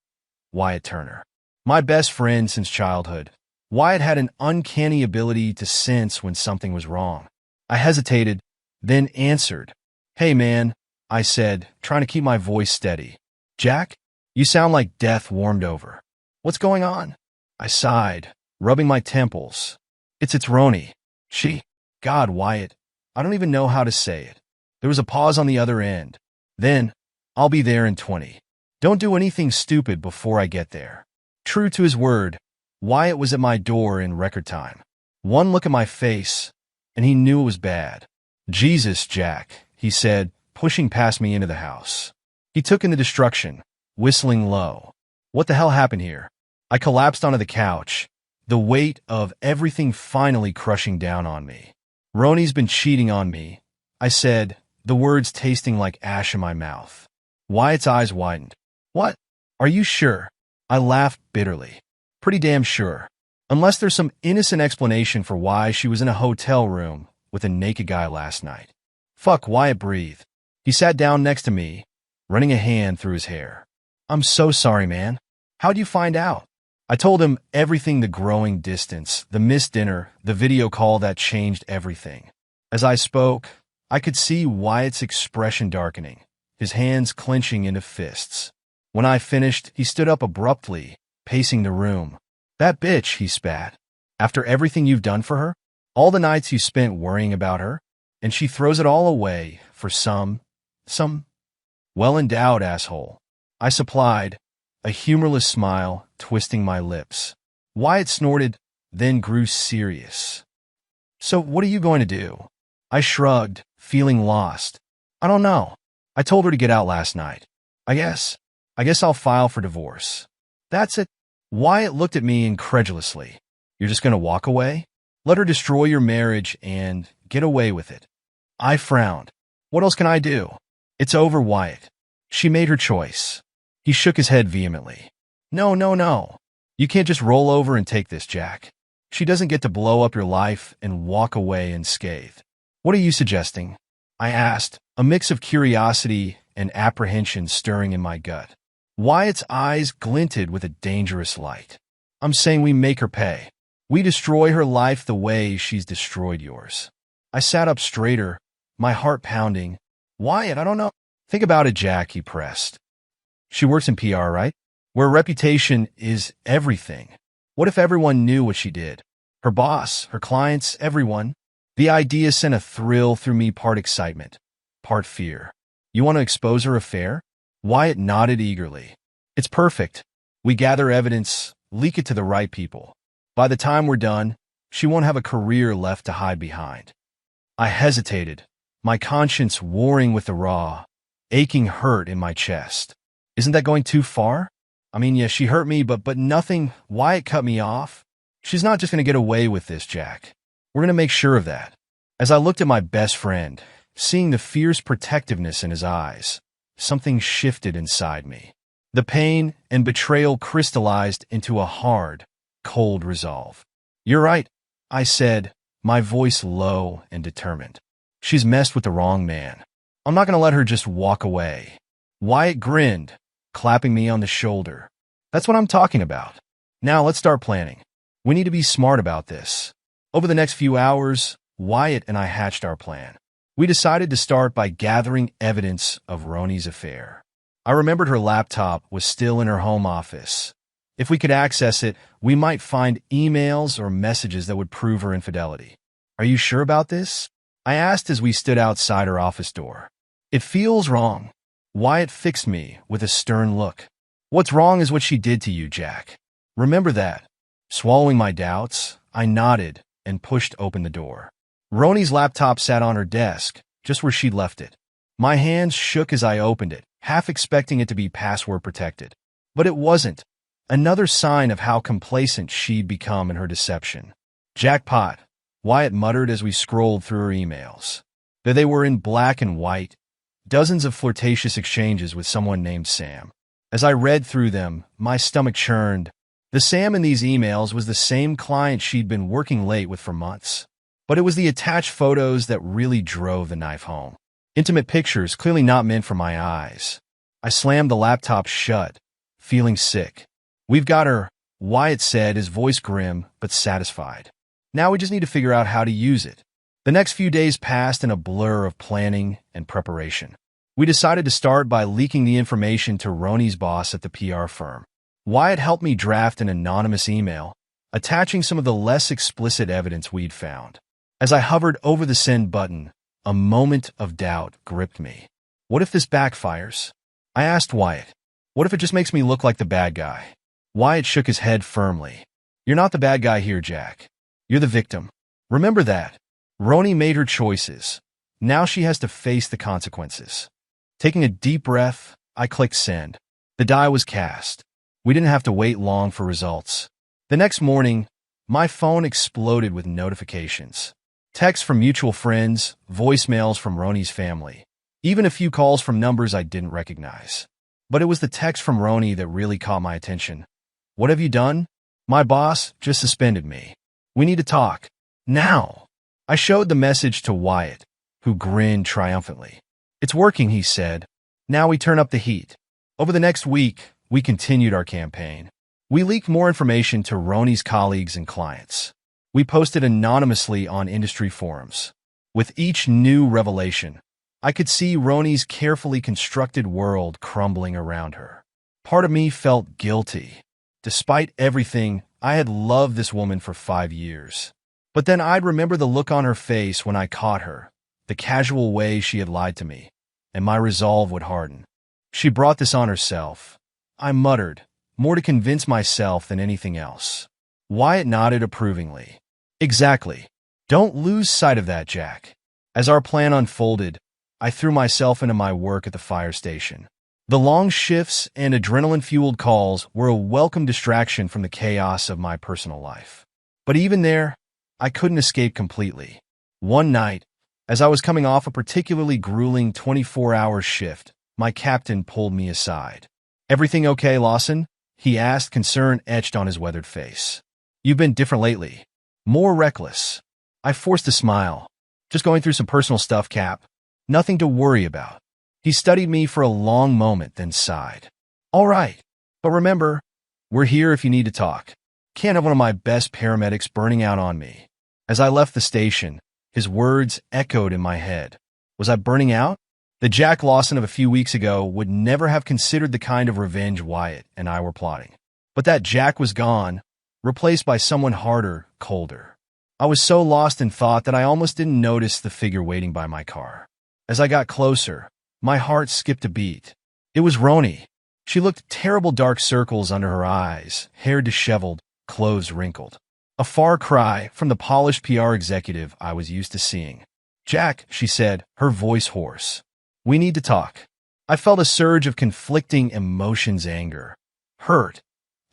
Wyatt Turner. My best friend since childhood. Wyatt had an uncanny ability to sense when something was wrong. I hesitated, then answered. "Hey man," I said, trying to keep my voice steady. "Jack, you sound like death warmed over. What's going on?" I sighed, rubbing my temples. It's Roni. God, Wyatt, I don't even know how to say it. There was a pause on the other end. Then, "I'll be there in 20. Don't do anything stupid before I get there." True to his word, Wyatt was at my door in record time. One look at my face, and he knew it was bad. "Jesus, Jack," he said, pushing past me into the house. He took in the destruction, whistling low. What the hell happened here? I collapsed onto the couch, the weight of everything finally crushing down on me. "Roni's been cheating on me," I said, the words tasting like ash in my mouth. Wyatt's eyes widened. "What? Are you sure?" I laughed bitterly. "Pretty damn sure. Unless there's some innocent explanation for why she was in a hotel room with a naked guy last night." "Fuck," Wyatt breathed. He sat down next to me, running a hand through his hair. "I'm so sorry, man. How'd you find out?" I told him everything, the growing distance, the missed dinner, the video call that changed everything. As I spoke, I could see Wyatt's expression darkening, his hands clenching into fists. When I finished, he stood up abruptly, pacing the room. "That bitch," he spat. "After everything you've done for her, all the nights you spent worrying about her, and she throws it all away for some well-endowed asshole." I supplied, a humorless smile twisting my lips. Wyatt snorted, then grew serious. "So what are you going to do?" I shrugged, feeling lost. "I don't know. I told her to get out last night. I guess I'll file for divorce." "That's it?" Wyatt looked at me incredulously. "You're just going to walk away? Let her destroy your marriage and get away with it?" I frowned. "What else can I do?" "It's over, Wyatt. She made her choice." He shook his head vehemently. No. You can't just roll over and take this, Jack. She doesn't get to blow up your life and walk away unscathed. What are you suggesting?" I asked, a mix of curiosity and apprehension stirring in my gut. Wyatt's eyes glinted with a dangerous light. "I'm saying we make her pay. We destroy her life the way she's destroyed yours." I sat up straighter, my heart pounding. "Wyatt, I don't know." "Think about it, Jack," he pressed. "She works in PR, right? Where reputation is everything. What if everyone knew what she did? Her boss, her clients, everyone." The idea sent a thrill through me, part excitement, part fear. "You want to expose her affair?" Wyatt nodded eagerly. "It's perfect. We gather evidence, leak it to the right people. By the time we're done, she won't have a career left to hide behind." I hesitated, my conscience warring with the raw, aching hurt in my chest. "Isn't that going too far? I mean, yeah, she hurt me, but nothing." Wyatt cut me off. "She's not just going to get away with this, Jack. We're going to make sure of that." As I looked at my best friend, seeing the fierce protectiveness in his eyes, something shifted inside me. The pain and betrayal crystallized into a hard, cold resolve. "You're right," I said, my voice low and determined. "She's messed with the wrong man. I'm not going to let her just walk away." Wyatt grinned, clapping me on the shoulder. "That's what I'm talking about. Now let's start planning. We need to be smart about this." Over the next few hours, Wyatt and I hatched our plan. We decided to start by gathering evidence of Roni's affair. I remembered her laptop was still in her home office. If we could access it, we might find emails or messages that would prove her infidelity. "Are you sure about this?" I asked as we stood outside her office door. "It feels wrong." Wyatt fixed me with a stern look. "What's wrong is what she did to you, Jack. Remember that." Swallowing my doubts, I nodded and pushed open the door. Roni's laptop sat on her desk, just where she'd left it. My hands shook as I opened it, half expecting it to be password protected. But it wasn't. Another sign of how complacent she'd become in her deception. Jackpot, Wyatt muttered as we scrolled through her emails. There they were in black and white, dozens of flirtatious exchanges with someone named Sam. As I read through them, my stomach churned. The Sam in these emails was the same client she'd been working late with for months. But it was the attached photos that really drove the knife home. Intimate pictures clearly not meant for my eyes. I slammed the laptop shut, feeling sick. "We've got her," Wyatt said, his voice grim but satisfied. "Now we just need to figure out how to use it." The next few days passed in a blur of planning and preparation. We decided to start by leaking the information to Roni's boss at the PR firm. Wyatt helped me draft an anonymous email, attaching some of the less explicit evidence we'd found. As I hovered over the send button, a moment of doubt gripped me. What if this backfires? I asked Wyatt. What if it just makes me look like the bad guy? Wyatt shook his head firmly. "You're not the bad guy here, Jack. You're the victim. Remember that. Roni made her choices. Now she has to face the consequences." Taking a deep breath, I clicked send. The die was cast. We didn't have to wait long for results. The next morning, my phone exploded with notifications. Texts from mutual friends, voicemails from Roni's family, even a few calls from numbers I didn't recognize. But it was the text from Roni that really caught my attention. "What have you done? My boss just suspended me. We need to talk. Now." I showed the message to Wyatt, who grinned triumphantly. "It's working," he said. "Now we turn up the heat." Over the next week, we continued our campaign. We leaked more information to Roni's colleagues and clients. We posted anonymously on industry forums. With each new revelation, I could see Roni's carefully constructed world crumbling around her. Part of me felt guilty. Despite everything, I had loved this woman for 5 years. But then I'd remember the look on her face when I caught her, the casual way she had lied to me, and my resolve would harden. She brought this on herself. I muttered, more to convince myself than anything else. Wyatt nodded approvingly. "Exactly. Don't lose sight of that, Jack." As our plan unfolded, I threw myself into my work at the fire station. The long shifts and adrenaline-fueled calls were a welcome distraction from the chaos of my personal life. But even there, I couldn't escape completely. One night, as I was coming off a particularly grueling 24-hour shift, my captain pulled me aside. "Everything okay, Lawson?" he asked, concern etched on his weathered face. "You've been different lately. More reckless." I forced a smile. "Just going through some personal stuff, Cap. Nothing to worry about." He studied me for a long moment, then sighed. "All right, but remember, we're here if you need to talk. Can't have one of my best paramedics burning out on me." As I left the station, his words echoed in my head. Was I burning out? The Jack Lawson of a few weeks ago would never have considered the kind of revenge Wyatt and I were plotting. But that Jack was gone, replaced by someone harder, colder. I was so lost in thought that I almost didn't notice the figure waiting by my car. As I got closer, my heart skipped a beat. It was Roni. She looked terrible dark circles under her eyes, hair disheveled, clothes wrinkled. A far cry from the polished PR executive I was used to seeing. "Jack," she said, her voice hoarse. "We need to talk." I felt a surge of conflicting emotions, anger, hurt,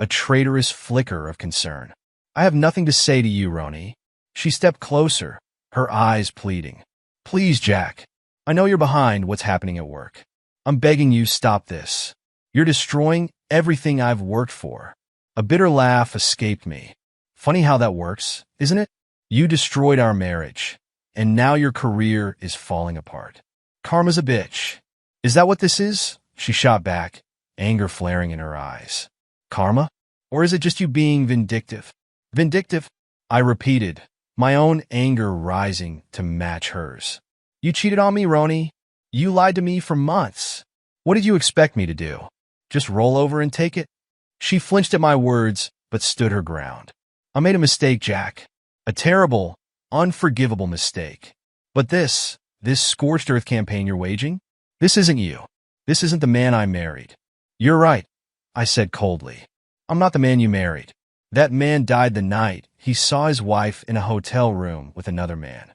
a traitorous flicker of concern. "I have nothing to say to you, Roni." She stepped closer, her eyes pleading. "Please, Jack. I know you're behind what's happening at work. I'm begging you, stop this. You're destroying everything I've worked for." A bitter laugh escaped me. "Funny how that works, isn't it? You destroyed our marriage, and now your career is falling apart. Karma's a bitch. Is that what this is?" She shot back, anger flaring in her eyes. "Karma? Or is it just you being vindictive?" "Vindictive?" I repeated, my own anger rising to match hers. "You cheated on me, Roni. You lied to me for months. What did you expect me to do? Just roll over and take it?" She flinched at my words, but stood her ground. "I made a mistake, Jack. A terrible, unforgivable mistake. But this scorched earth campaign you're waging, this isn't you. This isn't the man I married." "You're right," I said coldly. "I'm not the man you married. That man died the night he saw his wife in a hotel room with another man.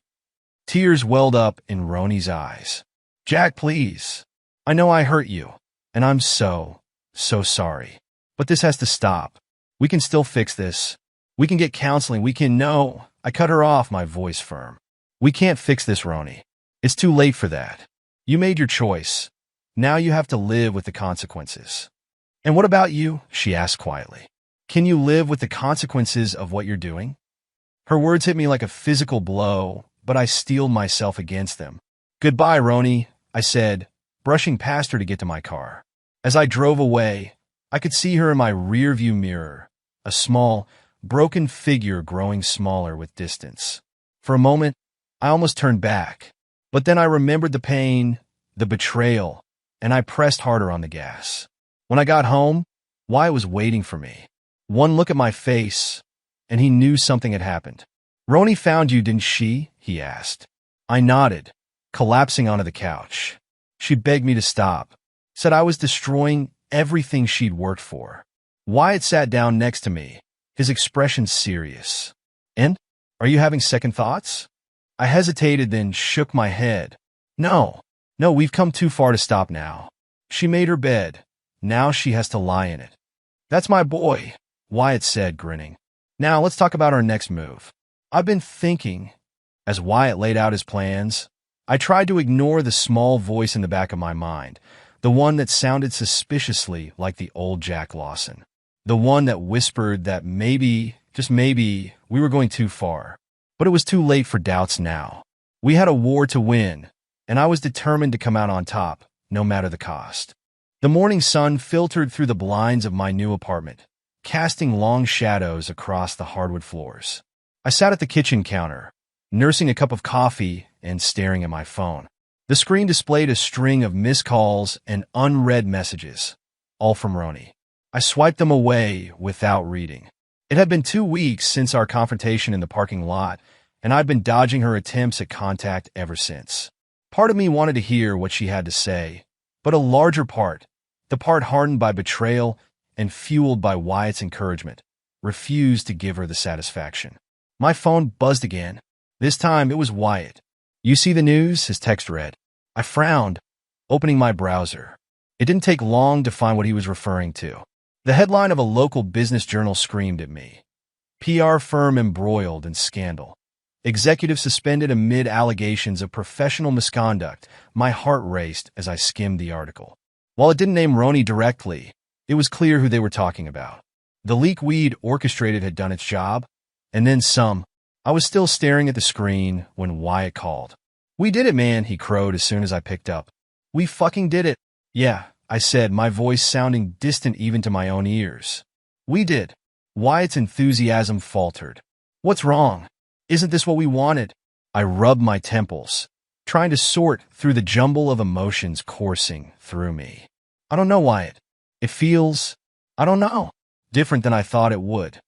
Tears welled up in Roni's eyes. Jack, please. I know I hurt you, and I'm so sorry. But this has to stop. We can still fix this. We can get counseling. No. I cut her off, my voice firm. We can't fix this, Roni. It's too late for that. You made your choice. Now you have to live with the consequences. And what about you? She asked quietly. Can you live with the consequences of what you're doing? Her words hit me like a physical blow, but I steeled myself against them. Goodbye, Roni, I said, brushing past her to get to my car. As I drove away, I could see her in my rearview mirror, a small, broken figure growing smaller with distance. For a moment, I almost turned back, but then I remembered the pain, the betrayal, and I pressed harder on the gas. When I got home, Wyatt was waiting for me. One look at my face, and he knew something had happened. Roni found you, didn't she? He asked. I nodded, collapsing onto the couch. She begged me to stop, said I was destroying everything she'd worked for. Wyatt sat down next to me, his expression serious. And? Are you having second thoughts? I hesitated, then shook my head. No, we've come too far to stop now. She made her bed. Now she has to lie in it. That's my boy, Wyatt said, grinning. Now let's talk about our next move. I've been thinking. As Wyatt laid out his plans, I tried to ignore the small voice in the back of my mind, the one that sounded suspiciously like the old Jack Lawson. The one that whispered that maybe, just maybe, we were going too far. But it was too late for doubts now. We had a war to win, and I was determined to come out on top, no matter the cost. The morning sun filtered through the blinds of my new apartment, casting long shadows across the hardwood floors. I sat at the kitchen counter, nursing a cup of coffee and staring at my phone. The screen displayed a string of missed calls and unread messages, all from Roni. I swiped them away without reading. It had been 2 weeks since our confrontation in the parking lot, and I'd been dodging her attempts at contact ever since. Part of me wanted to hear what she had to say, but a larger part, the part hardened by betrayal and fueled by Wyatt's encouragement, refused to give her the satisfaction. My phone buzzed again. This time it was Wyatt. You see the news? His text read. I frowned, opening my browser. It didn't take long to find what he was referring to. The headline of a local business journal screamed at me. PR firm embroiled in scandal. Executive suspended amid allegations of professional misconduct. My heart raced as I skimmed the article. While it didn't name Roni directly, it was clear who they were talking about. The leak we'd orchestrated had done its job, and then some. I was still staring at the screen when Wyatt called. We did it, man, he crowed as soon as I picked up. We fucking did it. Yeah, I said, my voice sounding distant even to my own ears. We did. Wyatt's enthusiasm faltered. What's wrong? Isn't this what we wanted? I rubbed my temples, trying to sort through the jumble of emotions coursing through me. I don't know, Wyatt. It feels, I don't know, different than I thought it would.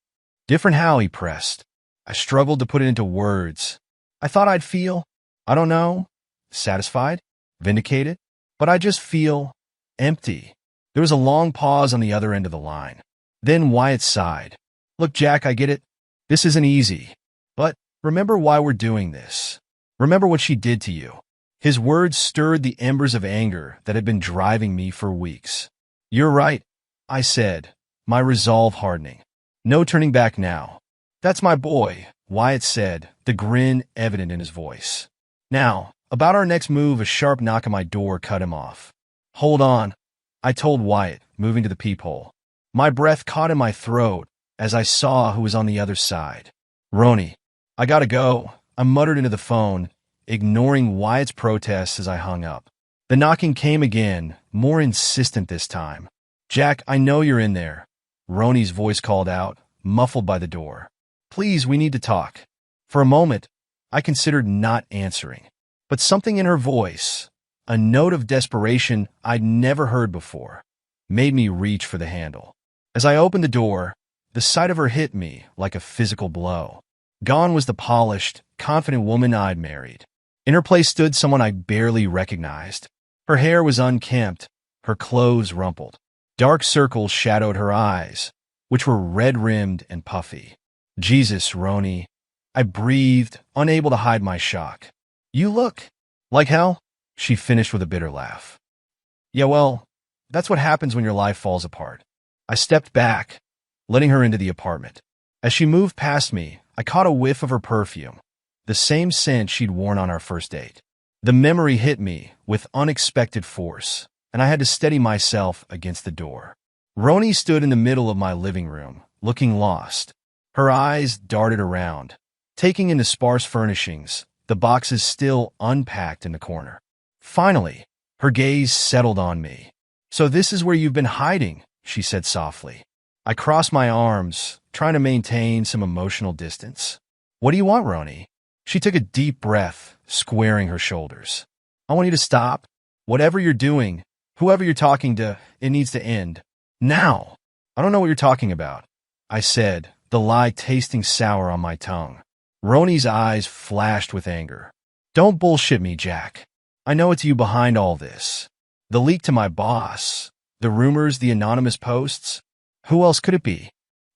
Different how? He pressed. I struggled to put it into words. I thought I'd feel, I don't know, satisfied, vindicated, but I just feel empty. There was a long pause on the other end of the line. Then Wyatt sighed. Look, Jack, I get it. This isn't easy. But remember why we're doing this. Remember what she did to you. His words stirred the embers of anger that had been driving me for weeks. You're right, I said, my resolve hardening. No turning back now. That's my boy, Wyatt said, the grin evident in his voice. Now, about our next move, a sharp knock on my door cut him off. Hold on, I told Wyatt, moving to the peephole. My breath caught in my throat as I saw who was on the other side. Roni. I gotta go, I muttered into the phone, ignoring Wyatt's protests as I hung up. The knocking came again, more insistent this time. Jack, I know you're in there. Roni's voice called out, muffled by the door. Please, we need to talk. For a moment, I considered not answering. But something in her voice, a note of desperation I'd never heard before, made me reach for the handle. As I opened the door, the sight of her hit me like a physical blow. Gone was the polished, confident woman I'd married. In her place stood someone I barely recognized. Her hair was unkempt, her clothes rumpled. Dark circles shadowed her eyes, which were red-rimmed and puffy. Jesus, Roni. I breathed, unable to hide my shock. You look like hell, she finished with a bitter laugh. Yeah, well, that's what happens when your life falls apart. I stepped back, letting her into the apartment. As she moved past me, I caught a whiff of her perfume, the same scent she'd worn on our first date. The memory hit me with unexpected force, and I had to steady myself against the door. Roni stood in the middle of my living room, looking lost. Her eyes darted around, taking in the sparse furnishings, the boxes still unpacked in the corner. Finally, her gaze settled on me. So this is where you've been hiding, she said softly. I crossed my arms, trying to maintain some emotional distance. What do you want, Roni? She took a deep breath, squaring her shoulders. I want you to stop. Whatever you're doing, whoever you're talking to, it needs to end. Now. I don't know what you're talking about, I said, the lie tasting sour on my tongue. Roni's eyes flashed with anger. Don't bullshit me, Jack. I know it's you behind all this. The leak to my boss, the rumors, the anonymous posts. Who else could it be?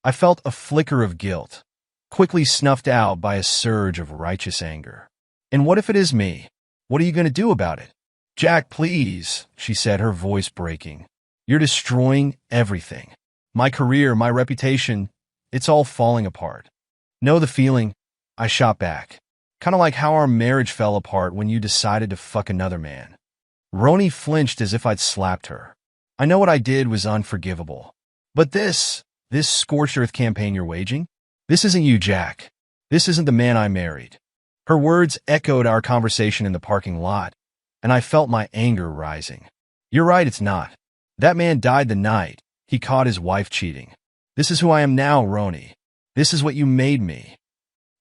I felt a flicker of guilt, quickly snuffed out by a surge of righteous anger. And what if it is me? What are you going to do about it? Jack, please, she said, her voice breaking. You're destroying everything. My career, my reputation, it's all falling apart. Know the feeling? I shot back. Kind of like how our marriage fell apart when you decided to fuck another man. Roni flinched as if I'd slapped her. I know what I did was unforgivable. But this scorched earth campaign you're waging? This isn't you, Jack. This isn't the man I married. Her words echoed our conversation in the parking lot, and I felt my anger rising. You're right, it's not. That man died the night he caught his wife cheating. This is who I am now, Roni. This is what you made me.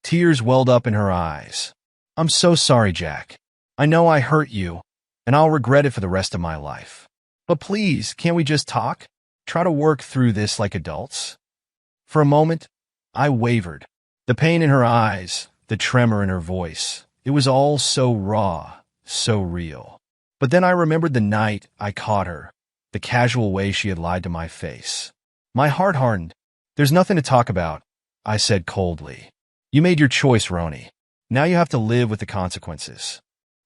Tears welled up in her eyes. I'm so sorry, Jack. I know I hurt you, and I'll regret it for the rest of my life. But please, can't we just talk? Try to work through this like adults? For a moment, I wavered. The pain in her eyes, the tremor in her voice, it was all so raw, so real. But then I remembered the night I caught her, the casual way she had lied to my face. My heart hardened. There's nothing to talk about, I said coldly. You made your choice, Roni. Now you have to live with the consequences.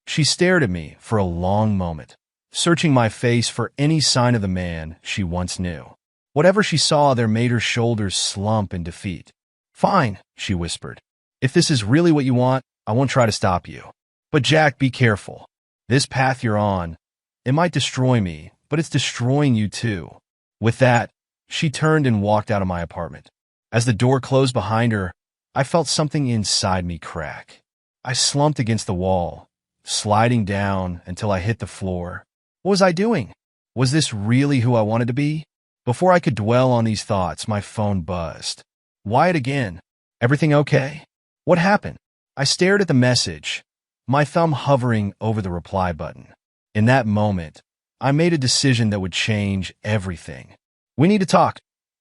She stared at me for a long moment, searching my face for any sign of the man she once knew. Whatever she saw there made her shoulders slump in defeat. Fine, she whispered. If this is really what you want, I won't try to stop you. But Jack, be careful. This path you're on, it might destroy me, but it's destroying you too. With that, she turned and walked out of my apartment. As the door closed behind her, I felt something inside me crack. I slumped against the wall, sliding down until I hit the floor. What was I doing? Was this really who I wanted to be? Before I could dwell on these thoughts, my phone buzzed. Wyatt again. Everything okay? What happened? I stared at the message, my thumb hovering over the reply button. In that moment, I made a decision that would change everything. We need to talk,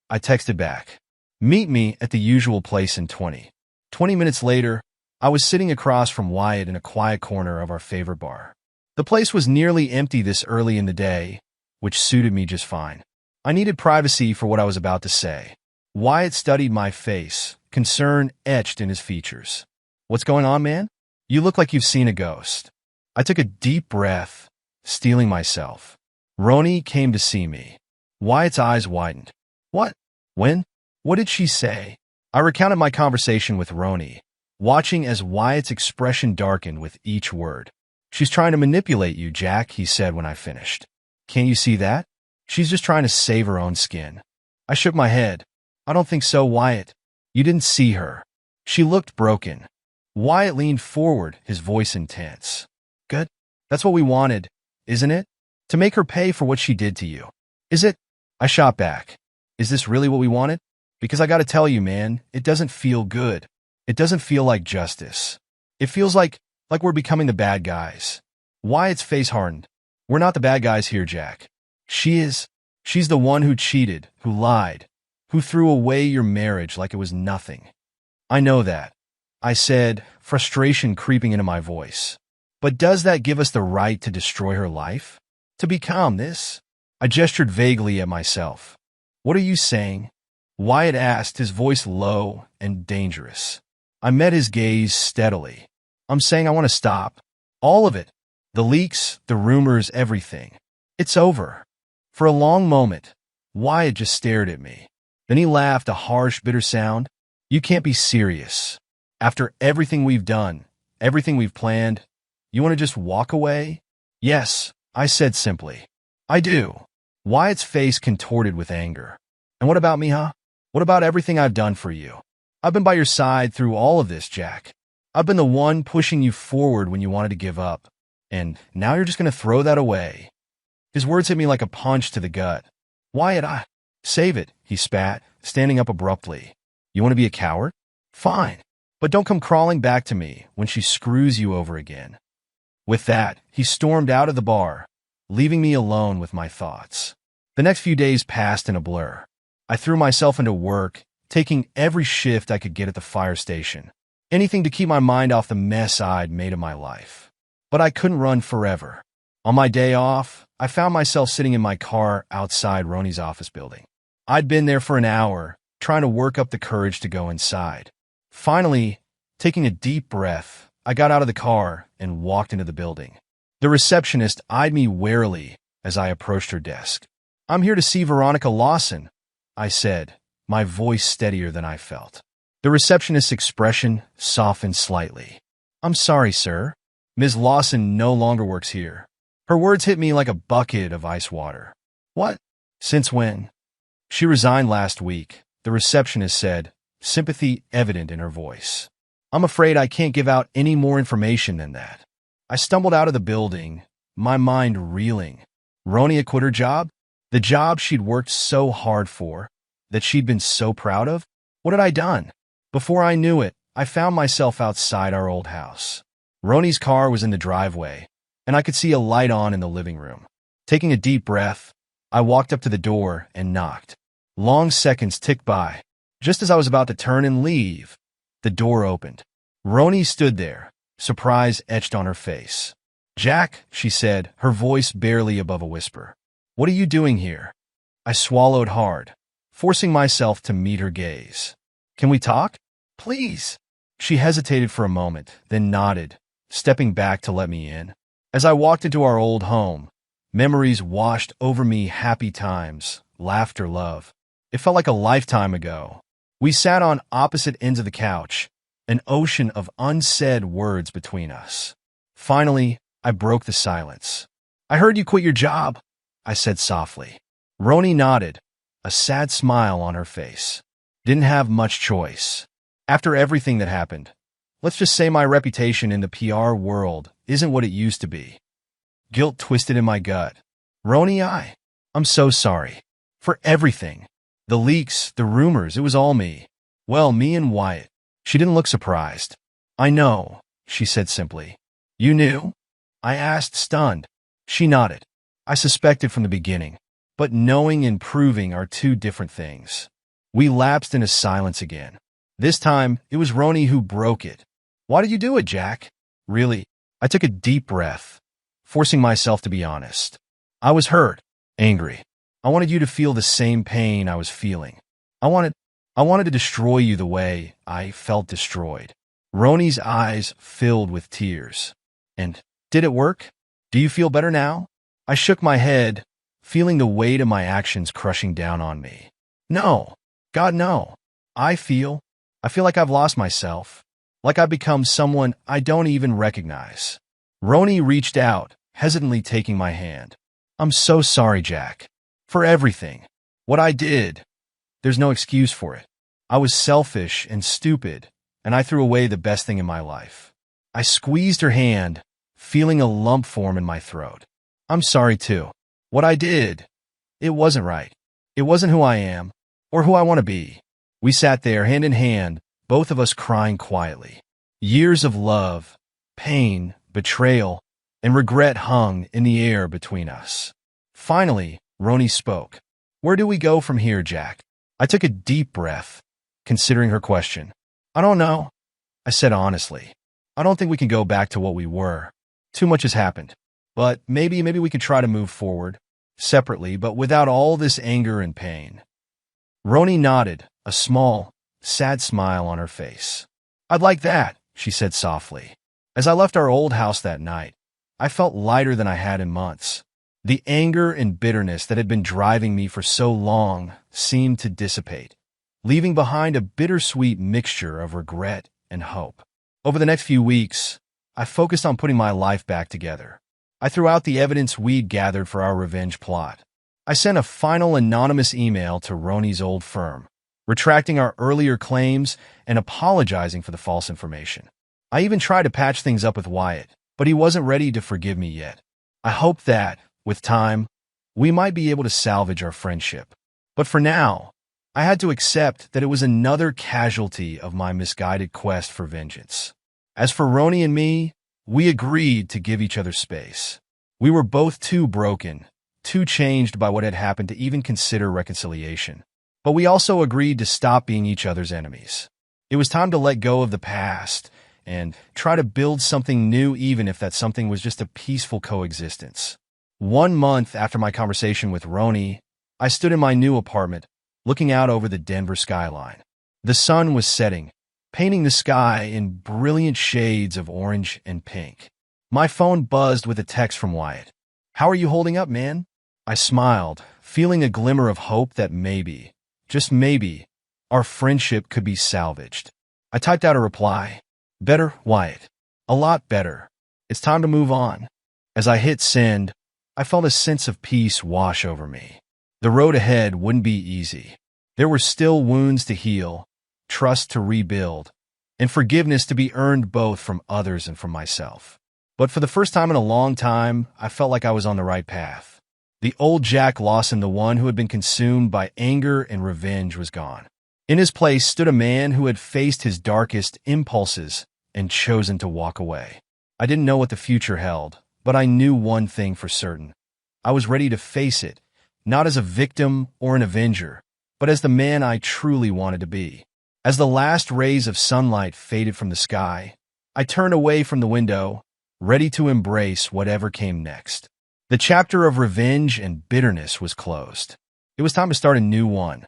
I texted back. Meet me at the usual place in 20. 20 minutes later, I was sitting across from Wyatt in a quiet corner of our favorite bar. The place was nearly empty this early in the day, which suited me just fine. I needed privacy for what I was about to say. Wyatt studied my face, concern etched in his features. What's going on, man? You look like you've seen a ghost. I took a deep breath, steeling myself. Roni came to see me. Wyatt's eyes widened. What? When? What did she say? I recounted my conversation with Roni, watching as Wyatt's expression darkened with each word. She's trying to manipulate you, Jack, he said when I finished. Can't you see that? She's just trying to save her own skin. I shook my head. I don't think so, Wyatt. You didn't see her. She looked broken. Wyatt leaned forward, his voice intense. Good. That's what we wanted, isn't it? To make her pay for what she did to you. Is it? I shot back. Is this really what we wanted? Because I gotta tell you, man, it doesn't feel good. It doesn't feel like justice. It feels like we're becoming the bad guys. Wyatt's face hardened. We're not the bad guys here, Jack. She is. She's the one who cheated, who lied, who threw away your marriage like it was nothing. I know that, I said, frustration creeping into my voice. But does that give us the right to destroy her life? To become this? I gestured vaguely at myself. What are you saying? Wyatt asked, his voice low and dangerous. I met his gaze steadily. I'm saying I want to stop. All of it. The leaks, the rumors, everything. It's over. For a long moment, Wyatt just stared at me. Then he laughed, a harsh, bitter sound. You can't be serious. After everything we've done, everything we've planned, you want to just walk away? Yes, I said simply. I do. Wyatt's face contorted with anger. And what about me, huh? What about everything I've done for you? I've been by your side through all of this, Jack. I've been the one pushing you forward when you wanted to give up. And now you're just going to throw that away. His words hit me like a punch to the gut. Wyatt, save it, he spat, standing up abruptly. You want to be a coward? Fine. But don't come crawling back to me when she screws you over again. With that, he stormed out of the bar, leaving me alone with my thoughts. The next few days passed in a blur. I threw myself into work, taking every shift I could get at the fire station. Anything to keep my mind off the mess I'd made of my life. But I couldn't run forever. On my day off, I found myself sitting in my car outside Roni's office building. I'd been there for an hour, trying to work up the courage to go inside. Finally, taking a deep breath, I got out of the car and walked into the building. The receptionist eyed me warily as I approached her desk. I'm here to see Veronica Lawson, I said, my voice steadier than I felt. The receptionist's expression softened slightly. I'm sorry, sir. Ms. Lawson no longer works here. Her words hit me like a bucket of ice water. What? Since when? She resigned last week, the receptionist said, sympathy evident in her voice. I'm afraid I can't give out any more information than that. I stumbled out of the building, my mind reeling. Roni had quit her job? The job she'd worked so hard for, that she'd been so proud of? What had I done? Before I knew it, I found myself outside our old house. Roni's car was in the driveway, and I could see a light on in the living room. Taking a deep breath, I walked up to the door and knocked. Long seconds ticked by. Just as I was about to turn and leave, the door opened. Roni stood there, surprise etched on her face. Jack, she said, her voice barely above a whisper. What are you doing here? I swallowed hard, forcing myself to meet her gaze. Can we talk? Please. She hesitated for a moment, then nodded, stepping back to let me in. As I walked into our old home, memories washed over me, happy times, laughter, love. It felt like a lifetime ago. We sat on opposite ends of the couch, an ocean of unsaid words between us. Finally, I broke the silence. I heard you quit your job, I said softly. Roni nodded, a sad smile on her face. Didn't have much choice. After everything that happened, let's just say my reputation in the PR world isn't what it used to be. Guilt twisted in my gut. Roni, I'm so sorry. For everything. The leaks, the rumors, it was all me. Well, me and Wyatt. She didn't look surprised. I know, she said simply. You knew? I asked, stunned. She nodded. I suspected from the beginning, but knowing and proving are two different things. We lapsed into silence again. This time, it was Roni who broke it. Why did you do it, Jack? Really? I took a deep breath, forcing myself to be honest. I was hurt, angry. I wanted you to feel the same pain I was feeling. I wanted to destroy you the way I felt destroyed. Roni's eyes filled with tears. And did it work? Do you feel better now? I shook my head, feeling the weight of my actions crushing down on me. No. God, no. I feel like I've lost myself. Like I've become someone I don't even recognize. Roni reached out, hesitantly taking my hand. I'm so sorry, Jack. For everything. What I did. There's no excuse for it. I was selfish and stupid, and I threw away the best thing in my life. I squeezed her hand, feeling a lump form in my throat. I'm sorry, too. What I did, it wasn't right. It wasn't who I am, or who I want to be. We sat there, hand in hand, both of us crying quietly. Years of love, pain, betrayal, and regret hung in the air between us. Finally, Roni spoke. Where do we go from here, Jack? I took a deep breath, considering her question. I don't know, I said honestly. I don't think we can go back to what we were. Too much has happened. But maybe we could try to move forward, separately, but without all this anger and pain. Roni nodded, a small, sad smile on her face. I'd like that, she said softly. As I left our old house that night, I felt lighter than I had in months. The anger and bitterness that had been driving me for so long seemed to dissipate, leaving behind a bittersweet mixture of regret and hope. Over the next few weeks, I focused on putting my life back together. I threw out the evidence we'd gathered for our revenge plot. I sent a final anonymous email to Roni's old firm, retracting our earlier claims and apologizing for the false information. I even tried to patch things up with Wyatt, but he wasn't ready to forgive me yet. I hoped that, with time, we might be able to salvage our friendship. But for now, I had to accept that it was another casualty of my misguided quest for vengeance. As for Roni and me, we agreed to give each other space. We were both too broken, too changed by what had happened to even consider reconciliation. But we also agreed to stop being each other's enemies. It was time to let go of the past and try to build something new, even if that something was just a peaceful coexistence. 1 month after my conversation with Roni, I stood in my new apartment, looking out over the Denver skyline. The sun was setting, painting the sky in brilliant shades of orange and pink. My phone buzzed with a text from Wyatt. "How are you holding up, man?" I smiled, feeling a glimmer of hope that maybe, just maybe, our friendship could be salvaged. I typed out a reply. "Better, Wyatt. A lot better. It's time to move on." As I hit send, I felt a sense of peace wash over me. The road ahead wouldn't be easy. There were still wounds to heal, trust to rebuild, and forgiveness to be earned both from others and from myself. But for the first time in a long time, I felt like I was on the right path. The old Jack Lawson, the one who had been consumed by anger and revenge, was gone. In his place stood a man who had faced his darkest impulses and chosen to walk away. I didn't know what the future held, but I knew one thing for certain. I was ready to face it, not as a victim or an avenger, but as the man I truly wanted to be. As the last rays of sunlight faded from the sky, I turned away from the window, ready to embrace whatever came next. The chapter of revenge and bitterness was closed. It was time to start a new one,